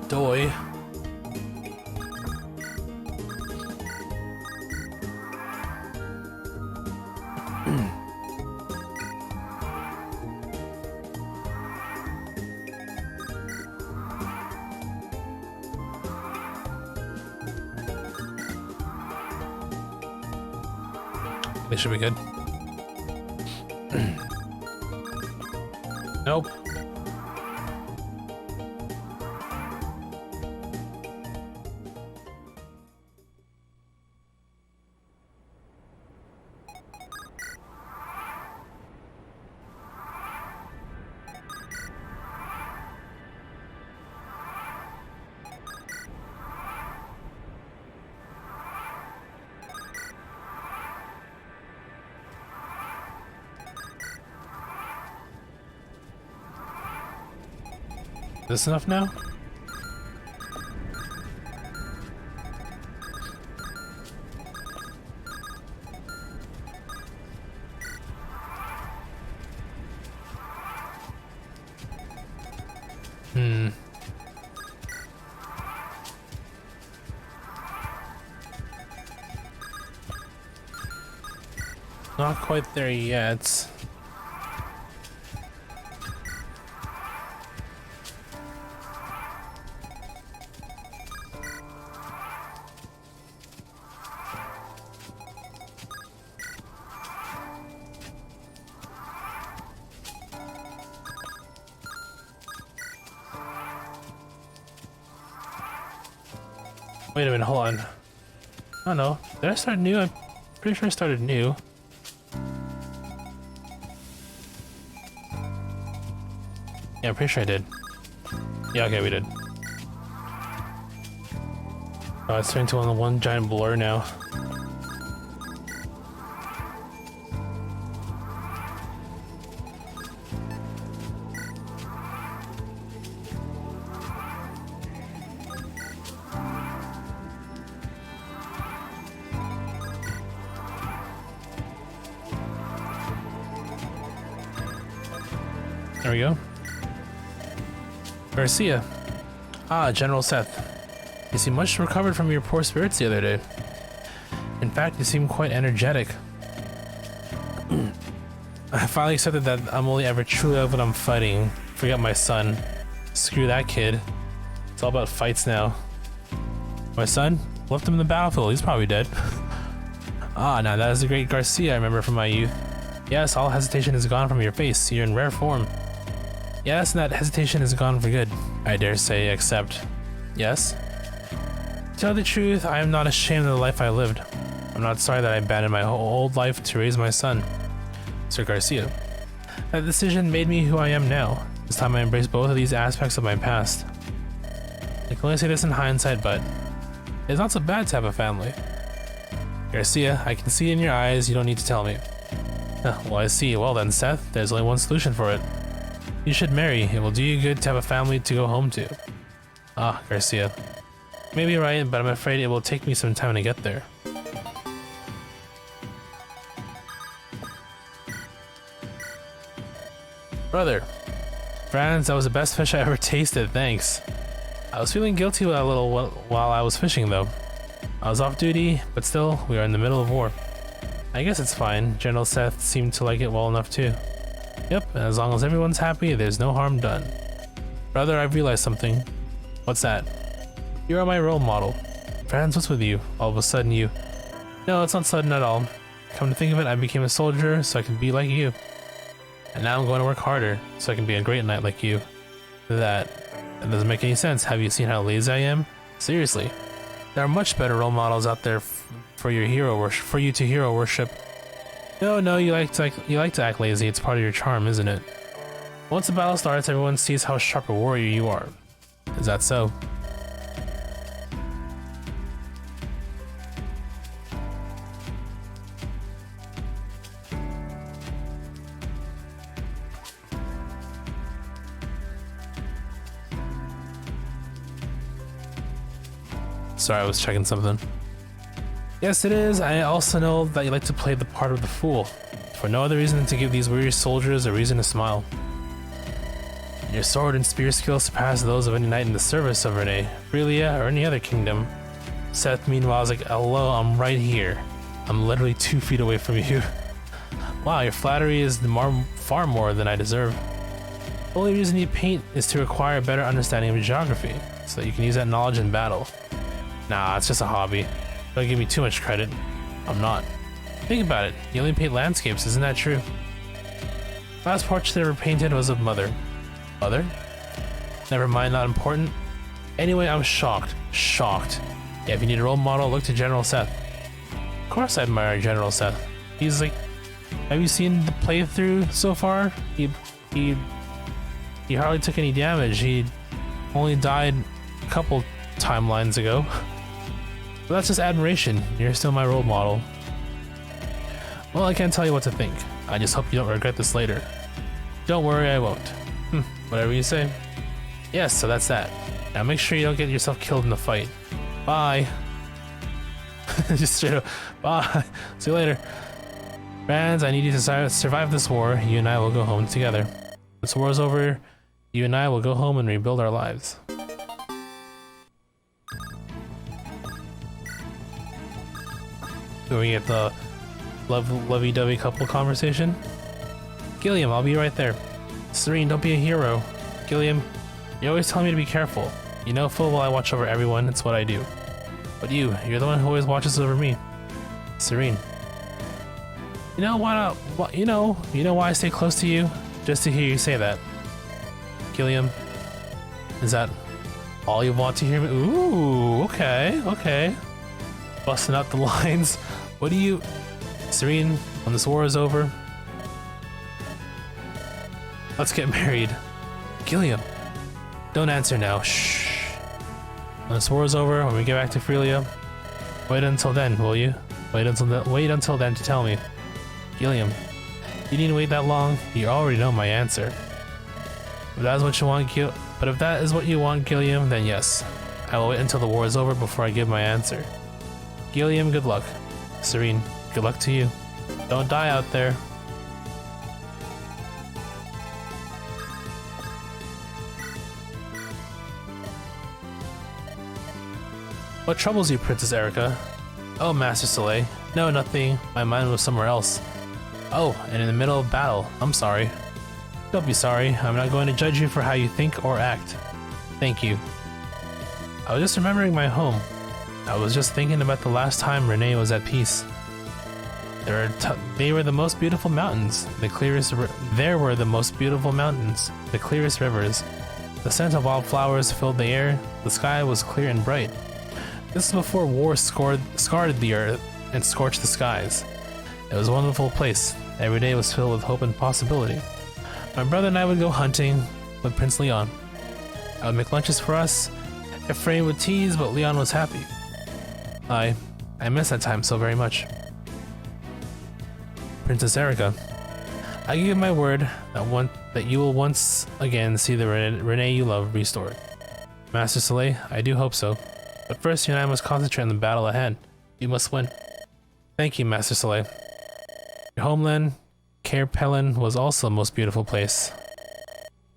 Doi. They should be good. Nope. This enough now? Not quite there yet. Wait a minute, hold on. Oh no, did I start new? I'm pretty sure I started new. Yeah, I'm pretty sure I did. Yeah, okay, we did. Oh, it's turning to one giant blur now. There we go. Garcia. Ah, General Seth. You seem much recovered from your poor spirits the other day. In fact, you seem quite energetic. I finally accepted that I'm only ever truly love when I'm fighting. Forget my son. Screw that kid. It's all about fights now. My son? Left him in the battlefield. He's probably dead. Ah, now that is the great Garcia I remember from my youth. Yes, all hesitation is gone from your face. You're in rare form. Yes, and that hesitation is gone for good, I dare say, except... Yes? To tell the truth, I am not ashamed of the life I lived. I'm not sorry that I abandoned my whole old life to raise my son, Sir Garcia. That decision made me who I am now. This time I embrace both of these aspects of my past. I can only say this in hindsight, but it's not so bad to have a family. Garcia, I can see in your eyes you don't need to tell me. Well, I see. Well then, Seth, there's only one solution for it. You should marry. It will do you good to have a family to go home to. Ah, Garcia. You may be right, but I'm afraid it will take me some time to get there. Brother. Franz, that was the best fish I ever tasted, thanks. I was feeling guilty while I was fishing though. I was off duty, but still, we are in the middle of war. I guess it's fine. General Seth seemed to like it well enough too. Yep, and as long as everyone's happy, there's no harm done. Brother, I've realized something. What's that? You are my role model. Franz, what's with you? All of a sudden you... No, it's not sudden at all. Come to think of it, I became a soldier so I can be like you. And now I'm going to work harder so I can be a great knight like you. That doesn't make any sense. Have you seen how lazy I am? Seriously. There are much better role models out there for you to hero worship. No, you like to act lazy. It's part of your charm, isn't it? Once the battle starts, everyone sees how sharp a warrior you are. Is that so? Sorry, I was checking something. Yes, it is. I also know that you like to play the part of the fool, for no other reason than to give these weary soldiers a reason to smile. Your sword and spear skills surpass those of any knight in the service of Renee, Frelia, or any other kingdom. Seth, meanwhile, is like, hello, I'm right here. I'm literally 2 feet away from you. Wow, your flattery is far more than I deserve. The only reason you paint is to acquire a better understanding of geography, so that you can use that knowledge in battle. Nah, it's just a hobby. Don't give me too much credit. I'm not. Think about it, you only paint landscapes, isn't that true? Last portrait I ever painted was of Mother. Mother? Never mind, not important. Anyway, I'm shocked. Shocked. Yeah, if you need a role model, look to General Seth. Of course I admire General Seth. He's like... Have you seen the playthrough so far? He hardly took any damage. He only died a couple timelines ago. But that's just admiration. You're still my role model. Well, I can't tell you what to think. I just hope you don't regret this later. Don't worry, I won't. Whatever you say. Yes, so that's that. Now make sure you don't get yourself killed in the fight. Bye. Just straight up. Bye. See you later. Friends, I need you to survive this war. You and I will go home together. When this war is over, you and I will go home and rebuild our lives. So we get the lovey-dovey couple conversation. Gilliam, I'll be right there. Serene, don't be a hero. Gilliam, you always tell me to be careful. You know full well I watch over everyone, it's what I do. But you're the one who always watches over me. Serene. You know why not? You know why I stay close to you? Just to hear you say that. Gilliam, is that all you want to hear me? Ooh, okay. Busting out the lines. What do you... Serene, when this war is over, let's get married. Gilliam, don't answer now. Shh. When this war is over, when we get back to Frelia, wait until then, will you? Wait until then to tell me. Gilliam, you needn't wait that long. You already know my answer. If that is what you want, but if that is what you want, Gilliam, then yes. I will wait until the war is over before I give my answer. Gilliam, good luck. Serene, good luck to you. Don't die out there. What troubles you, Princess Eirika? Oh, Master Soleil. No, nothing. My mind was somewhere else. Oh, and in the middle of battle. I'm sorry. Don't be sorry. I'm not going to judge you for how you think or act. Thank you. I was just remembering my home. I was just thinking about the last time Renee was at peace. They were the most beautiful mountains. There were the most beautiful mountains. The clearest rivers. The scent of wildflowers filled the air. The sky was clear and bright. This is before war scarred the earth and scorched the skies. It was a wonderful place. Every day was filled with hope and possibility. My brother and I would go hunting with Prince Leon. I would make lunches for us. Ephraim would tease, but Leon was happy. I miss that time so very much. Princess Eirika, I give you my word that you will once again see the Renee you love restored. Master Soleil, I do hope so. But first, you and I must concentrate on the battle ahead. You must win. Thank you, Master Soleil. Your homeland, Cair Pelin, was also a most beautiful place.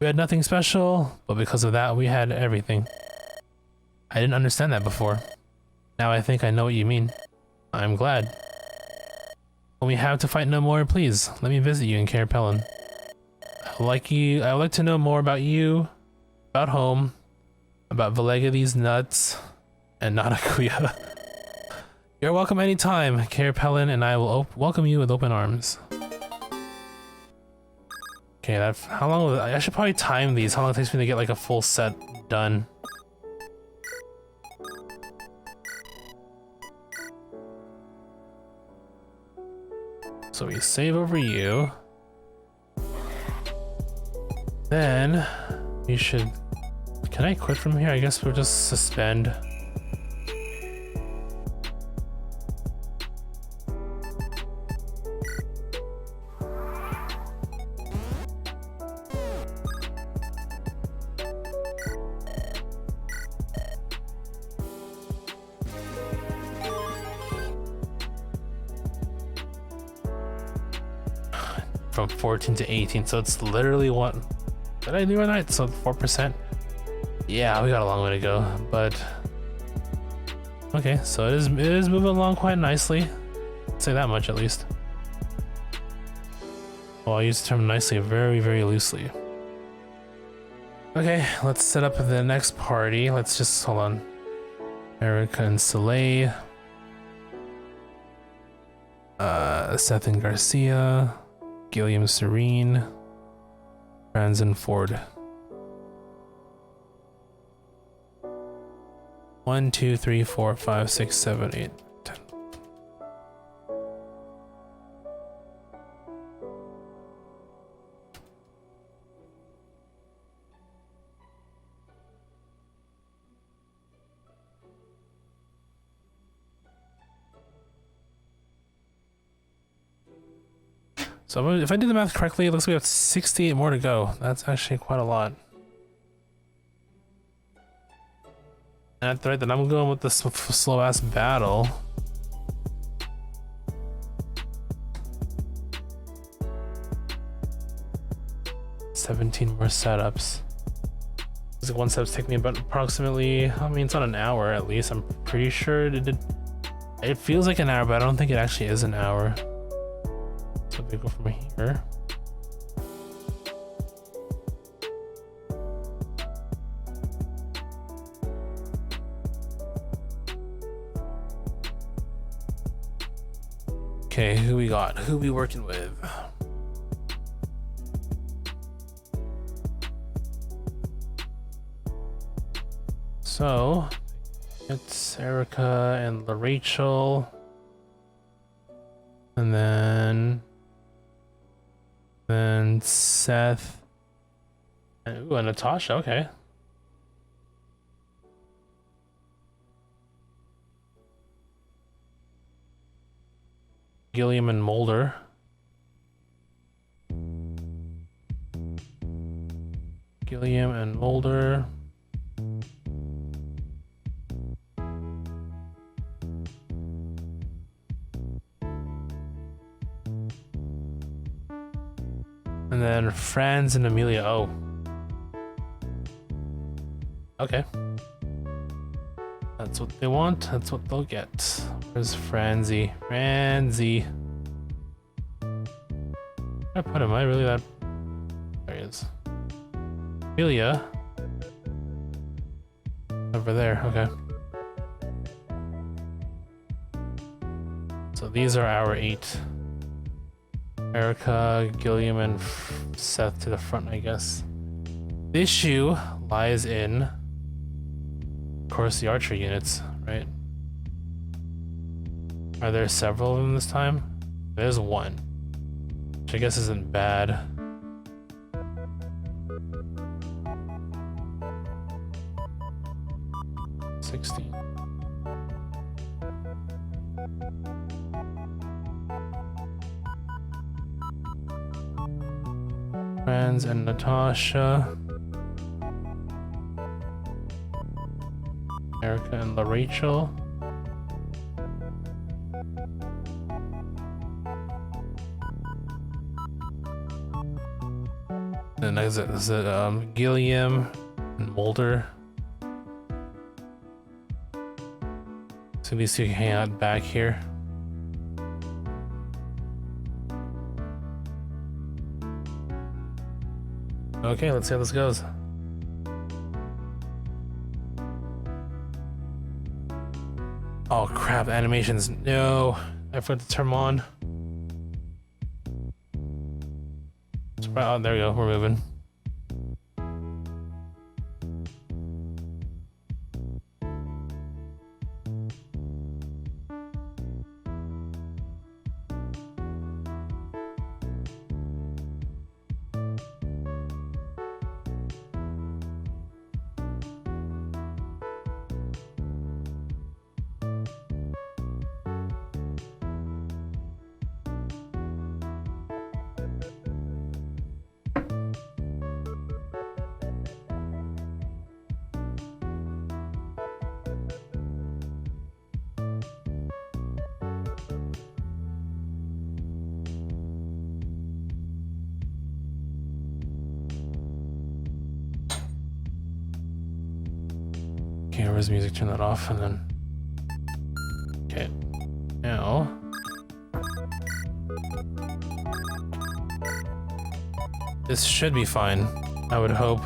We had nothing special, but because of that, we had everything. I didn't understand that before. Now I think I know what you mean. I'm glad. When we have to fight no more, please, let me visit you in Cair Pelin. I would like to know more about you, about home, about Valega these nuts, and Nanakuya. You're welcome anytime, Cair Pelin, and I will welcome you with open arms. Okay, how long was I should probably time these. How long it takes me to get like a full set done. So we save over you. Then we should... Can I quit from here? I guess we'll just suspend. from 14 to 18, so it's literally what did I do right? So 4%. Yeah, we got a long way to go, but okay, so it is moving along quite nicely. I'd say that much at least. Well, I use the term nicely very, very loosely. Okay, let's set up the next party. Let's just hold on. Eirika and Soleil. Seth and Garcia. Gilliam Serene. Franz and Ford. 1, 2, 3, 4, 5, 6, 7, 8, 10. So if I do the math correctly, it looks like we have 68 more to go. That's actually quite a lot. And at the rate that I'm going with the slow ass battle, "17 more setups." This one setup's taking me about approximately, I mean, it's not an hour at least. I'm pretty sure it did. It feels like an hour, but I don't think it actually is an hour. So we go from here. Okay, who we got? Who we working with? So it's Eirika and Rachel, and then Seth, and Natasha. Okay. Gilliam and Mulder. Gilliam and Mulder. And then Franz and Amelia. Oh. Okay. That's what they want. That's what they'll get. Where's Franzi? Franzi. Where I put him? Am I really that? There he is. Amelia. Over there. Okay. So these are our 8. Eirika, Gilliam, and Seth to the front, I guess. The issue lies in, of course, the archer units, right? Are there several of them this time? There's one, which I guess isn't bad. $16. Franz and Natasha. Eirika and Rachel. And is it Gilliam and Mulder? So these two can hang out back here. Okay, let's see how this goes. Oh crap, animations. No, I forgot to turn them on. Oh, there we go, we're moving. Okay, where's music? Turn that off and then... Okay. Now... This should be fine, I would hope.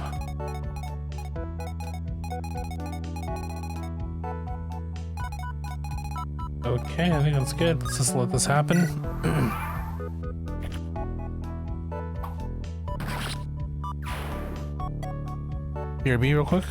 Okay, I think that's good. Let's just let this happen. BRB real quick.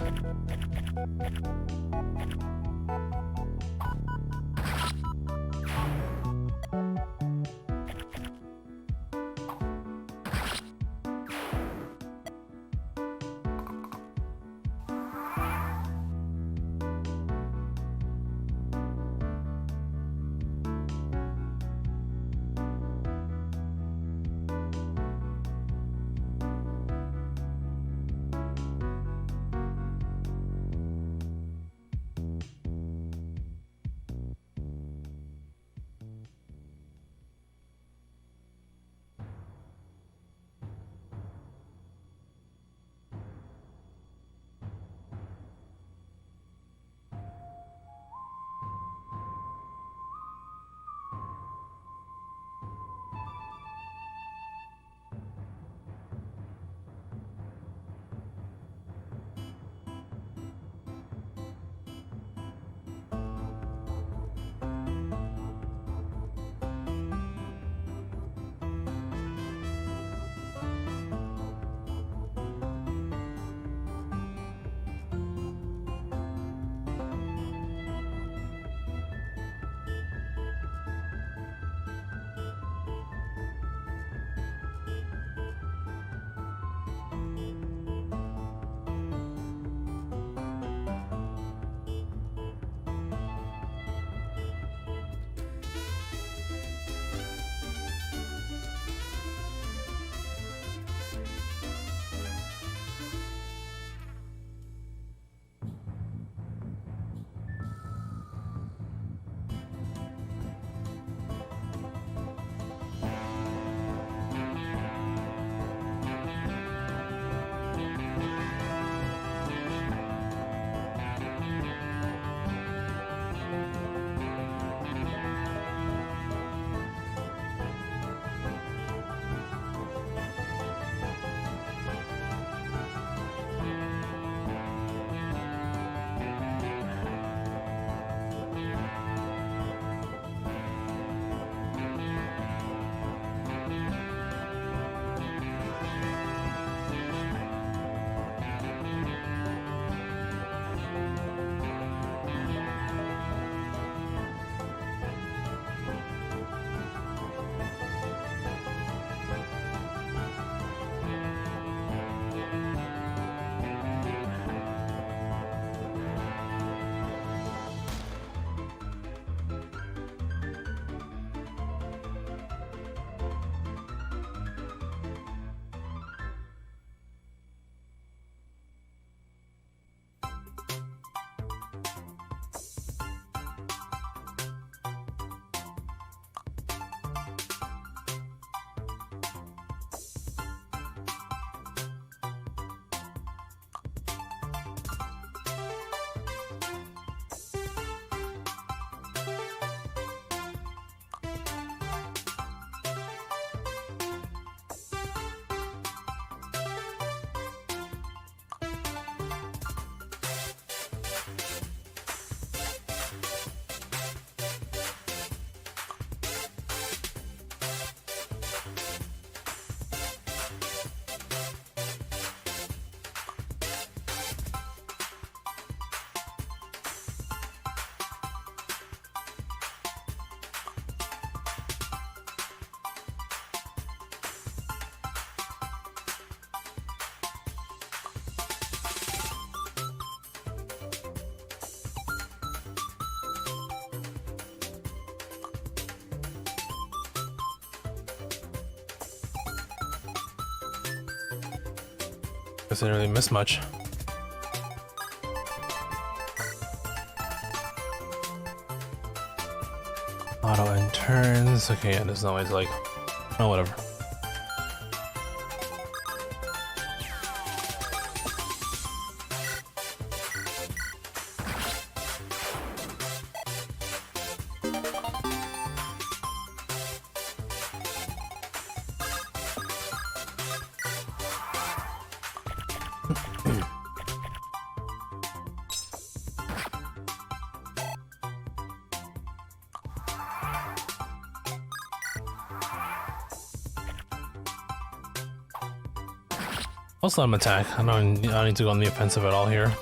Guess I didn't really miss much. Auto and turns. Okay, yeah, there's always like, oh, whatever. Also, let him attack. I don't need to go on the offensive at all here.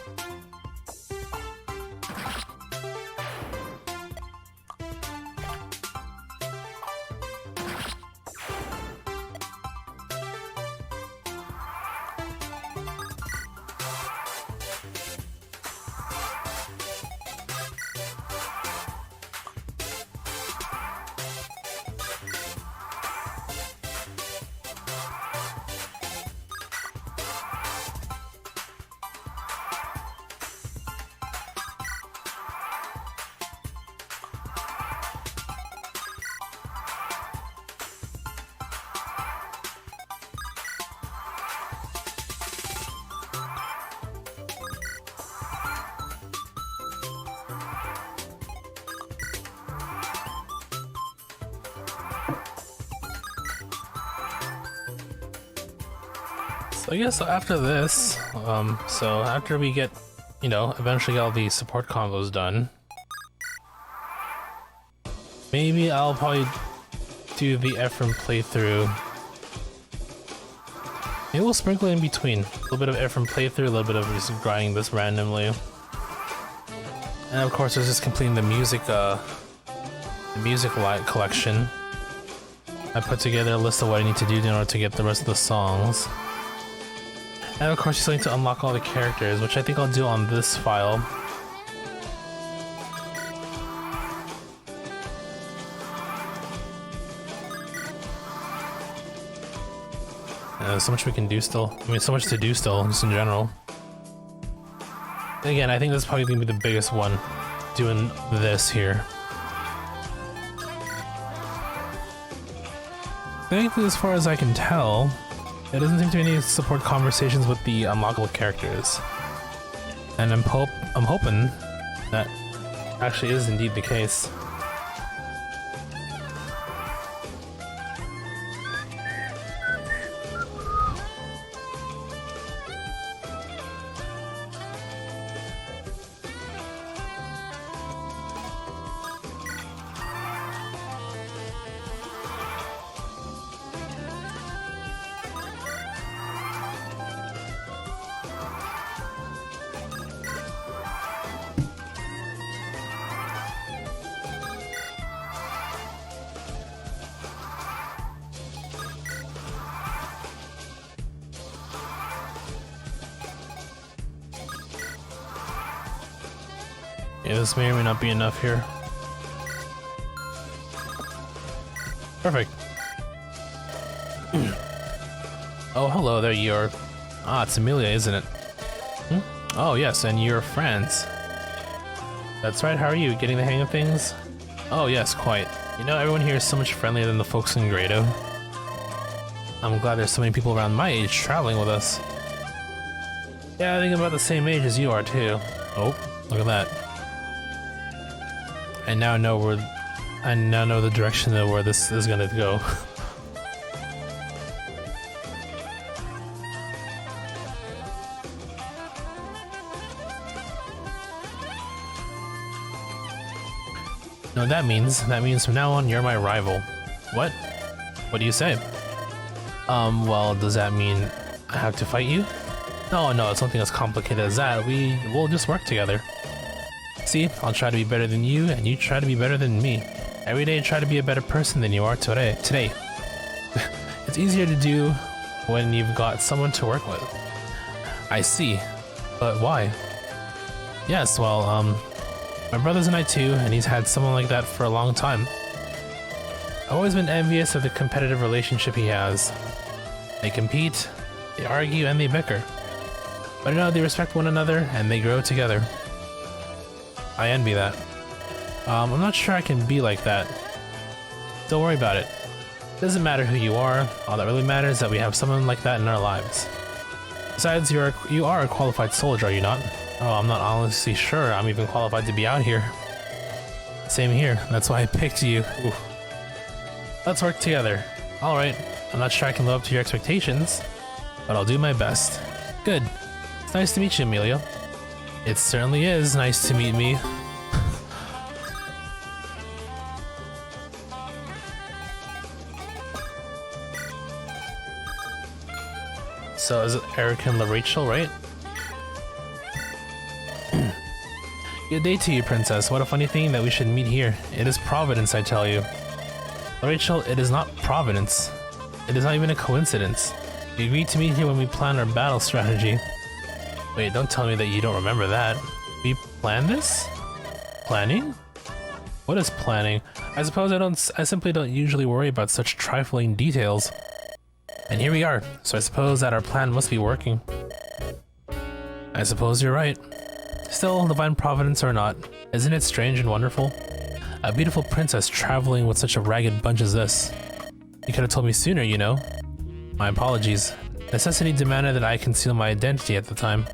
So I guess after this, so after we get, you know, eventually get all the support combos done, maybe I'll probably do the Ephraim playthrough. Maybe we'll sprinkle in between. A little bit of Ephraim playthrough, a little bit of just grinding this randomly. And of course there's just completing the music collection. I put together a list of what I need to do in order to get the rest of the songs. And of course, you still need to unlock all the characters, which I think I'll do on this file. There's so much we can do still. I mean, so much to do still, just in general. And again, I think this is probably going to be the biggest one, doing this here. Thankfully, as far as I can tell, there doesn't seem to be any support conversations with the unlockable characters. And I'm hoping that actually is indeed the case. Yeah, this may or may not be enough here. Perfect. Oh, hello there, you're... Ah, it's Amelia, isn't it? Hmm? Oh, yes, and you're friends. That's right, how are you? Getting the hang of things? Oh, yes, quite. You know, everyone here is so much friendlier than the folks in Grado. I'm glad there's so many people around my age traveling with us. Yeah, I think I'm about the same age as you are, too. Oh, look at that. I now know the direction of where this is gonna go. No, that means from now on you're my rival. What? What do you say? Well, does that mean I have to fight you? No, it's something as complicated as that. We'll just work together. See, I'll try to be better than you, and you try to be better than me. Every day try to be a better person than you are today. It's easier to do when you've got someone to work with. I see. But why? Yes, well, my brother's an I too, and he's had someone like that for a long time. I've always been envious of the competitive relationship he has. They compete, they argue, and they bicker. But you know, they respect one another, and they grow together. I envy that. I'm not sure I can be like that. Don't worry about it. It doesn't matter who you are, all that really matters is that we have someone like that in our lives. Besides, you are a qualified soldier, are you not? Oh, I'm not honestly sure I'm even qualified to be out here. Same here, that's why I picked you. Ooh. Let's work together. Alright, I'm not sure I can live up to your expectations, but I'll do my best. Good. It's nice to meet you, Amelia. It certainly is nice to meet me. So is it Eirika and Rachel, right? Good day to you, princess. What a funny thing that we should meet here. It is Providence, I tell you. Rachel, it is not Providence. It is not even a coincidence. We agreed to meet here when we planned our battle strategy. Wait, don't tell me that you don't remember that. We planned this? Planning? What is planning? I suppose I simply don't usually worry about such trifling details. And here we are, so I suppose that our plan must be working. I suppose you're right. Still, divine providence or not, isn't it strange and wonderful? A beautiful princess traveling with such a ragged bunch as this. You could have told me sooner, you know. My apologies. Necessity demanded that I conceal my identity at the time.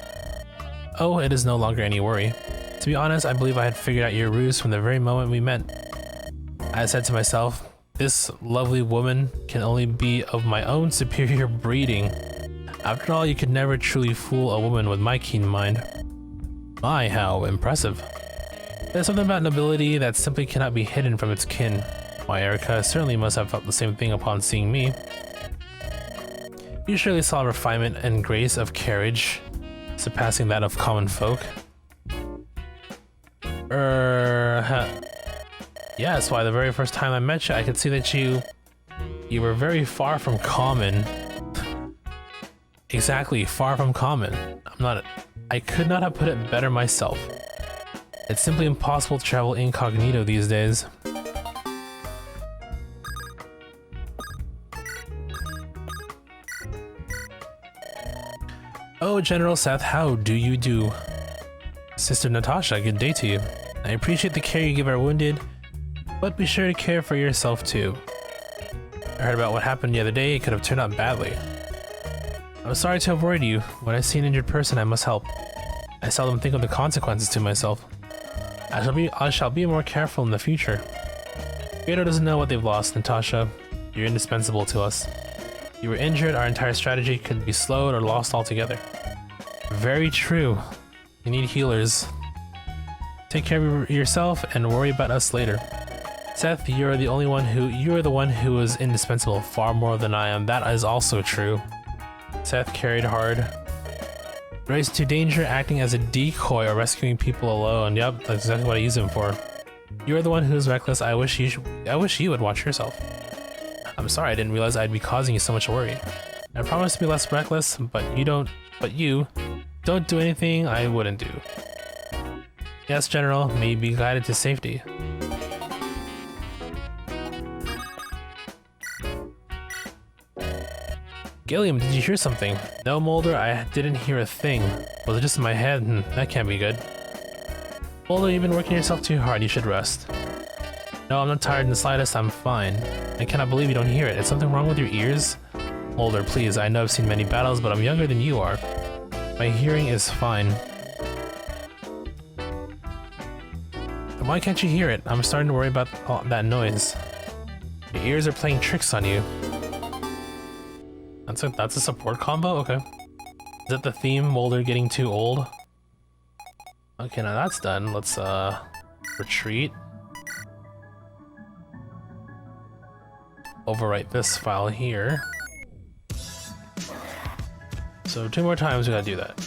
Oh, it is no longer any worry. To be honest, I believe I had figured out your ruse from the very moment we met. I said to myself, this lovely woman can only be of my own superior breeding. After all, you could never truly fool a woman with my keen mind. My, how impressive. There's something about nobility that simply cannot be hidden from its kin. Why, Eirika certainly must have felt the same thing upon seeing me. You surely saw refinement and grace of carriage, surpassing that of common folk. Yes, why the very first time I met you, I could see that you were very far from common. Exactly, far from common. I could not have put it better myself. It's simply impossible to travel incognito these days. Oh, General Seth, how do you do? Sister Natasha, good day to you. I appreciate the care you give our wounded, but be sure to care for yourself too. I heard about what happened the other day. It could have turned out badly. I'm sorry to have worried you. When I see an injured person, I must help. I seldom think of the consequences to myself. I shall be more careful in the future. Gredo doesn't know what they've lost, Natasha. You're indispensable to us. If you were injured, our entire strategy could be slowed or lost altogether. Very true. You need healers. Take care of yourself and worry about us later. Seth, you're the one who is indispensable far more than I am. That is also true. Seth carried hard. Raised into danger, acting as a decoy or rescuing people alone. Yep, that's exactly what I use him for. You're the one who's reckless. I wish you would watch yourself. I'm sorry, I didn't realize I'd be causing you so much worry. I promise to be less reckless, but you don't do anything I wouldn't do. Yes, General, may you be guided to safety. Gilliam, did you hear something? No, Mulder, I didn't hear a thing. Was it just in my head? That can't be good. Mulder, you've been working yourself too hard. You should rest. No, I'm not tired in the slightest. I'm fine. I cannot believe you don't hear it. Is something wrong with your ears? Mulder, please. I know I've seen many battles, but I'm younger than you are. My hearing is fine. Then why can't you hear it? I'm starting to worry about all that noise. Your ears are playing tricks on you. That's a support combo? Okay. Is that the theme? Mulder getting too old? Okay, now that's done. Let's retreat. Overwrite this file here. So 2 more times we gotta do that.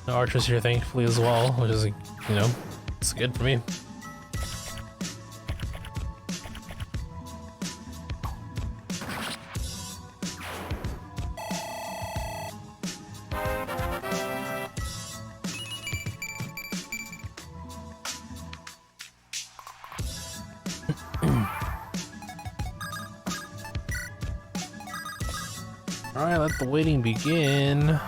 No archers here, thankfully, as well, which is, it's good for me. Alright, let the waiting begin.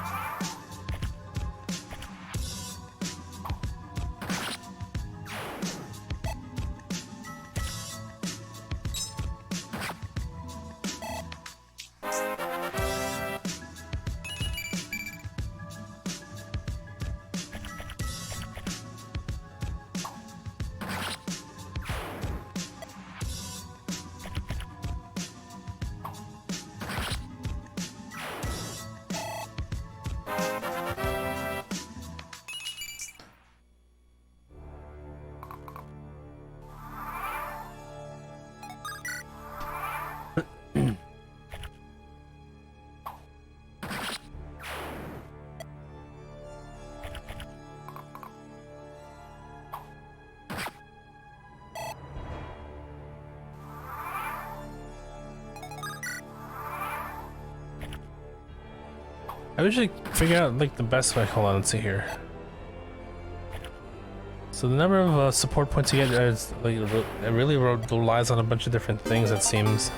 I wish I could figure out like the best way. Hold on, let's see here. So the number of support points you get is like it really relies on a bunch of different things. It seems,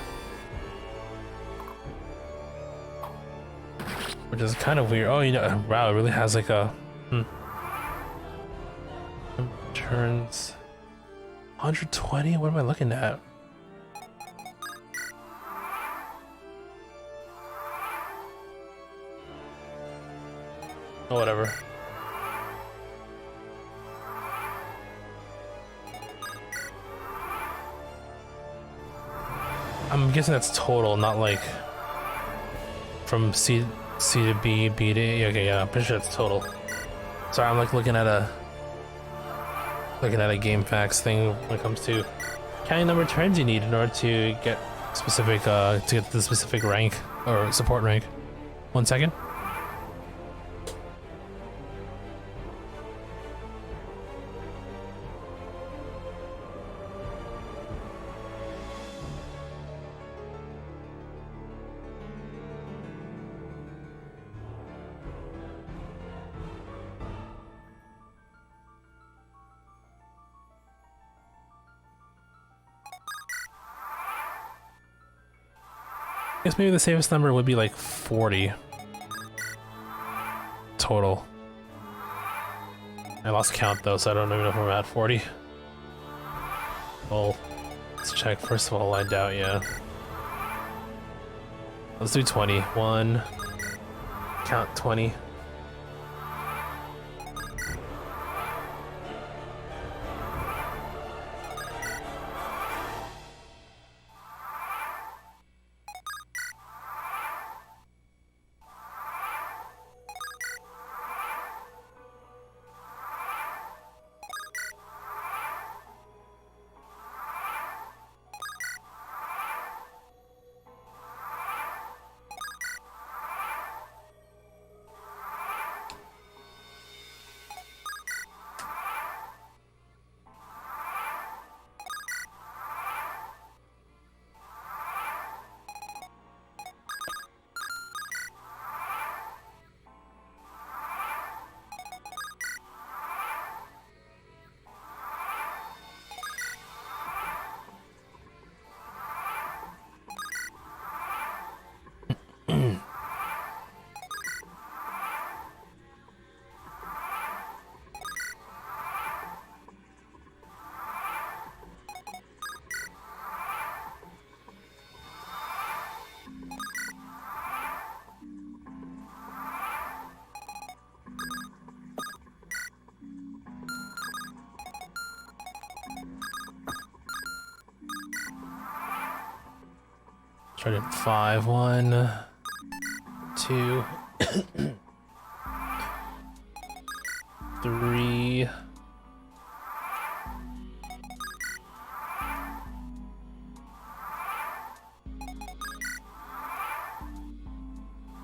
which is kind of weird. Oh, you know, wow, it really has like a turns 120. What am I looking at? Oh, whatever. I'm guessing that's total, not like from C to B, B to A. Okay, yeah, I'm pretty sure that's total. Sorry, I'm like looking at a game facts thing when it comes to counting number of turns you need in order to get specific to get the specific rank or support rank. 1 second. I guess maybe the safest number would be like 40 total. I lost count though, so I don't even know if I'm at 40. Well, let's check. First of all, I doubt, yeah. Let's do 20. 1, count 20. Start at 5, 1, 2, 3.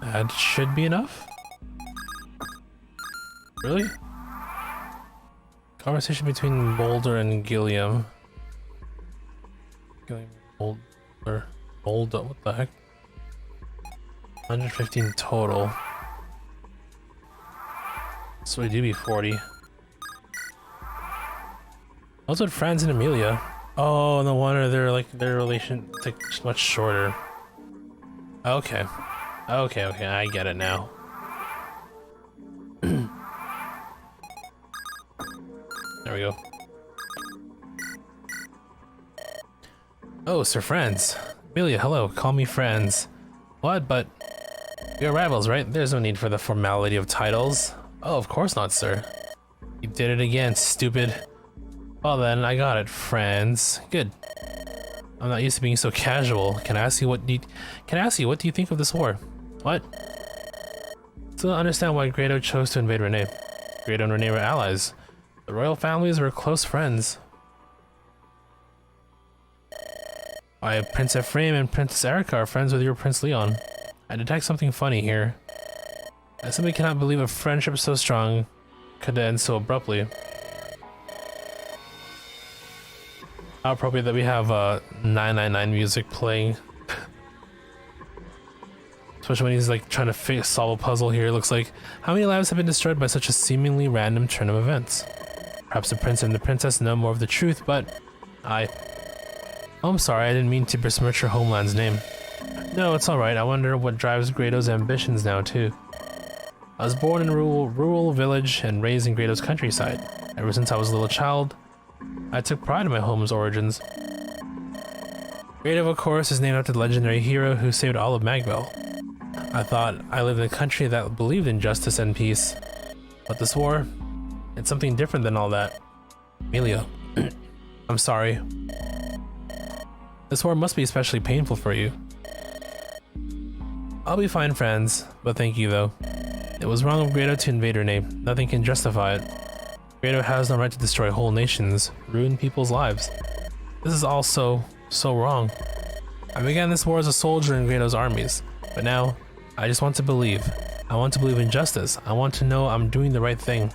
That should be enough. Really? Conversation between Boulder and Gilliam. Gilliam, Boulder. Hold up, what the heck? 115 total. So we do be 40. Those are Franz and Amelia. Oh, no wonder they're like their relation like much shorter. Okay. Okay, I get it now. There we go. Oh, Sir Friends. Amelia, hello, call me Friends. What? But we are rivals, right? There's no need for the formality of titles. Oh, of course not, sir. You did it again, stupid. Well then, I got it, Friends. Good. I'm not used to being so casual. Can I ask you what do you think of this war? What? Still don't understand why Grado chose to invade Renee. Grado and Renee were allies. The royal families were close friends. Why, Prince Ephraim and Princess Eirika are friends with your Prince Leon. I detect something funny here. I simply cannot believe a friendship so strong could end so abruptly. How appropriate that we have 999 music playing. Especially when he's like trying to solve a puzzle here. It looks like, how many lives have been destroyed by such a seemingly random turn of events? Perhaps the prince and the princess know more of the truth, but oh, I'm sorry, I didn't mean to besmirch your homeland's name. No, it's alright. I wonder what drives Grado's ambitions now, too. I was born in a rural village and raised in Grado's countryside. Ever since I was a little child, I took pride in my home's origins. Grado, of course, is named after the legendary hero who saved all of Magville. I thought I lived in a country that believed in justice and peace. But this war, it's something different than all that. Amelia, I'm sorry. This war must be especially painful for you. I'll be fine, friends, but thank you though. It was wrong of Grado to invade Renee. Nothing can justify it. Grado has no right to destroy whole nations, ruin people's lives. This is all so wrong. I began this war as a soldier in Grado's armies, but now I just want to believe. I want to believe in justice. I want to know I'm doing the right thing.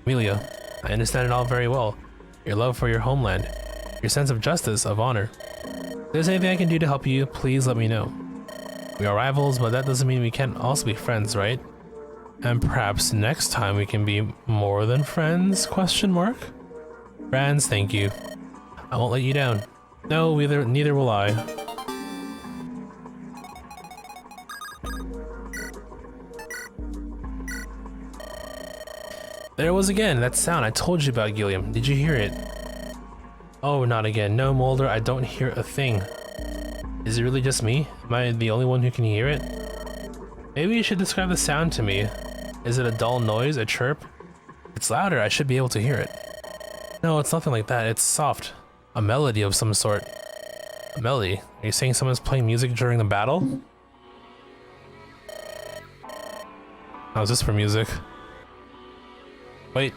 Amelia, I understand it all very well. Your love for your homeland, your sense of justice, of honor. If there's anything I can do to help you, please let me know. We are rivals, but that doesn't mean we can't also be friends, right? And perhaps next time we can be more than friends, question mark? Friends, thank you. I won't let you down. No, neither will I. There it was again, that sound I told you about, Gilliam. Did you hear it? Oh, not again. No, Mulder, I don't hear a thing. Is it really just me? Am I the only one who can hear it? Maybe you should describe the sound to me. Is it a dull noise, a chirp? It's louder, I should be able to hear it. No, it's nothing like that, it's soft. A melody of some sort. A melody? Are you saying someone's playing music during the battle? How's this for music? Wait.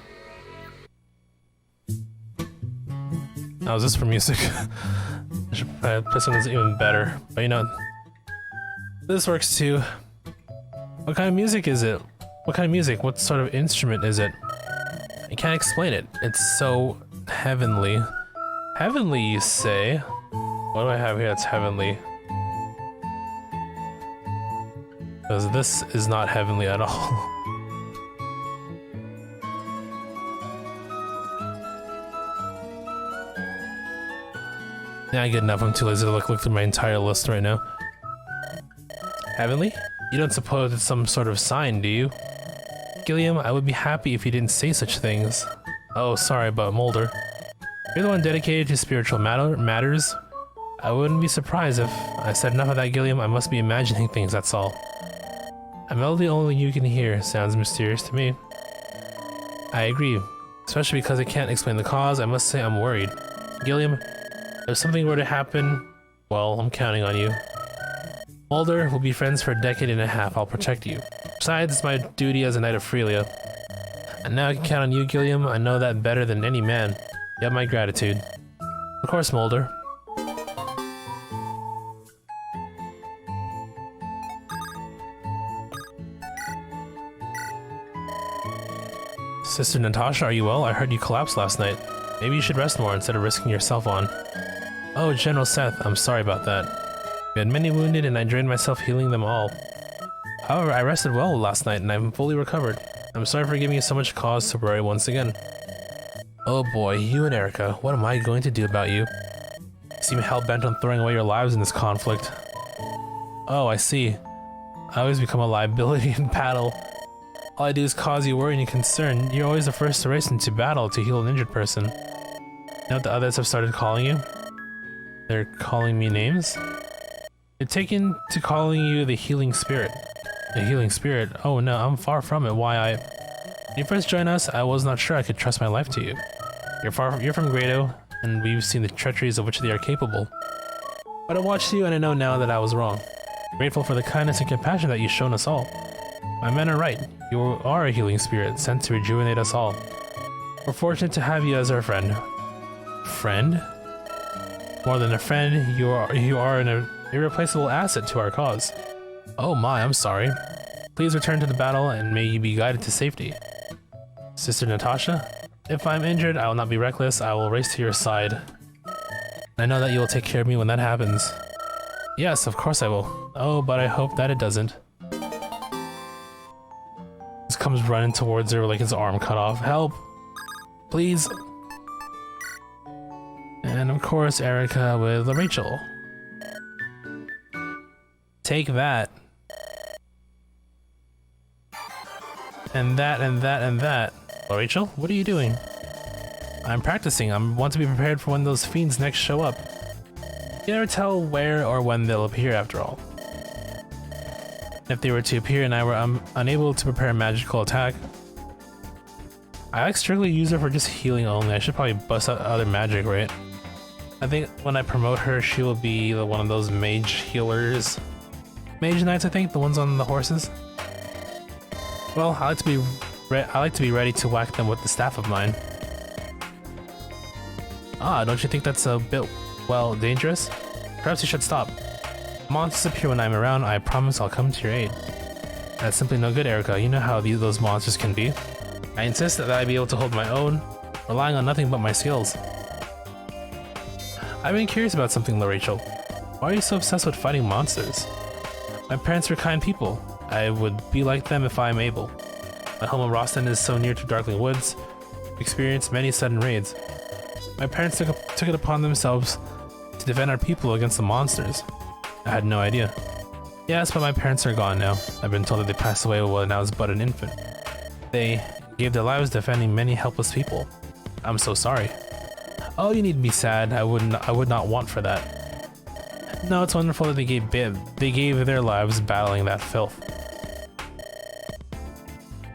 How's this for music? I should play something that's even better. But you know, this works too. What kind of music is it? What kind of music? What sort of instrument is it? I can't explain it. It's so heavenly. Heavenly, you say? What do I have here that's heavenly? Because this is not heavenly at all. Yeah, good enough. I'm too lazy to look through my entire list right now. Heavenly? You don't suppose it's some sort of sign, do you? Gilliam, I would be happy if you didn't say such things. Oh, sorry about Mulder. You're the one dedicated to spiritual matters. I wouldn't be surprised if I said enough of that, Gilliam. I must be imagining things, that's all. A melody only you can hear sounds mysterious to me. I agree. Especially because I can't explain the cause, I must say I'm worried. Gilliam, if something were to happen, well, I'm counting on you. Mulder, we'll be friends for a decade and a half. I'll protect you. Besides, it's my duty as a Knight of Frelia. And now I can count on you, Gilliam. I know that better than any man. You have my gratitude. Of course, Mulder. Sister Natasha, are you well? I heard you collapsed last night. Maybe you should rest more instead of risking yourself on. Oh, General Seth, I'm sorry about that. We had many wounded and I drained myself healing them all. However, I rested well last night and I'm fully recovered. I'm sorry for giving you so much cause to worry once again. Oh boy, you and Eirika, what am I going to do about you? You seem hell-bent on throwing away your lives in this conflict. Oh, I see. I always become a liability in battle. All I do is cause you worry and concern. You're always the first to race into battle to heal an injured person. You know what the others have started calling you? They're calling me names? They're taken to calling you the healing spirit. The healing spirit? Oh no, I'm far from it. When you first joined us, I was not sure I could trust my life to you. You're from Grado, and we've seen the treacheries of which they are capable. But I watched you and I know now that I was wrong. Grateful for the kindness and compassion that you've shown us all. My men are right. You are a healing spirit, sent to rejuvenate us all. We're fortunate to have you as our friend. Friend? More than a friend, you are an irreplaceable asset to our cause. Oh my, I'm sorry. Please return to the battle and may you be guided to safety. Sister Natasha? If I'm injured, I will not be reckless. I will race to your side. I know that you will take care of me when that happens. Yes, of course I will. Oh, but I hope that it doesn't. This comes running towards her like his arm cut off. Help! Please! And of course, Eirika with Rachel. Take that. And that, and that, and that. Rachel, what are you doing? I'm practicing. I want to be prepared for when those fiends next show up. You never tell where or when they'll appear after all. If they were to appear and I were unable to prepare a magical attack, I like strictly use her for just healing only. I should probably bust out other magic, right? I think when I promote her, she will be one of those mage healers. Mage knights, I think, the ones on the horses. Well, I like to be ready to whack them with the staff of mine. Ah, don't you think that's a bit, well, dangerous? Perhaps you should stop. Monsters appear when I'm around. I promise I'll come to your aid. That's simply no good, Eirika. You know how those monsters can be. I insist that I be able to hold my own, relying on nothing but my skills. I've been curious about something, Rachel. Why are you so obsessed with fighting monsters? My parents were kind people. I would be like them if I am able. My home in Roston is so near to Darkling Woods. Experienced many sudden raids. My parents took it upon themselves to defend our people against the monsters. I had no idea. Yes, but my parents are gone now. I've been told that they passed away when I was but an infant. They gave their lives defending many helpless people. I'm so sorry. Oh, you need to be sad. I would not want for that. No, it's wonderful that they gave their lives battling that filth.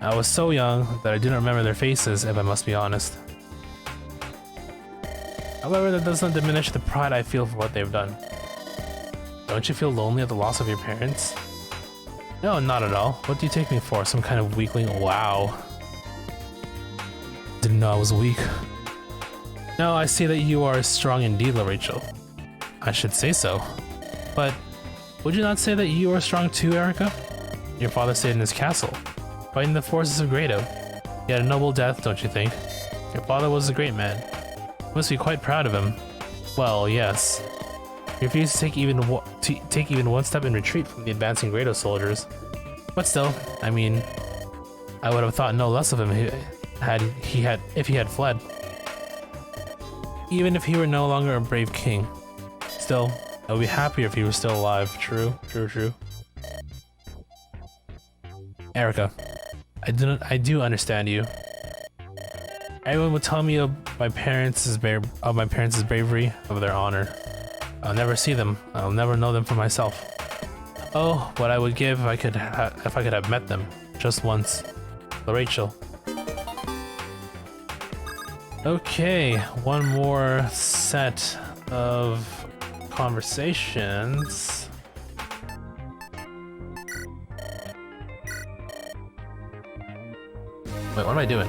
I was so young that I didn't remember their faces, if I must be honest. However, that doesn't diminish the pride I feel for what they've done. Don't you feel lonely at the loss of your parents? No, not at all. What do you take me for? Some kind of weakling? Wow. Didn't know I was weak. No, I see that you are strong indeed, Rachel. I should say so. But would you not say that you are strong too, Eirika? Your father stayed in his castle, fighting the forces of Grado. He had a noble death, don't you think? Your father was a great man. You must be quite proud of him. Well, yes. He refused to take even one step in retreat from the advancing Grado soldiers. But still, I mean, I would have thought no less of him if he had fled. Even if he were no longer a brave king. Still, I would be happier if he were still alive. True, true, true. Eirika, I do understand you. Everyone would tell me of my parents' bravery, of their honor. I'll never see them. I'll never know them for myself. Oh, what I would give if I could have met them just once. Rachel. Okay, one more set of conversations. Wait, what am I doing?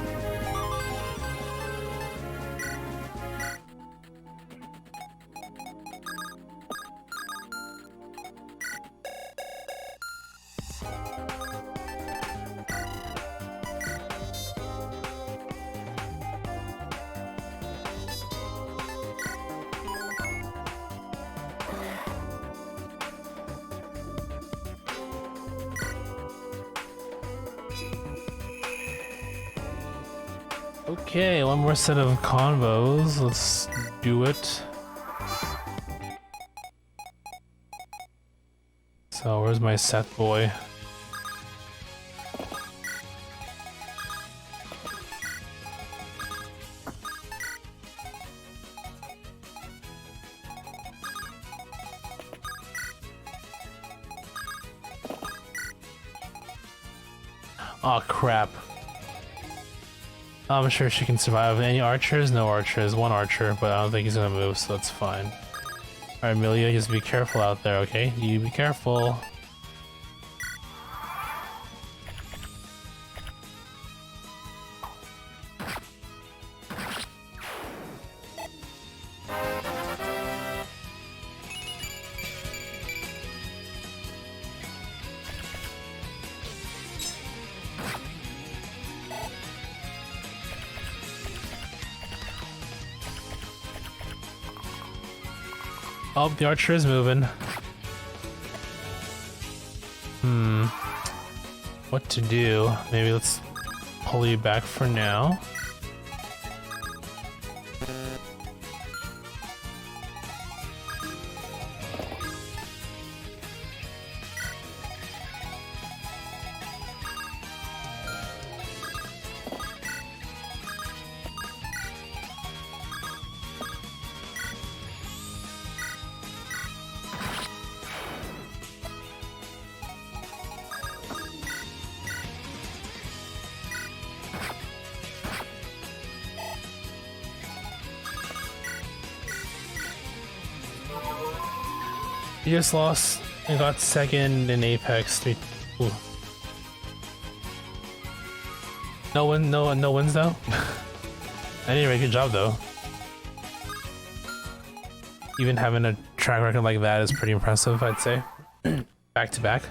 Okay, one more set of convos. Let's do it. So, where's my Seth boy? Oh crap. I'm sure she can survive. Any archers? No archers. One archer, but I don't think he's gonna move, so that's fine. Alright, Amelia, just be careful out there, okay? You be careful. Oh, the archer is moving. What to do? Maybe let's pull you back for now. You just lost and got second in Apex. Ooh. No wins though. Anyway, good job though. Even having a track record like that is pretty impressive, I'd say. Back to back.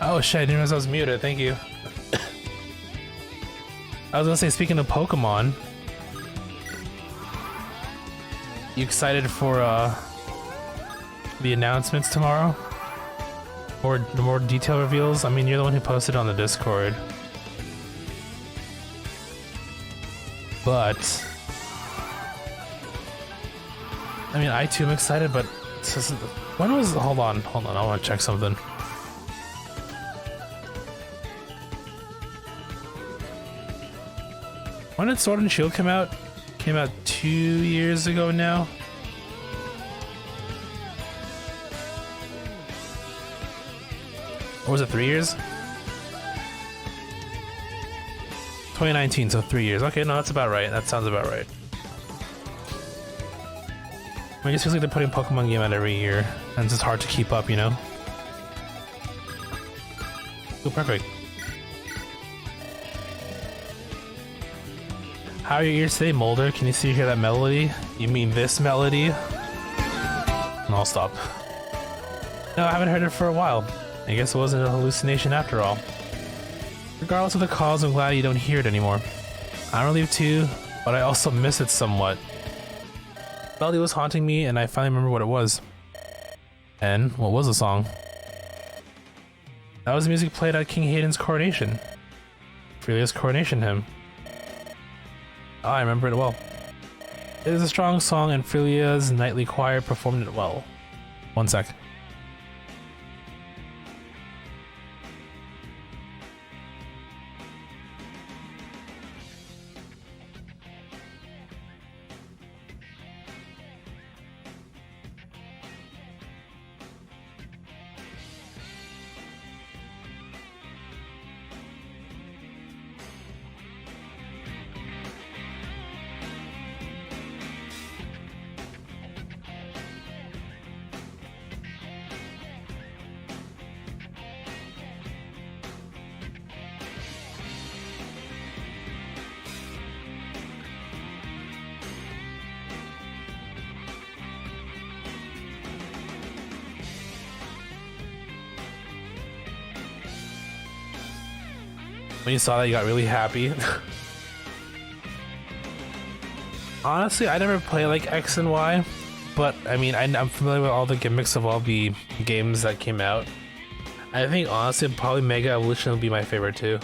Oh shit, I didn't realize I was muted. Thank you. I was gonna say, speaking of Pokemon, you excited for the announcements tomorrow? Or the more detailed reveals? I mean, you're the one who posted on the Discord. But I mean, I too am excited, but when was... Hold on, I want to check something. When did Sword and Shield come out? Came out 2 years ago now. Or was it 3 years? 2019, so 3 years. Okay, no, that's about right. That sounds about right. I guess it feels like they're putting Pokemon game out every year, and it's just hard to keep up, you know? Oh, perfect. How are your ears today, Molder? Can you see hear that melody? You mean this melody? No, I'll stop. No, I haven't heard it for a while. I guess it wasn't a hallucination after all. Regardless of the cause, I'm glad you don't hear it anymore. I don't leave too, but I also miss it somewhat. Melody was haunting me, and I finally remember what it was. And what was the song? That was the music played at King Hayden's coronation. Freelia's coronation hymn. Oh, I remember it well. It is a strong song, and Freelia's nightly choir performed it well. One sec. When you saw that, you got really happy. Honestly, I never play like X and Y, but I mean, I'm familiar with all the gimmicks of all the games that came out. I think honestly, probably Mega Evolution would be my favorite too.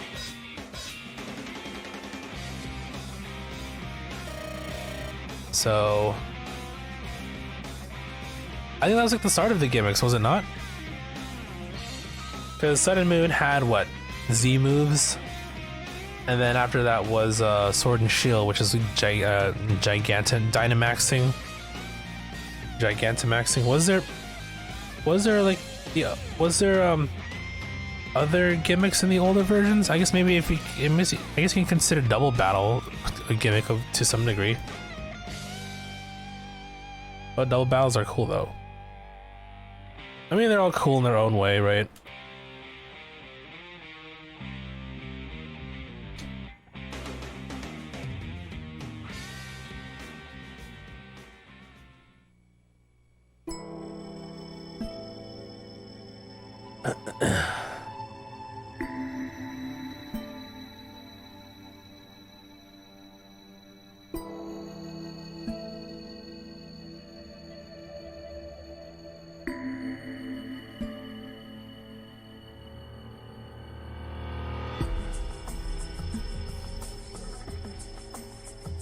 So, I think that was like the start of the gimmicks, was it not? Because Sun and Moon had what? Z moves? And then after that was Sword and Shield, which is Dynamaxing. Gigantamaxing. Was there other gimmicks in the older versions? I guess maybe I guess you can consider Double Battle a gimmick to some degree. But double battles are cool though. I mean, they're all cool in their own way, right?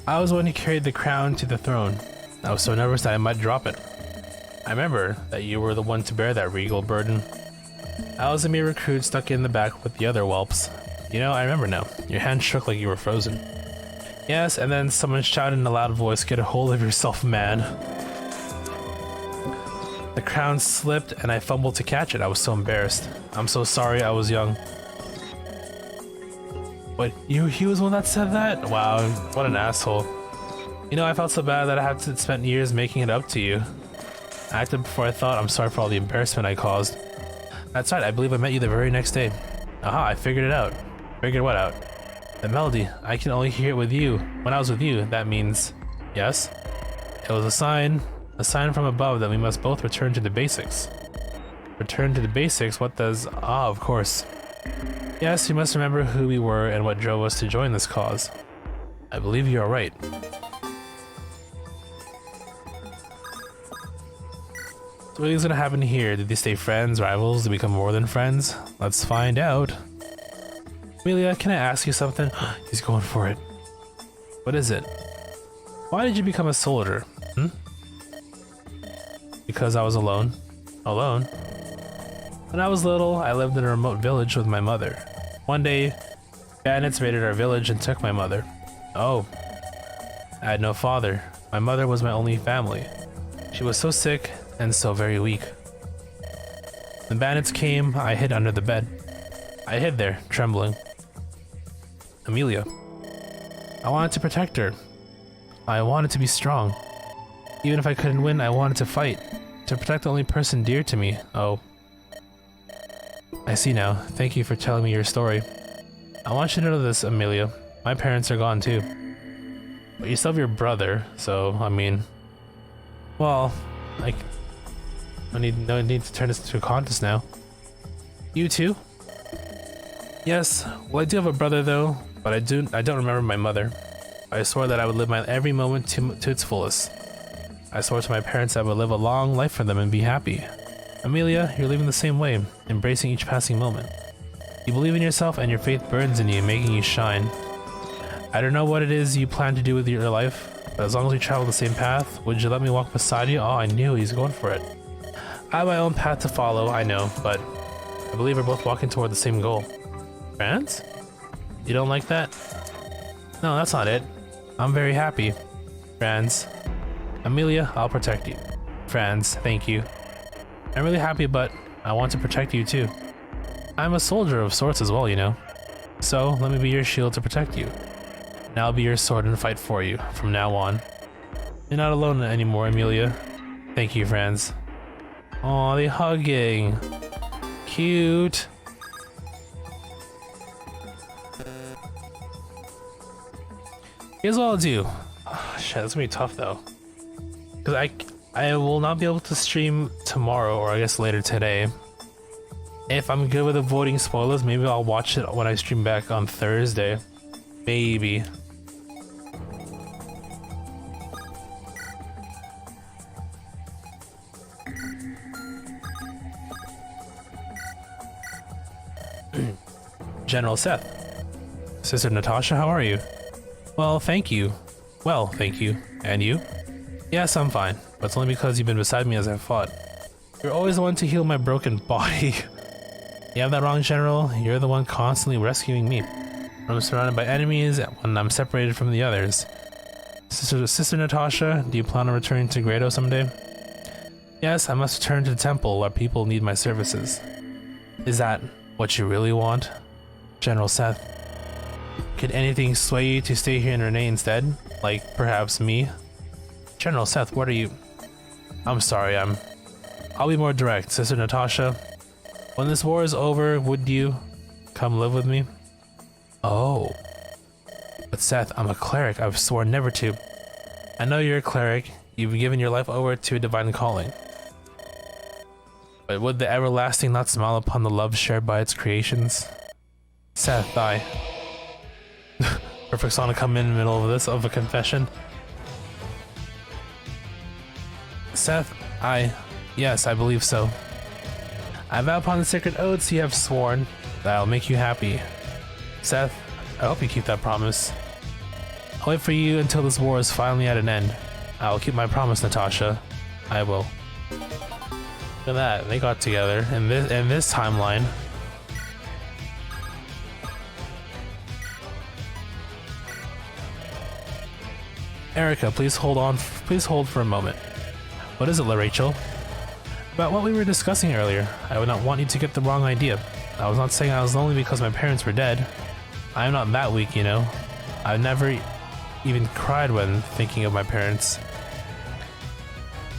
I was the one who carried the crown to the throne. I was so nervous that I might drop it. I remember that you were the one to bear that regal burden. I was a mere recruit stuck in the back with the other whelps. You know, I remember now. Your hand shook like you were frozen. Yes, and then someone shouted in a loud voice, "Get a hold of yourself, man." The crown slipped and I fumbled to catch it. I was so embarrassed. I'm so sorry, I was young. But he was the one that said that? Wow, what an asshole. You know, I felt so bad that I had to spend years making it up to you. I acted before I thought. I'm sorry for all the embarrassment I caused. That's right, I believe I met you the very next day. Aha, I figured it out. Figured what out? The melody. I can only hear it with you. When I was with you, that means... Yes? It was a sign from above that we must both return to the basics. Return to the basics, what does... Ah, of course. Yes, you must remember who we were and what drove us to join this cause. I believe you are right. So what is gonna happen here? Did they stay friends, rivals, to become more than friends? Let's find out. Amelia, can I ask you something? He's going for it. What is it? Why did you become a soldier? Because I was alone. Alone? When I was little, I lived in a remote village with my mother. One day, bandits raided our village and took my mother. Oh. I had no father. My mother was my only family. She was so sick and so very weak. When bandits came, I hid under the bed. I hid there, trembling. Amelia. I wanted to protect her. I wanted to be strong. Even if I couldn't win, I wanted to fight. To protect the only person dear to me. Oh. I see now. Thank you for telling me your story. I want you to know this, Amelia. My parents are gone too. But you still have your brother, so, I mean... Well, like... no need to turn this into a contest now. You too? Yes, well I do have a brother though, but I don't remember my mother. I swore that I would live my every moment to its fullest. I swore to my parents that I would live a long life for them and be happy. Amelia, you're living the same way, embracing each passing moment. You believe in yourself and your faith burns in you, making you shine. I don't know what it is you plan to do with your life, but as long as we travel the same path, would you let me walk beside you? Oh, I knew he's going for it. I have my own path to follow, I know, but I believe we're both walking toward the same goal. Franz? You don't like that? No, that's not it. I'm very happy. Franz. Amelia, I'll protect you. Franz, thank you. I'm really happy, but I want to protect you too. I'm a soldier of sorts as well, you know. So, let me be your shield to protect you. And I'll be your sword and fight for you from now on. You're not alone anymore, Amelia. Thank you, Franz. Aw, they hugging. Cute. Here's what I'll do. Oh, shit, that's gonna be tough though. Because I will not be able to stream tomorrow, or I guess later today. If I'm good with avoiding spoilers, maybe I'll watch it when I stream back on Thursday. Maybe. General Seth. Sister Natasha, how are you? Well, thank you. Well, thank you. And you? Yes, I'm fine, but it's only because you've been beside me as I've fought. You're always the one to heal my broken body. You have that wrong, General. You're the one constantly rescuing me. When I'm surrounded by enemies and when I'm separated from the others. Sister Natasha, do you plan on returning to Grado someday? Yes, I must return to the temple where people need my services. Is that what you really want? General Seth. Could anything sway you to stay here in Renee instead? Like, perhaps me? General Seth, what are you... I'm sorry, I'll be more direct, Sister Natasha. When this war is over, would you come live with me? Oh. But Seth, I'm a cleric. I've sworn never to. I know you're a cleric. You've given your life over to a divine calling. But would the everlasting not smile upon the love shared by its creations? Seth, I... Perfect song to come in the middle of this, of a confession. Seth, yes, I believe so. I vow upon the sacred oaths you have sworn that I'll make you happy. Seth, I hope you keep that promise. I'll wait for you until this war is finally at an end. I will keep my promise, Natasha. I will. Look at that, they got together in this timeline. Eirika, please hold for a moment. What is it, Rachel? About what we were discussing earlier. I would not want you to get the wrong idea. I was not saying I was lonely because my parents were dead. I am not that weak, you know. I've never even cried when thinking of my parents.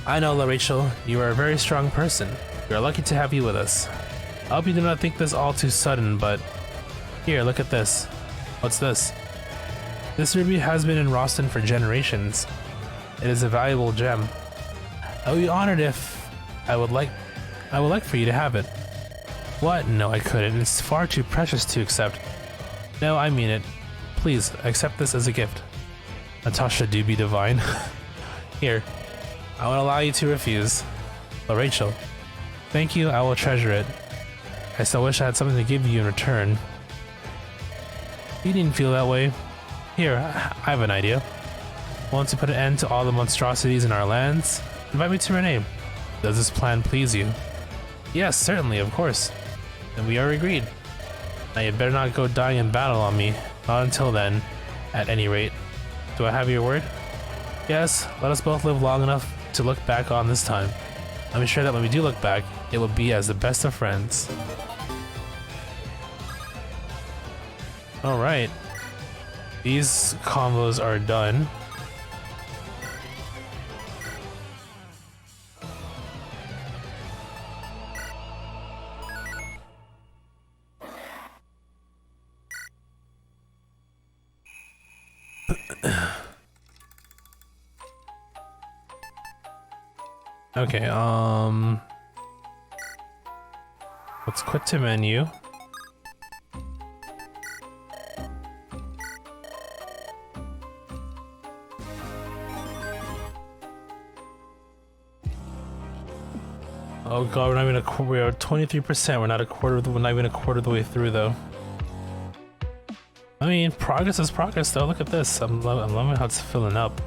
I know, Rachel, you are a very strong person. We are lucky to have you with us. I hope you do not think this all too sudden, but... Here, look at this. What's this? This ruby has been in Roston for generations. It is a valuable gem. I would be honored if I would like I would like for you to have it. What? No, I couldn't. It's far too precious to accept. No, I mean it. Please, accept this as a gift. Natasha do be divine. Here, I won't allow you to refuse. But Rachel, thank you, I will treasure it. I still wish I had something to give you in return. You needn't feel that way. Here, I have an idea. Once you put an end to all the monstrosities in our lands, invite me to Renee. Does this plan please you? Yes, certainly, of course. And we are agreed. Now you better not go dying in battle on me. Not until then, at any rate. Do I have your word? Yes, let us both live long enough to look back on this time. I'm sure that when we do look back, it will be as the best of friends. Alright. These combos are done. Okay, let's quit to menu. Oh god, we're not even we're 23%. We're not we're not even a quarter of the way through though. I mean, progress is progress though. Look at this. I'm loving how it's filling up.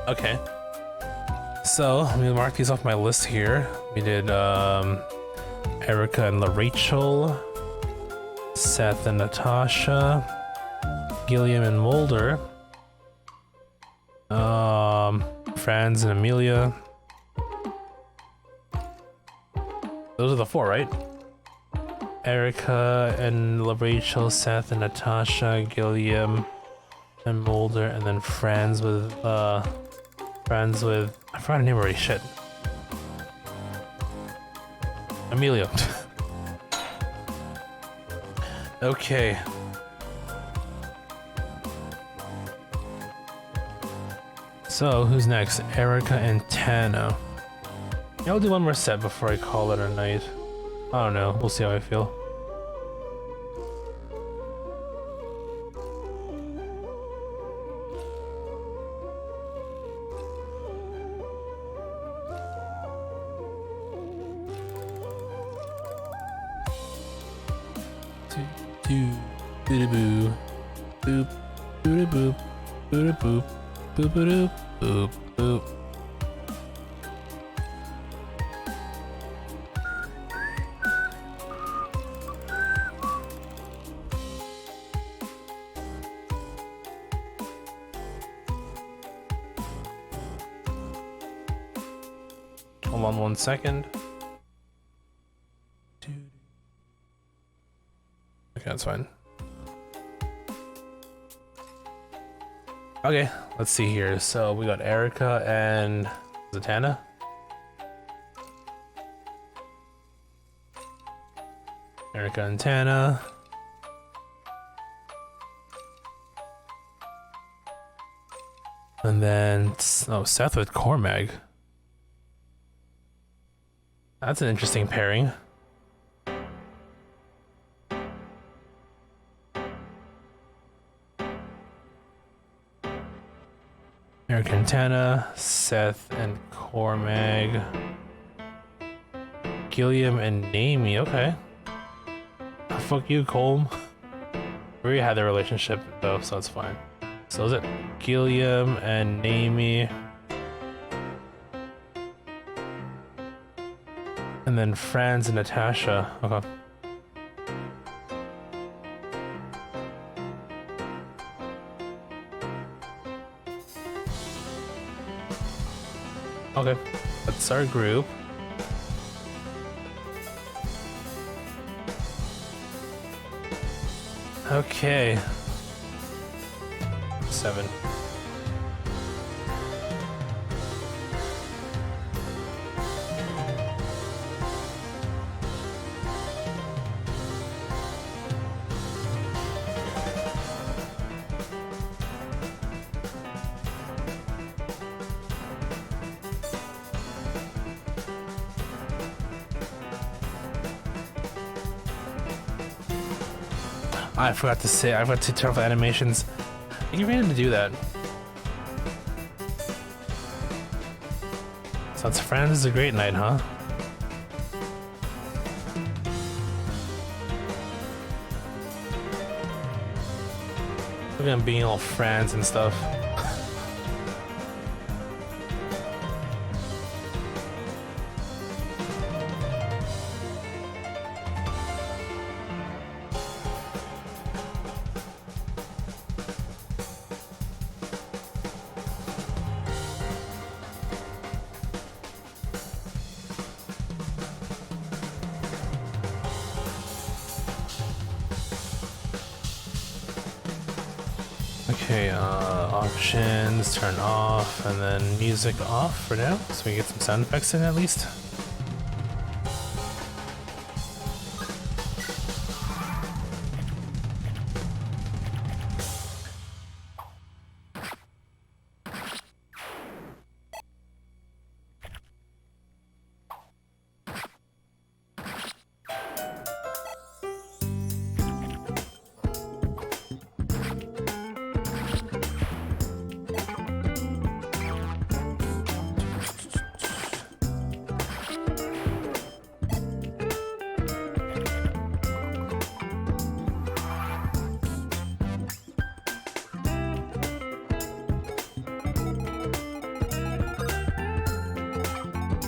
Okay. So, let me mark these off my list here. We did Eirika and Rachel, Seth and Natasha, Gilliam and Mulder, Franz and Amelia. Those are the four, right? Eirika and Rachel, Seth and Natasha, Gilliam and Mulder, and then Franz with I forgot her name already, shit. Amelia. Okay. So, who's next? Eirika and Tana. Yeah, I'll do one more set before I call it a night. I don't know, we'll see how I feel. Boop, boop, boop, boop, boop, boop, boop, boop, boop. Hold on 1 second. Okay, that's fine. Okay, let's see here. So we got Eirika and Zatanna. Eirika and Tana. And then, oh, Seth with Cormag. That's an interesting pairing. Eirika and Tana, Seth and Cormag, Gilliam and Naomi. Okay. Fuck you, Colm. We already had their relationship though, so it's fine. So is it Gilliam and Naomi? And then Franz and Natasha. Okay. Okay, that's our group. Okay. 7. I forgot to say, I forgot to turn off the animations. I get ready to do that. So it's Friends is a great night, huh? Look at them being all friends and stuff. Okay, options, turn off, and then music off for now, so we get some sound effects in at least.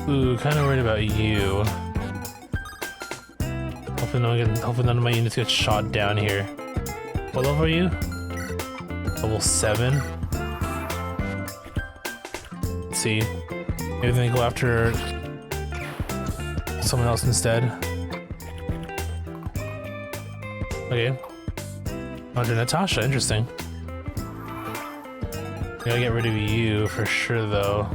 Ooh, kind of worried about you. Hopefully none of my units get shot down here. What level are you? Level 7. Let's see. Maybe they go after someone else instead. Okay. Under Natasha, interesting. Gotta get rid of you for sure though.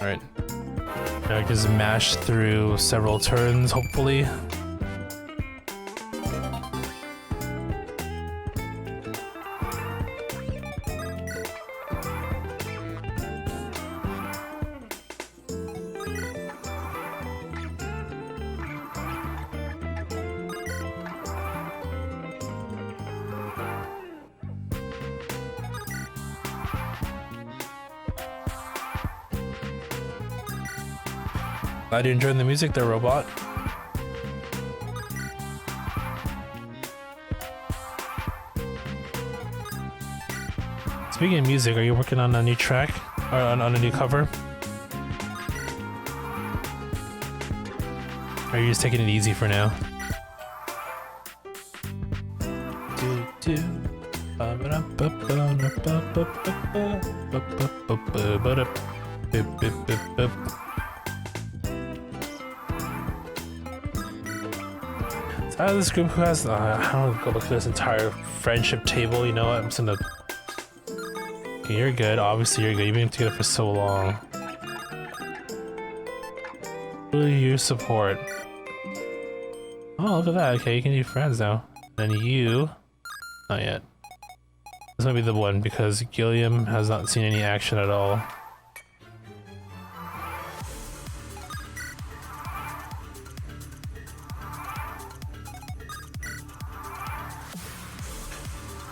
Alright. Now I just mash through several turns, hopefully. Glad you enjoyed the music there, robot. Speaking of music, are you working on a new track? Or on a new cover? Or are you just taking it easy for now? Out of this group who has I don't go look at this entire friendship table, you know what? I'm just gonna. Okay, you're good, obviously you're good. You've been together for so long. Who do you support? Oh, look at that. Okay, you can be friends now. Then you not yet. This might be the one because Gilliam has not seen any action at all.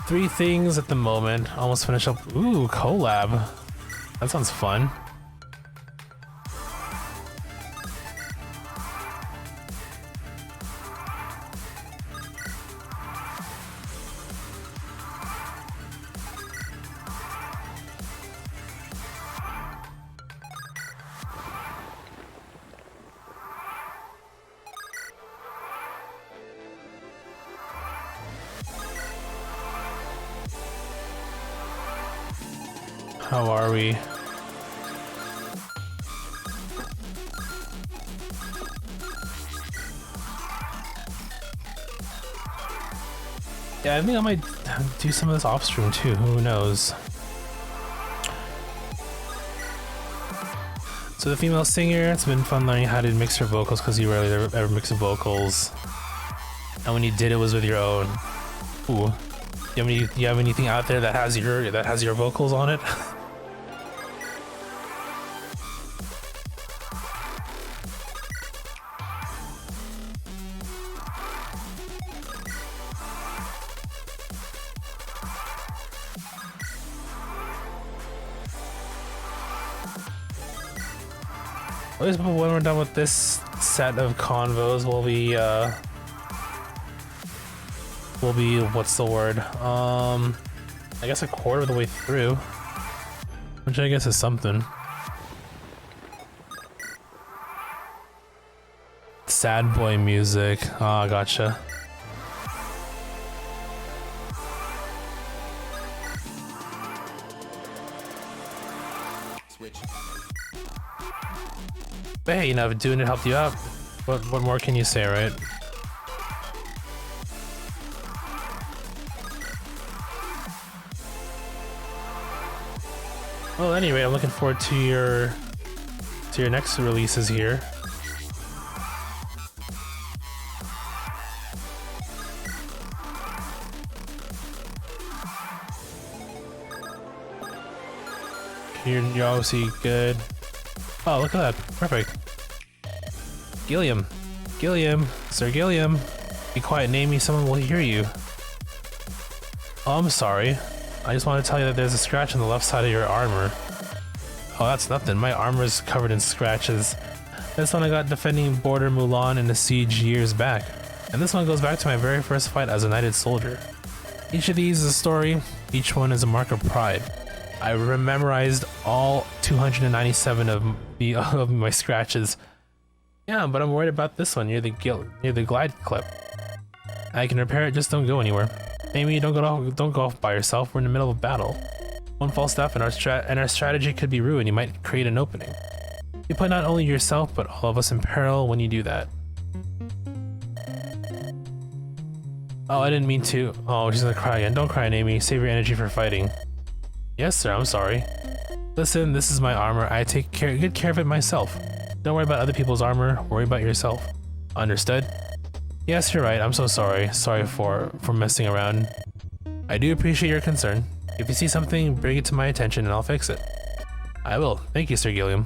Three things at the moment. Almost finish up. Ooh, collab. That sounds fun. How are we? Yeah, I think I might do some of this off stream too, who knows? So the female singer, it's been fun learning how to mix her vocals because you rarely ever mix vocals. And when you did, it was with your own. Ooh. You have anything out there that has your vocals on it? At least when we're done with this set of convos, we'll be what's the word? I guess a quarter of the way through, which I guess is something. Sad boy music. Ah, gotcha. Switch. But hey, you know, if doing it helped you out, what more can you say, right? Well, anyway, I'm looking forward to your next releases here. You're obviously good. Oh, look at that. Perfect. Gilliam. Gilliam. Sir Gilliam. Be quiet, name me, someone will hear you. Oh, I'm sorry. I just want to tell you that there's a scratch on the left side of your armor. Oh, that's nothing. My armor is covered in scratches. This one I got defending Border Mulan in the siege years back. And this one goes back to my very first fight as a knighted soldier. Each of these is a story. Each one is a mark of pride. I memorized all 297 of my scratches. Yeah, but I'm worried about this one near the glide clip. I can repair it, just don't go anywhere. Amy, don't go off by yourself. We're in the middle of battle. One false step and our strategy could be ruined. You might create an opening. You put not only yourself but all of us in peril when you do that. Oh, I didn't mean to. Oh, she's gonna cry again. Don't cry, Amy. Save your energy for fighting. Yes, sir, I'm sorry. Listen, this is my armor. I take good care of it myself. Don't worry about other people's armor, worry about yourself. Understood? Yes, you're right, I'm so sorry. Sorry for messing around. I do appreciate your concern. If you see something, bring it to my attention and I'll fix it. I will. Thank you, Sir Gilliam.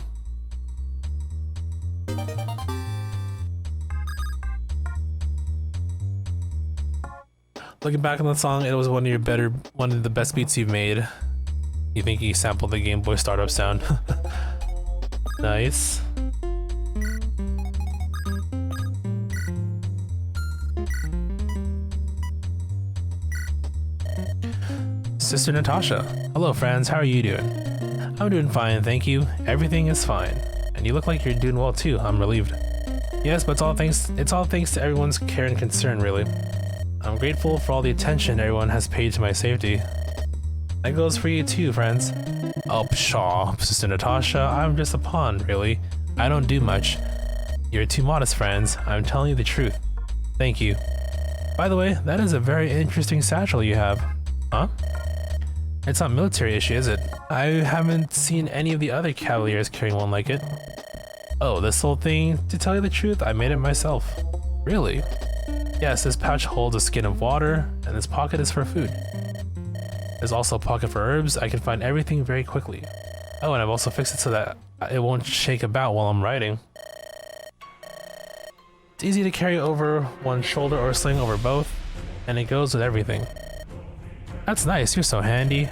Looking back on the song, it was one of the best beats you've made. You think he sampled the Game Boy startup sound? Nice. Sister Natasha. Hello friends, how are you doing? I'm doing fine, thank you. Everything is fine. And you look like you're doing well too, I'm relieved. Yes, but it's all thanks to everyone's care and concern, really. I'm grateful for all the attention everyone has paid to my safety. That goes for you too, friends. Oh, pshaw, Sister Natasha, I'm just a pawn, really. I don't do much. You're too modest, friends. I'm telling you the truth. Thank you. By the way, that is a very interesting satchel you have. Huh? It's not military issue, is it? I haven't seen any of the other cavaliers carrying one like it. Oh, this whole thing? To tell you the truth, I made it myself. Really? Yes, this pouch holds a skin of water, and this pocket is for food. There's also a pocket for herbs. I can find everything very quickly. Oh, and I've also fixed it so that it won't shake about while I'm riding. It's easy to carry over one shoulder or sling over both, and it goes with everything. That's nice, you're so handy.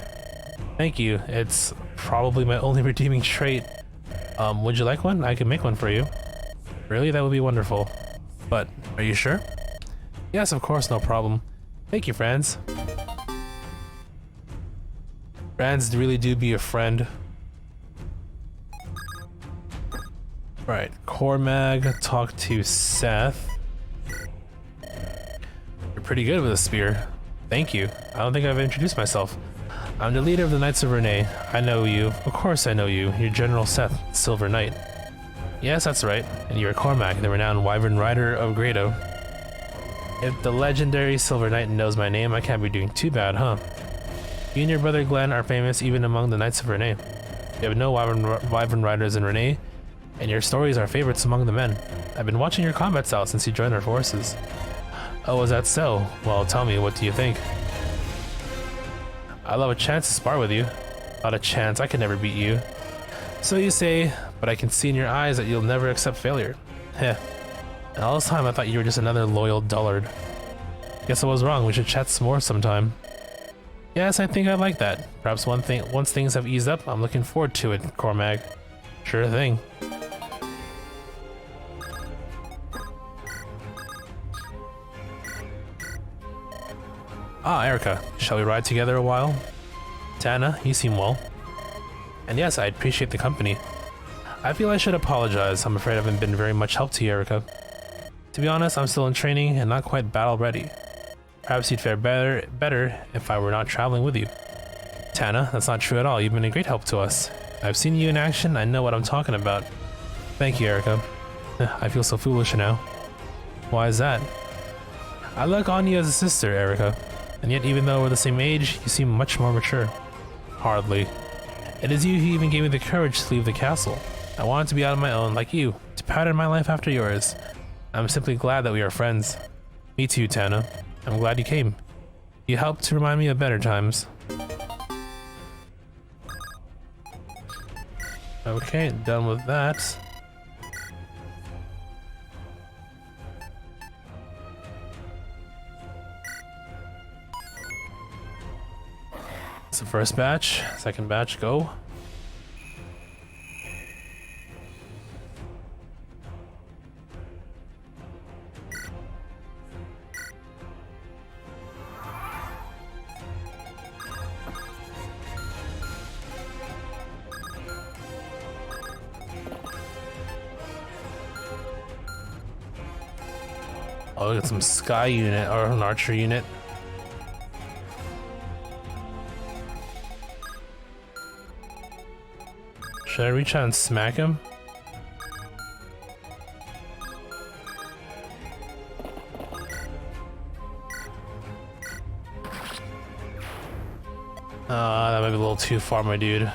Thank you, it's probably my only redeeming trait. Would you like one? I can make one for you. Really? That would be wonderful. But, are you sure? Yes, of course, no problem. Thank you, friends. Friends really do be a friend. Right, Cormag, talk to Seth. You're pretty good with a spear. Thank you. I don't think I've introduced myself. I'm the leader of the Knights of Renee. I know you. Of course I know you. You're General Seth, Silver Knight. Yes, that's right. And you're Cormac, the renowned Wyvern Rider of Grado. If the legendary Silver Knight knows my name, I can't be doing too bad, huh? You and your brother Glenn are famous even among the Knights of Renee. You have no Wyvern Riders in Renee. and your stories are favorites among the men. I've been watching your combat style since you joined our forces. Oh, is that so? Well, tell me, what do you think? I love a chance to spar with you. Not a chance, I can never beat you. So you say, but I can see in your eyes that you'll never accept failure. Heh. And all this time I thought you were just another loyal dullard. Guess I was wrong, we should chat some more sometime. Yes, I think I'd like that. Perhaps once things have eased up, I'm looking forward to it, Cormag. Sure thing. Ah, Eirika, shall we ride together a while? Tana, you seem well. And yes, I appreciate the company. I feel I should apologize. I'm afraid I haven't been very much help to you, Eirika. To be honest, I'm still in training and not quite battle ready. Perhaps you'd fare better if I were not traveling with you. Tana, that's not true at all. You've been a great help to us. I've seen you in action. I know what I'm talking about. Thank you, Eirika. I feel so foolish now. Why is that? I look on you as a sister, Eirika. And yet, even though we're the same age, you seem much more mature. Hardly. It is you who even gave me the courage to leave the castle. I wanted to be out on my own, like you, to pattern my life after yours. I'm simply glad that we are friends. Me too, Tana. I'm glad you came. You helped to remind me of better times. Okay, done with that. It's the first batch. Second batch, go. Oh, got some sky unit or an archer unit. Should I reach out and smack him? That might be a little too far, my dude.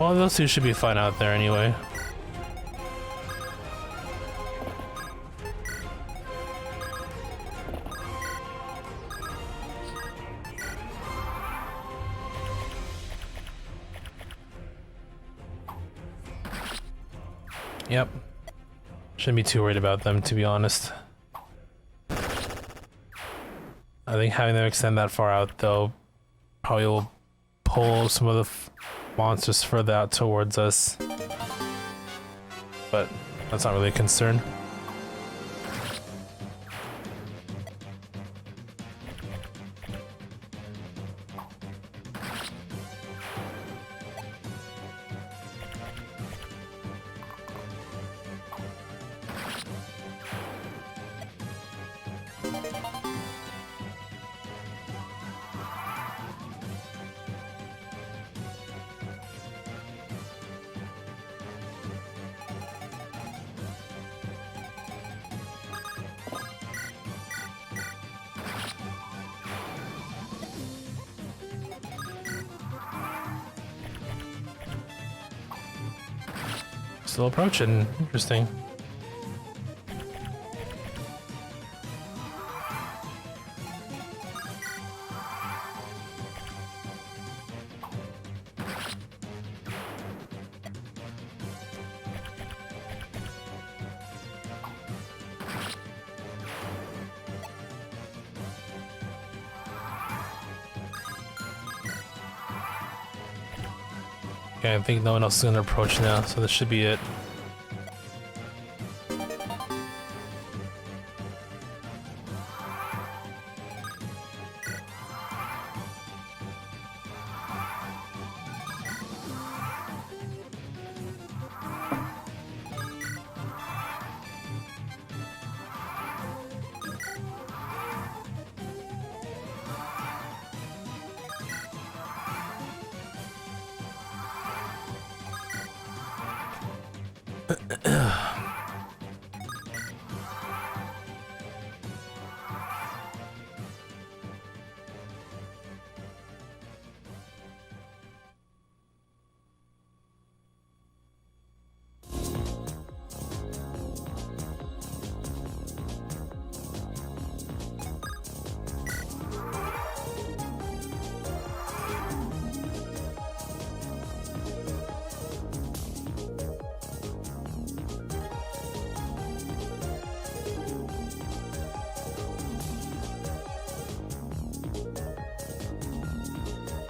Well, those two should be fine out there anyway. Yep. Shouldn't be too worried about them, to be honest. I think having them extend that far out, though, probably will pull some of the monsters further out towards us. But that's not really a concern. Still approaching. Interesting. Okay, I think no one else is gonna approach now, so this should be it.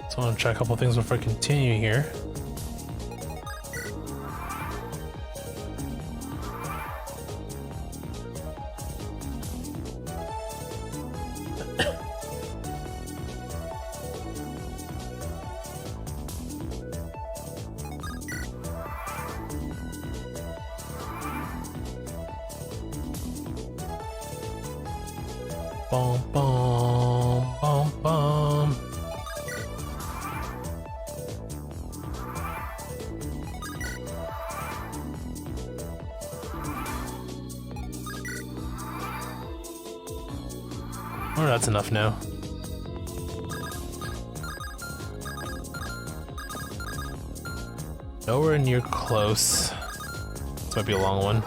So I want to try a couple things before I continue here. Boom, boom, boom, boom. Oh, that's enough now. Nowhere near close. This might be a long one.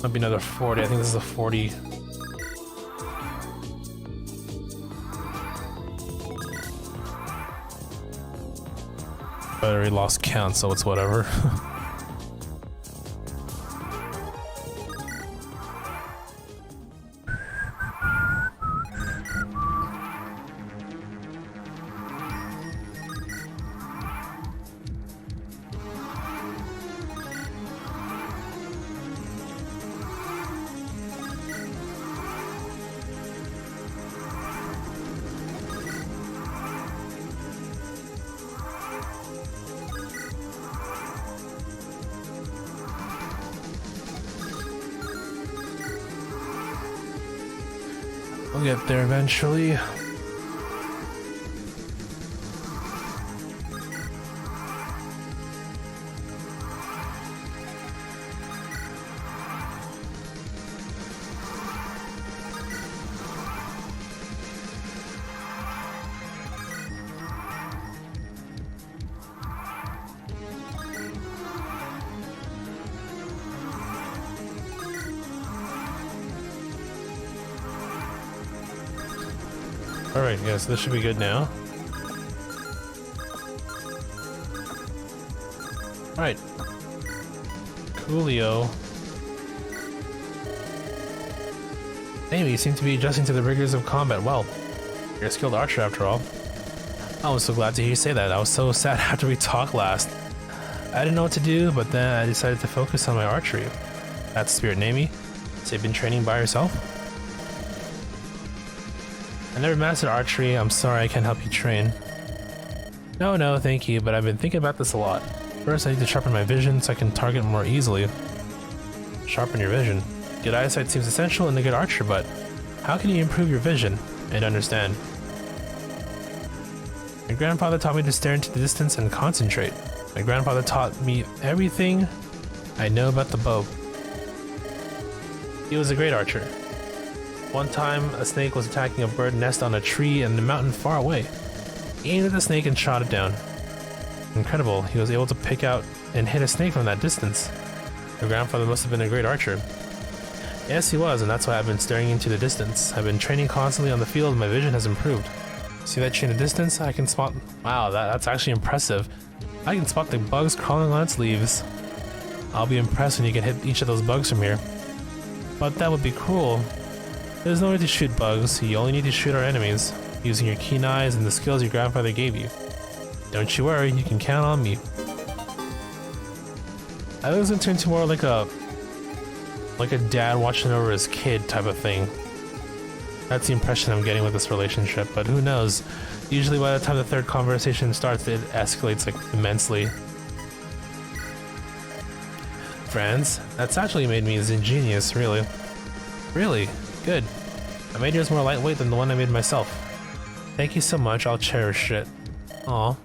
Might be another 40. I think this is a 40. But I already lost count, so it's whatever. We'll get there eventually. Alright, yeah, so this should be good now. Alright. Coolio. Amy, you seem to be adjusting to the rigors of combat well. You're a skilled archer after all. I was so glad to hear you say that. I was so sad after we talked last. I didn't know what to do, but then I decided to focus on my archery. That's the spirit, Amy. So you've been training by yourself? I never mastered archery. I'm sorry I can't help you train. No, thank you, but I've been thinking about this a lot. First, I need to sharpen my vision so I can target more easily. Sharpen your vision. Good eyesight seems essential in a good archer, but how can you improve your vision? And understand. My grandfather taught me to stare into the distance and concentrate. My grandfather taught me everything I know about the bow. He was a great archer. One time, a snake was attacking a bird nest on a tree in the mountain far away. He aimed at the snake and shot it down. Incredible, he was able to pick out and hit a snake from that distance. Your grandfather must have been a great archer. Yes, he was, and that's why I've been staring into the distance. I've been training constantly on the field, and my vision has improved. See that tree in the distance? I can spot... Wow, that's actually impressive. I can spot the bugs crawling on its leaves. I'll be impressed when you can hit each of those bugs from here. But that would be cruel. There's no way to shoot bugs, you only need to shoot our enemies, using your keen eyes and the skills your grandfather gave you. Don't you worry, you can count on me. I think it's gonna turn into more like a dad watching over his kid type of thing. That's the impression I'm getting with this relationship, but who knows? Usually by the time the third conversation starts, it escalates like immensely. Friends, that's actually made me ingenious, really. Really? Good. I made yours more lightweight than the one I made myself. Thank you so much, I'll cherish it. Aw.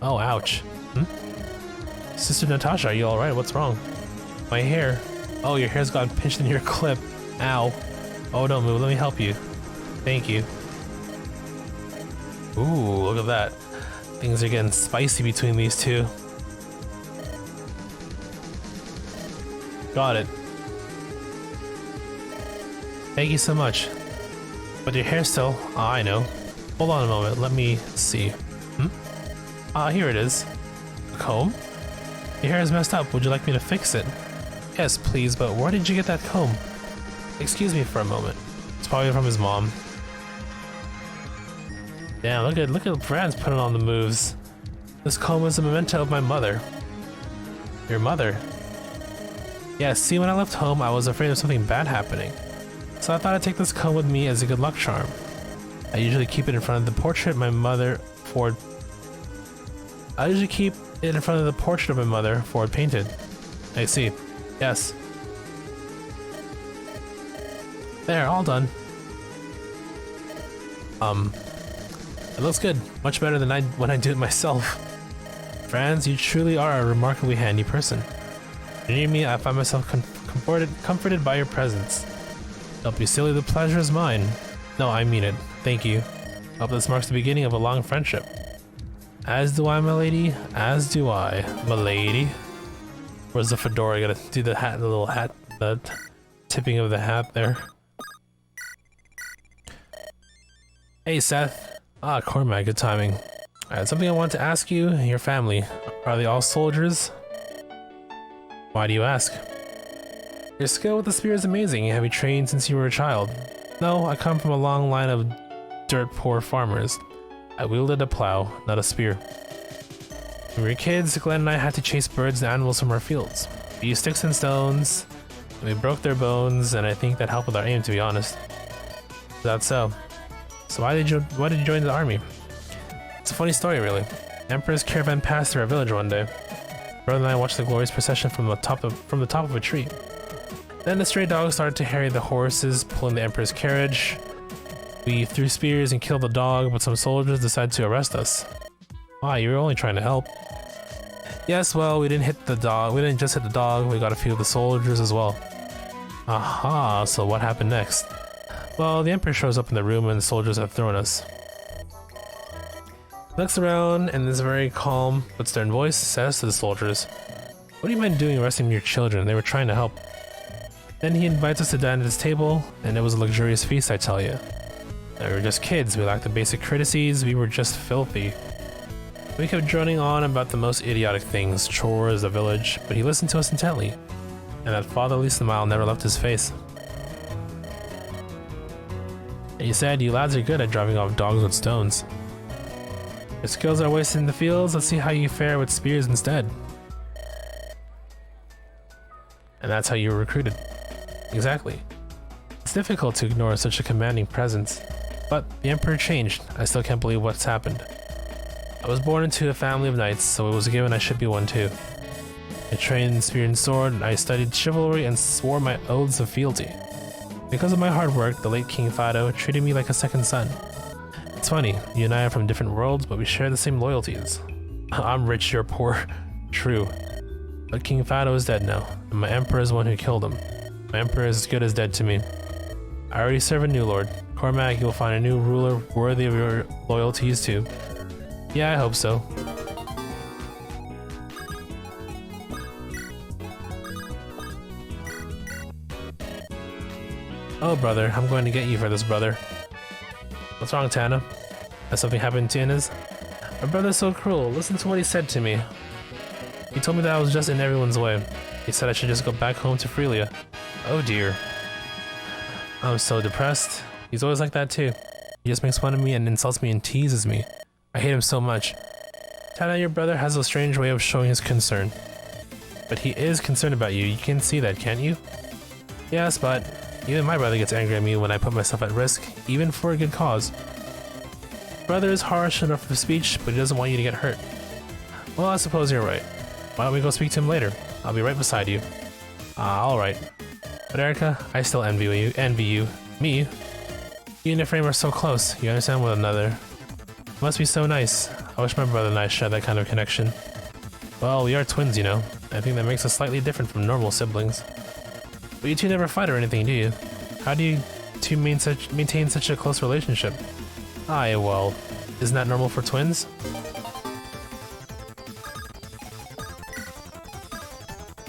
Oh, ouch. Sister Natasha, are you alright? What's wrong? My hair. Oh, your hair's gotten pinched in your clip. Ow. Oh, don't move, let me help you. Thank you. Ooh, look at that. Things are getting spicy between these two. Got it. Thank you so much. But your hair still... Ah, I know. Hold on a moment, let me see. Ah, here it is. A comb? Your hair is messed up, would you like me to fix it? Yes, please, but where did you get that comb? Excuse me for a moment. It's probably from his mom. Damn, look at Brad's putting on the moves. This comb is a memento of my mother. Your mother? Yes, see, when I left home, I was afraid of something bad happening. So I thought I'd take this comb with me as a good luck charm. I usually keep it in front of the portrait of my mother Ford painted. I see. Yes. There, all done. It looks good. Much better than when I do it myself. Franz, you truly are a remarkably handy person. Near me, I find myself comforted by your presence. Don't be silly, the pleasure is mine. No, I mean it. Thank you. Hope this marks the beginning of a long friendship. As do I, my lady. As do I, my lady. Where's the fedora? I gotta do the hat, the little hat, the tipping of the hat there. Hey, Seth. Ah, Cormac, good timing. I had something I wanted to ask you. Your family, are they all soldiers? Why do you ask? Your skill with the spear is amazing. Have you trained since you were a child? No, I come from a long line of dirt-poor farmers. I wielded a plow, not a spear. When we were kids, Glenn and I had to chase birds and animals from our fields. We used sticks and stones, and we broke their bones, and I think that helped with our aim, to be honest. That's so. So why did you join the army? It's a funny story, really. The Emperor's caravan passed through our village one day. Brother and I watched the glorious procession from the top of a tree. Then the stray dogs started to harry the horses, pulling the Emperor's carriage. We threw spears and killed the dog, but some soldiers decided to arrest us. Why, you were only trying to help. Yes, well, we didn't hit the dog. We didn't just hit the dog, we got a few of the soldiers as well. Aha, so what happened next? Well, the Emperor shows up in the room and the soldiers have thrown us. He looks around and in this very calm but stern voice says to the soldiers, "What do you mind doing arresting your children? They were trying to help." Then he invites us to dine at his table, and it was a luxurious feast, I tell you. We were just kids, we lacked the basic courtesies, we were just filthy. We kept droning on about the most idiotic things, chores, the village, but he listened to us intently, and that fatherly smile never left his face. And he said, "You lads are good at driving off dogs with stones. Your skills are wasted in the fields, let's see how you fare with spears instead." And that's how you were recruited. Exactly. It's difficult to ignore such a commanding presence. But the Emperor changed. I still can't believe what's happened. I was born into a family of knights, so it was a given I should be one too. I trained in spear and sword, I studied chivalry and swore my oaths of fealty. Because of my hard work, the late King Fado treated me like a second son. It's funny, you and I are from different worlds, but we share the same loyalties. I'm rich, you're poor. True. But King Fado is dead now, and my Emperor is the one who killed him. My Emperor is as good as dead to me. I already serve a new lord. Cormac, you'll find a new ruler worthy of your loyalties too. Yeah, I hope so. Oh, brother, I'm going to get you for this, brother. What's wrong, Tana? Has something happened to Inez? My brother's so cruel. Listen to what he said to me. He told me that I was just in everyone's way. He said I should just go back home to Freelia. Oh dear. I'm so depressed. He's always like that too. He just makes fun of me and insults me and teases me. I hate him so much. Tana, your brother has a strange way of showing his concern. But he is concerned about you. You can see that, can't you? Yes, but even my brother gets angry at me when I put myself at risk, even for a good cause. Brother is harsh enough of speech, but he doesn't want you to get hurt. Well, I suppose you're right. Why don't we go speak to him later? I'll be right beside you. Alright. But Eirika, I still envy you. Me? You and your frame are so close. You understand one another. It must be so nice. I wish my brother and I shared that kind of connection. Well, we are twins, you know. I think that makes us slightly different from normal siblings. But you two never fight or anything, do you? How do you two maintain such a close relationship? Aye, well, isn't that normal for twins?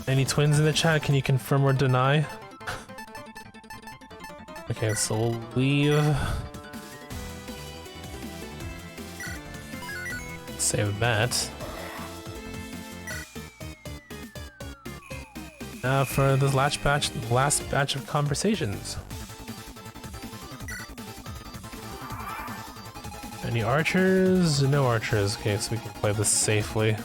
Any twins in the chat? Can you confirm or deny? Okay, so we'll leave. Save that. Now for this last batch of conversations. Any archers? No archers. Okay, so we can play this safely.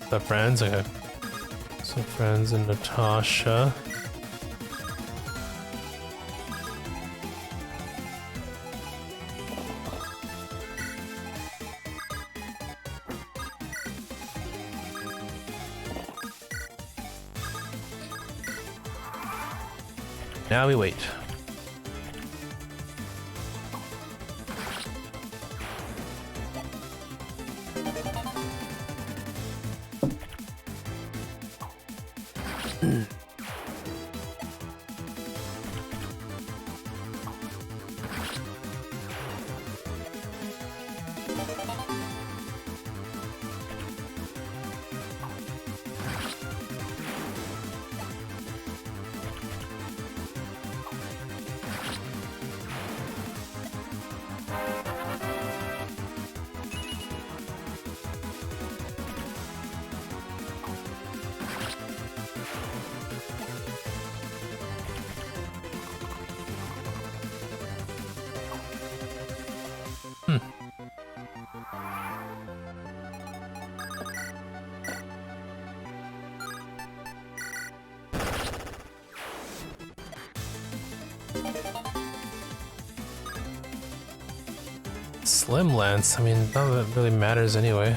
The friends, okay. So friends and Natasha. Now we wait. Slim Lance, I mean, none of that really matters anyway.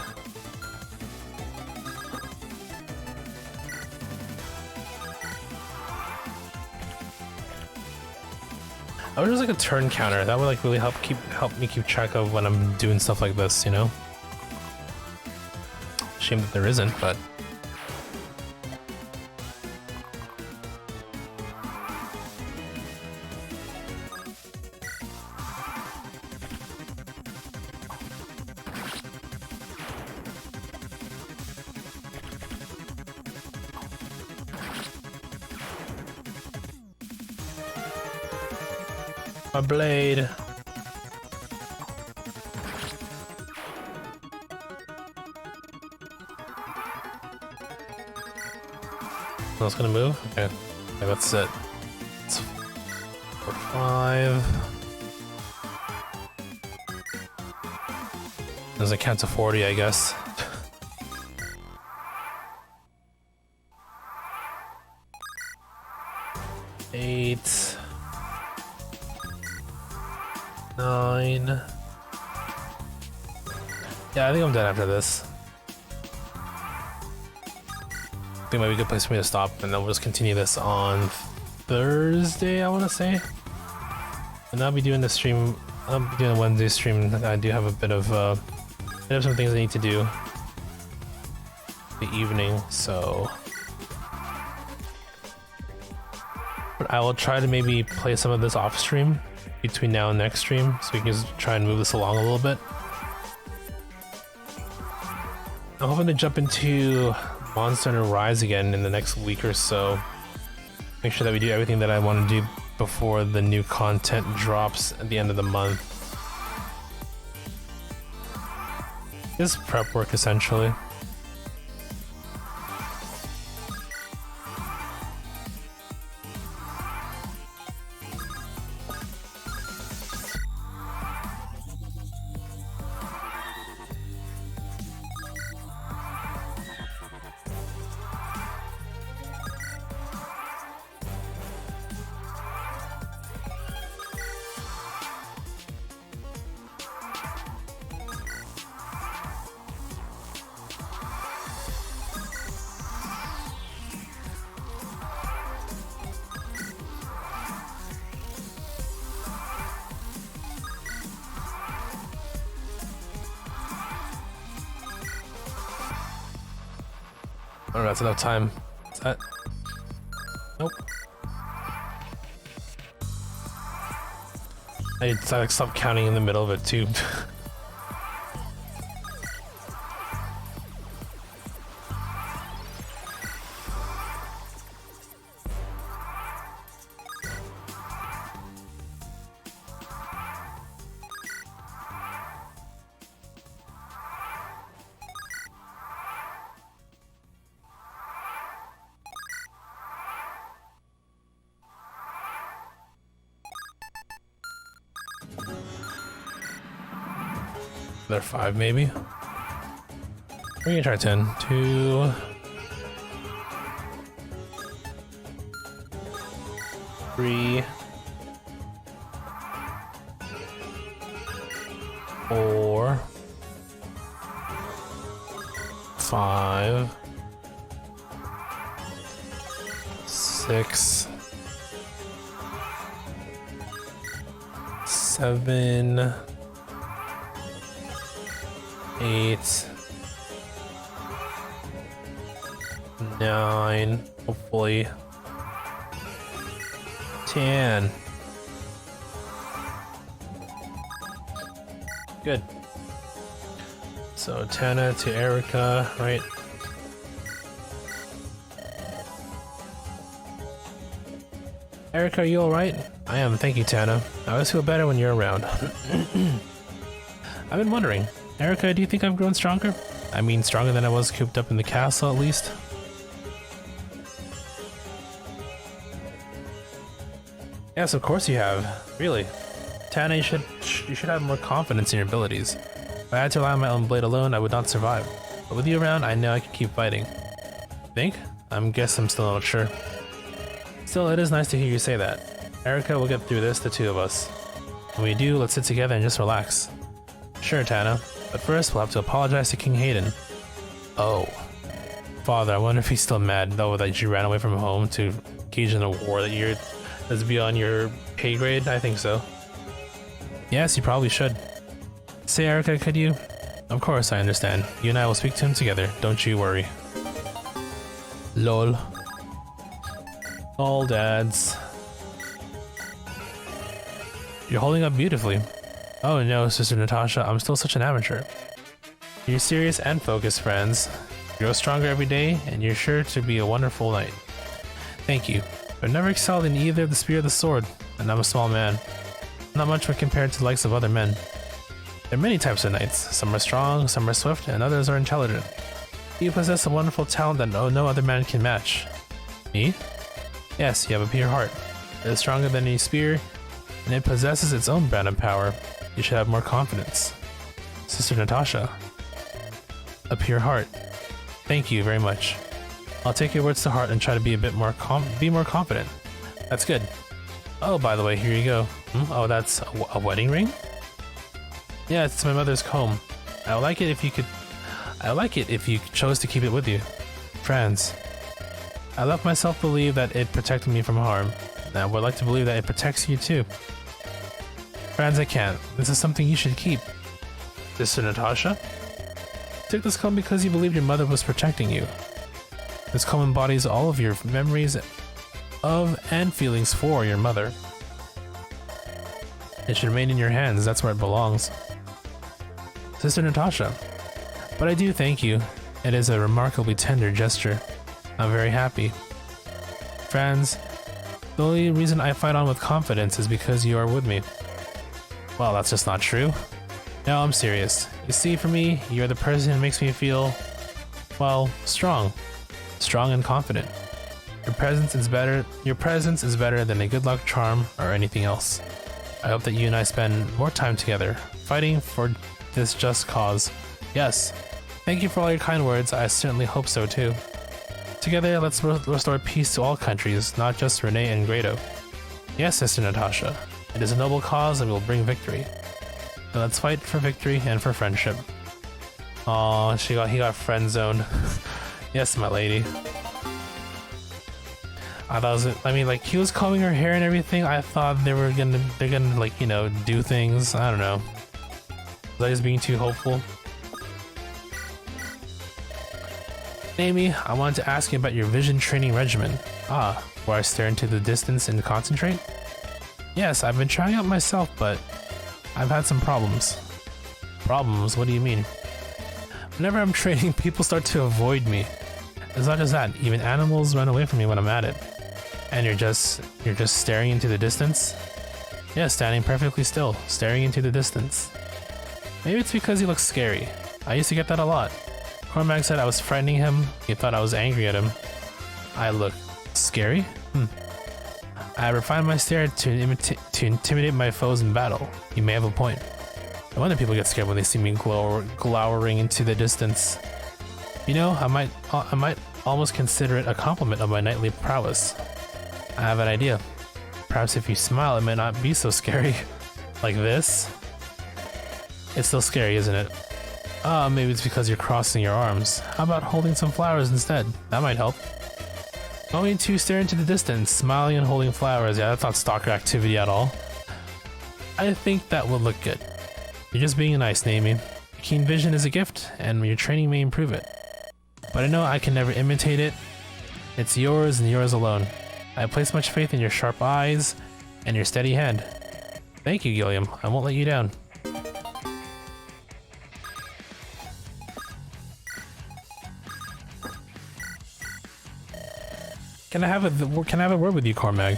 I wish there was like a turn counter. That would like really help me keep track of when I'm doing stuff like this, you know? Shame that there isn't, but my blade. No, it's gonna move? Okay. Okay, that's it. It's 4, 5. Doesn't count to 40, I guess. Eight. 9. Yeah, I think I'm done after this. I think it might be a good place for me to stop, and then we'll just continue this on Thursday, I want to say. And I'll be doing the stream. I'll be doing a Wednesday stream. I do have a bit of some things I need to do the evening, so. But I will try to maybe play some of this off stream between now and next stream, so we can just try and move this along a little bit. I'm hoping to jump into Monster Hunter Rise again in the next week or so. Make sure that we do everything that I want to do before the new content drops at the end of the month. Just prep work essentially. I don't know, that's enough time. Is that? Nope. I need to like stop counting in the middle of it too. Another 5 maybe. We can try 10. 2, 3, 4, 5, 6, 7, 8, 9, hopefully 10. Good. So Tana to Eirika, right? Eirika, are you alright? I am, thank you, Tana. I always feel better when you're around. I've been wondering, Eirika, do you think I've grown stronger? I mean, stronger than I was cooped up in the castle, at least? Yes, of course you have. Really. Tana, you should have more confidence in your abilities. If I had to rely on my own blade alone, I would not survive. But with you around, I know I can keep fighting. Think? Guess I'm still not sure. Still, it is nice to hear you say that. Eirika, we'll get through this, the two of us. When we do, let's sit together and just relax. Sure, Tana. But first, we'll have to apologize to King Hayden. Oh. Father, I wonder if he's still mad, though, that you ran away from home to engage in a war that's beyond your pay grade? I think so. Yes, you probably should. Say, Eirika, could you? Of course, I understand. You and I will speak to him together. Don't you worry. Lol. All dads. You're holding up beautifully. Oh no, Sister Natasha, I'm still such an amateur. You're serious and focused, friends. You grow stronger every day, and you're sure to be a wonderful knight. Thank you. I've never excelled in either the spear or the sword, and I'm a small man. Not much when compared to the likes of other men. There are many types of knights. Some are strong, some are swift, and others are intelligent. You possess a wonderful talent that no other man can match. Me? Yes, you have a pure heart. It is stronger than any spear, and it possesses its own brand of power. You should have more confidence. Sister Natasha. A pure heart. Thank you very much. I'll take your words to heart and try to be a bit more confident. That's good. Oh, by the way, here you go. Oh, that's a wedding ring? Yeah, it's my mother's comb. I would like it if you chose to keep it with you. Franz. I let myself believe that it protected me from harm. And I would like to believe that it protects you too. Franz, I can't. This is something you should keep. Sister Natasha? You took this comb because you believed your mother was protecting you. This comb embodies all of your memories of and feelings for your mother. It should remain in your hands, that's where it belongs. Sister Natasha. But I do thank you. It is a remarkably tender gesture. I'm very happy. Friends, the only reason I fight on with confidence is because you are with me. Well, that's just not true. No, I'm serious. You see, for me, you're the person who makes me feel, well, strong. Strong and confident. Your presence is better than a good luck charm or anything else. I hope that you and I spend more time together, fighting for this just cause. Yes. Thank you for all your kind words. I certainly hope so too. Together, let's restore peace to all countries, not just Renee and Grado. Yes, Sister Natasha. It is a noble cause and will bring victory. So let's fight for victory and for friendship. Aw, he got friend zoned. Yes, my lady. Like he was combing her hair and everything. I thought they're gonna like, you know, do things. I don't know. Was I just being too hopeful? Amy, I wanted to ask you about your vision training regimen. Ah, where I stare into the distance and concentrate? Yes, I've been trying out myself, but I've had some problems. Problems? What do you mean? Whenever I'm training, people start to avoid me. It's not just that, even animals run away from me when I'm at it. And you're just staring into the distance? Yeah, standing perfectly still, staring into the distance. Maybe it's because he looks scary. I used to get that a lot. Cormac said I was frightening him. He thought I was angry at him. I look scary? I refine my stare to intimidate my foes in battle. You may have a point. No wonder people get scared when they see me glowering into the distance. You know, I might almost consider it a compliment of my knightly prowess. I have an idea. Perhaps if you smile, it might not be so scary. Like this? It's still scary, isn't it? Maybe it's because you're crossing your arms. How about holding some flowers instead? That might help. Going to stare into the distance, smiling and holding flowers. Yeah, that's not stalker activity at all. I think that would look good. You're just being nice, Naomi. Keen vision is a gift, and your training may improve it. But I know I can never imitate it. It's yours and yours alone. I place much faith in your sharp eyes and your steady hand. Thank you, Gilliam. I won't let you down. Can I have a word with you, Cormag?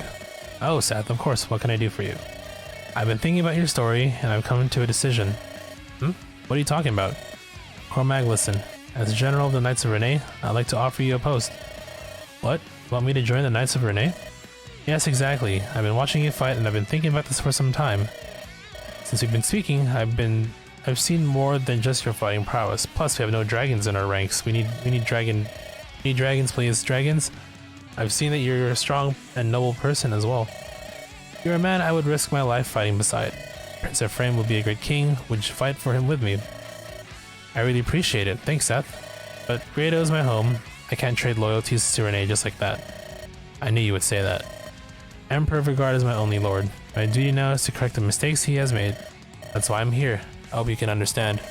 Oh, Seth, of course. What can I do for you? I've been thinking about your story, and I've come to a decision. What are you talking about? Cormag, listen. As General of the Knights of Renee, I'd like to offer you a post. What? You want me to join the Knights of Renee? Yes, exactly. I've been watching you fight, and I've been thinking about this for some time. Since we've been speaking, I've seen more than just your fighting prowess. Plus, we have no dragons in our ranks. We need dragons, please. Dragons? I've seen that you're a strong and noble person as well. You're a man I would risk my life fighting beside. Prince Ephraim will be a great king. Would you fight for him with me? I really appreciate it. Thanks, Seth. But Grado is my home. I can't trade loyalties to Renee just like that. I knew you would say that. Emperor Vigard is my only lord. My duty now is to correct the mistakes he has made. That's why I'm here. I hope you can understand.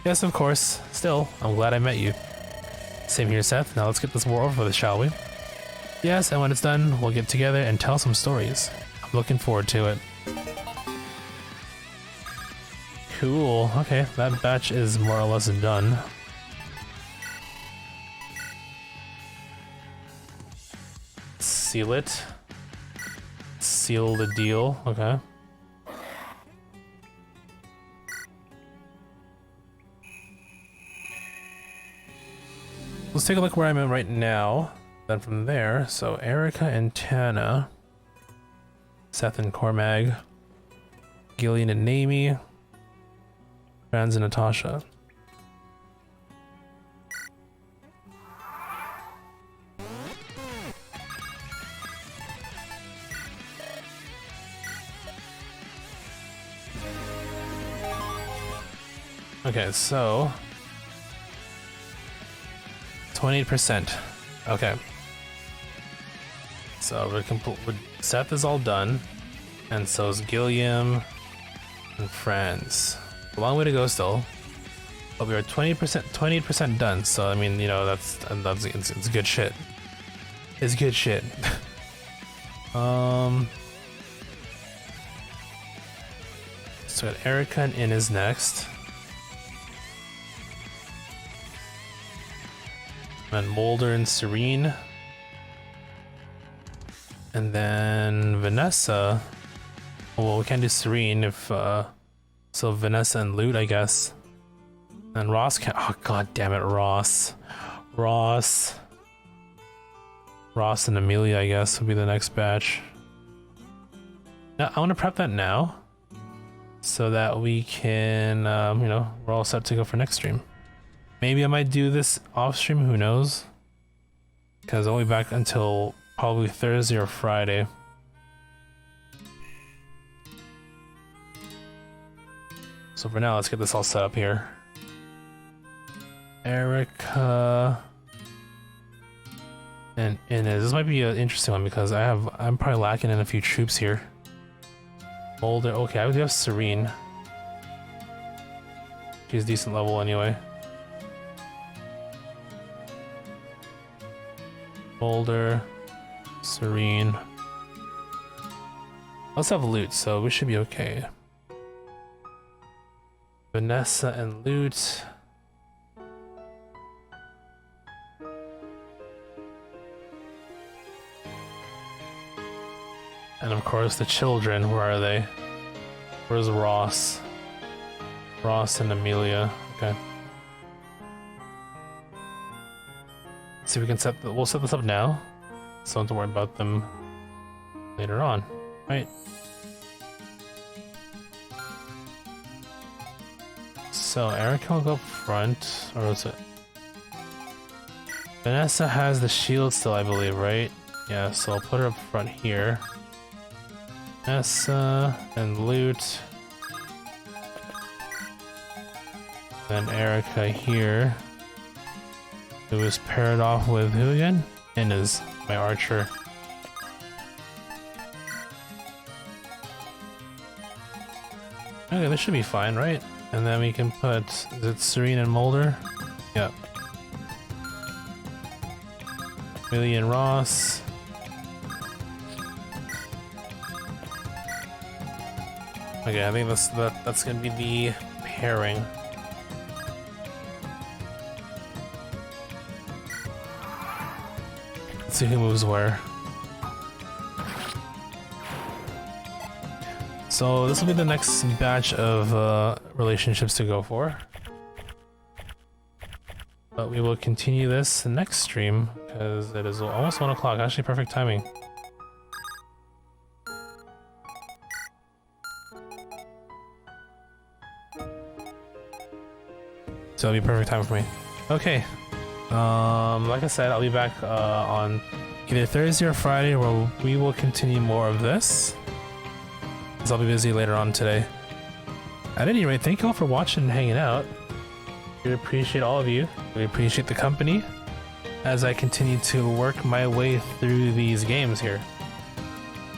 Yes, of course. Still, I'm glad I met you. Same here, Seth. Now let's get this war over with, shall we? Yes, and when it's done, we'll get together and tell some stories. I'm looking forward to it. Cool. Okay, that batch is more or less done. Seal it. Seal the deal. Okay. Let's take a look where I'm at right now. Then from there, so Eirika and Tana, Seth and Cormag, Gillian and Naomi, Franz and Natasha. Okay, so 28%. Okay. So Seth is all done, and so is Gilliam and Franz. A long way to go still, but we are 28% done. So I mean, you know, that's it's good shit. It's good shit. So we got Eirika and In is next. And Molder and Serene. And then Vanessa. Well, we can't do Serene if, so Vanessa and Loot, I guess. And Ross can't, oh god damn it, Ross. Ross and Amelia, I guess, will be the next batch. Now, I want to prep that now. So that we can, you know, we're all set to go for next stream. Maybe I might do this off stream, who knows? Because I'll be back until probably Thursday or Friday. So for now, let's get this all set up here. Eirika and Inez. This might be an interesting one because I'm probably lacking in a few troops here. Boulder. Okay, I do have Serene. She's decent level anyway. Boulder, Serene. Let's have Loot, so we should be okay. Vanessa and Loot. And of course the children, where are they? Where's Ross? Ross and Amelia, okay. Let's see if we can we'll set this up now. So don't worry about them later on, right? So Eirika will go up front, or is it? Vanessa has the shield still, I believe, right? Yeah, so I'll put her up front here. Vanessa and Loot. Then Eirika here. Who is paired off with who again? Inez, my archer. Okay, this should be fine, right? And then we can put, is it Serene and Molder? Yep. Millie and Ross. Okay, I think that's gonna be the pairing. Let's see who moves where. So this will be the next batch of relationships to go for. But we will continue this next stream because it is almost 1 o'clock. Actually, perfect timing. So it'll be perfect time for me. Okay. Like I said, I'll be back on either Thursday or Friday where we will continue more of this. Because I'll be busy later on today. At any rate, thank you all for watching and hanging out. We appreciate all of you. We appreciate the company as I continue to work my way through these games here.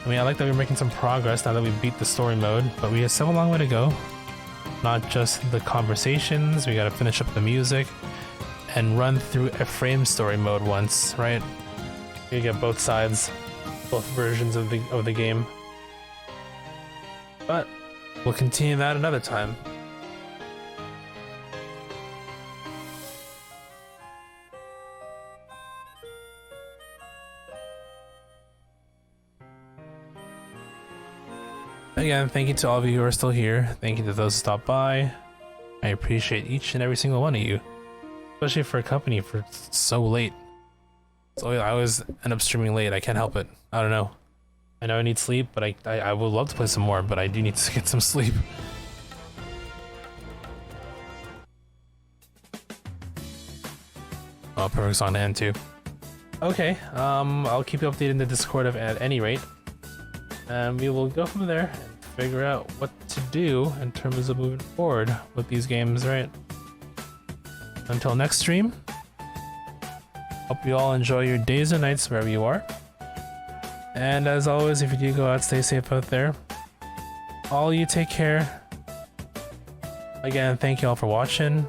I mean, I like that we're making some progress now that we beat the story mode, but we have still a long way to go. Not just the conversations, we gotta finish up the music and run through a frame story mode once, right? You get both sides, both versions of the game. But we'll continue that another time. Again, thank you to all of you who are still here. Thank you to those who stopped by. I appreciate each and every single one of you. Especially for a company for so late. So I always end up streaming late. I can't help it. I don't know. I know I need sleep, but I would love to play some more, but I do need to get some sleep. Oh, perfect song to end too. Okay, I'll keep you updated in the Discord at any rate. And we will go from there and figure out what to do in terms of moving forward with these games, right? Until next stream, hope you all enjoy your days and nights wherever you are. And as always, if you do go out, stay safe out there. All you take care. Again, thank you all for watching.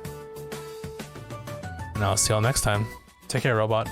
And I'll see y'all next time. Take care, robot.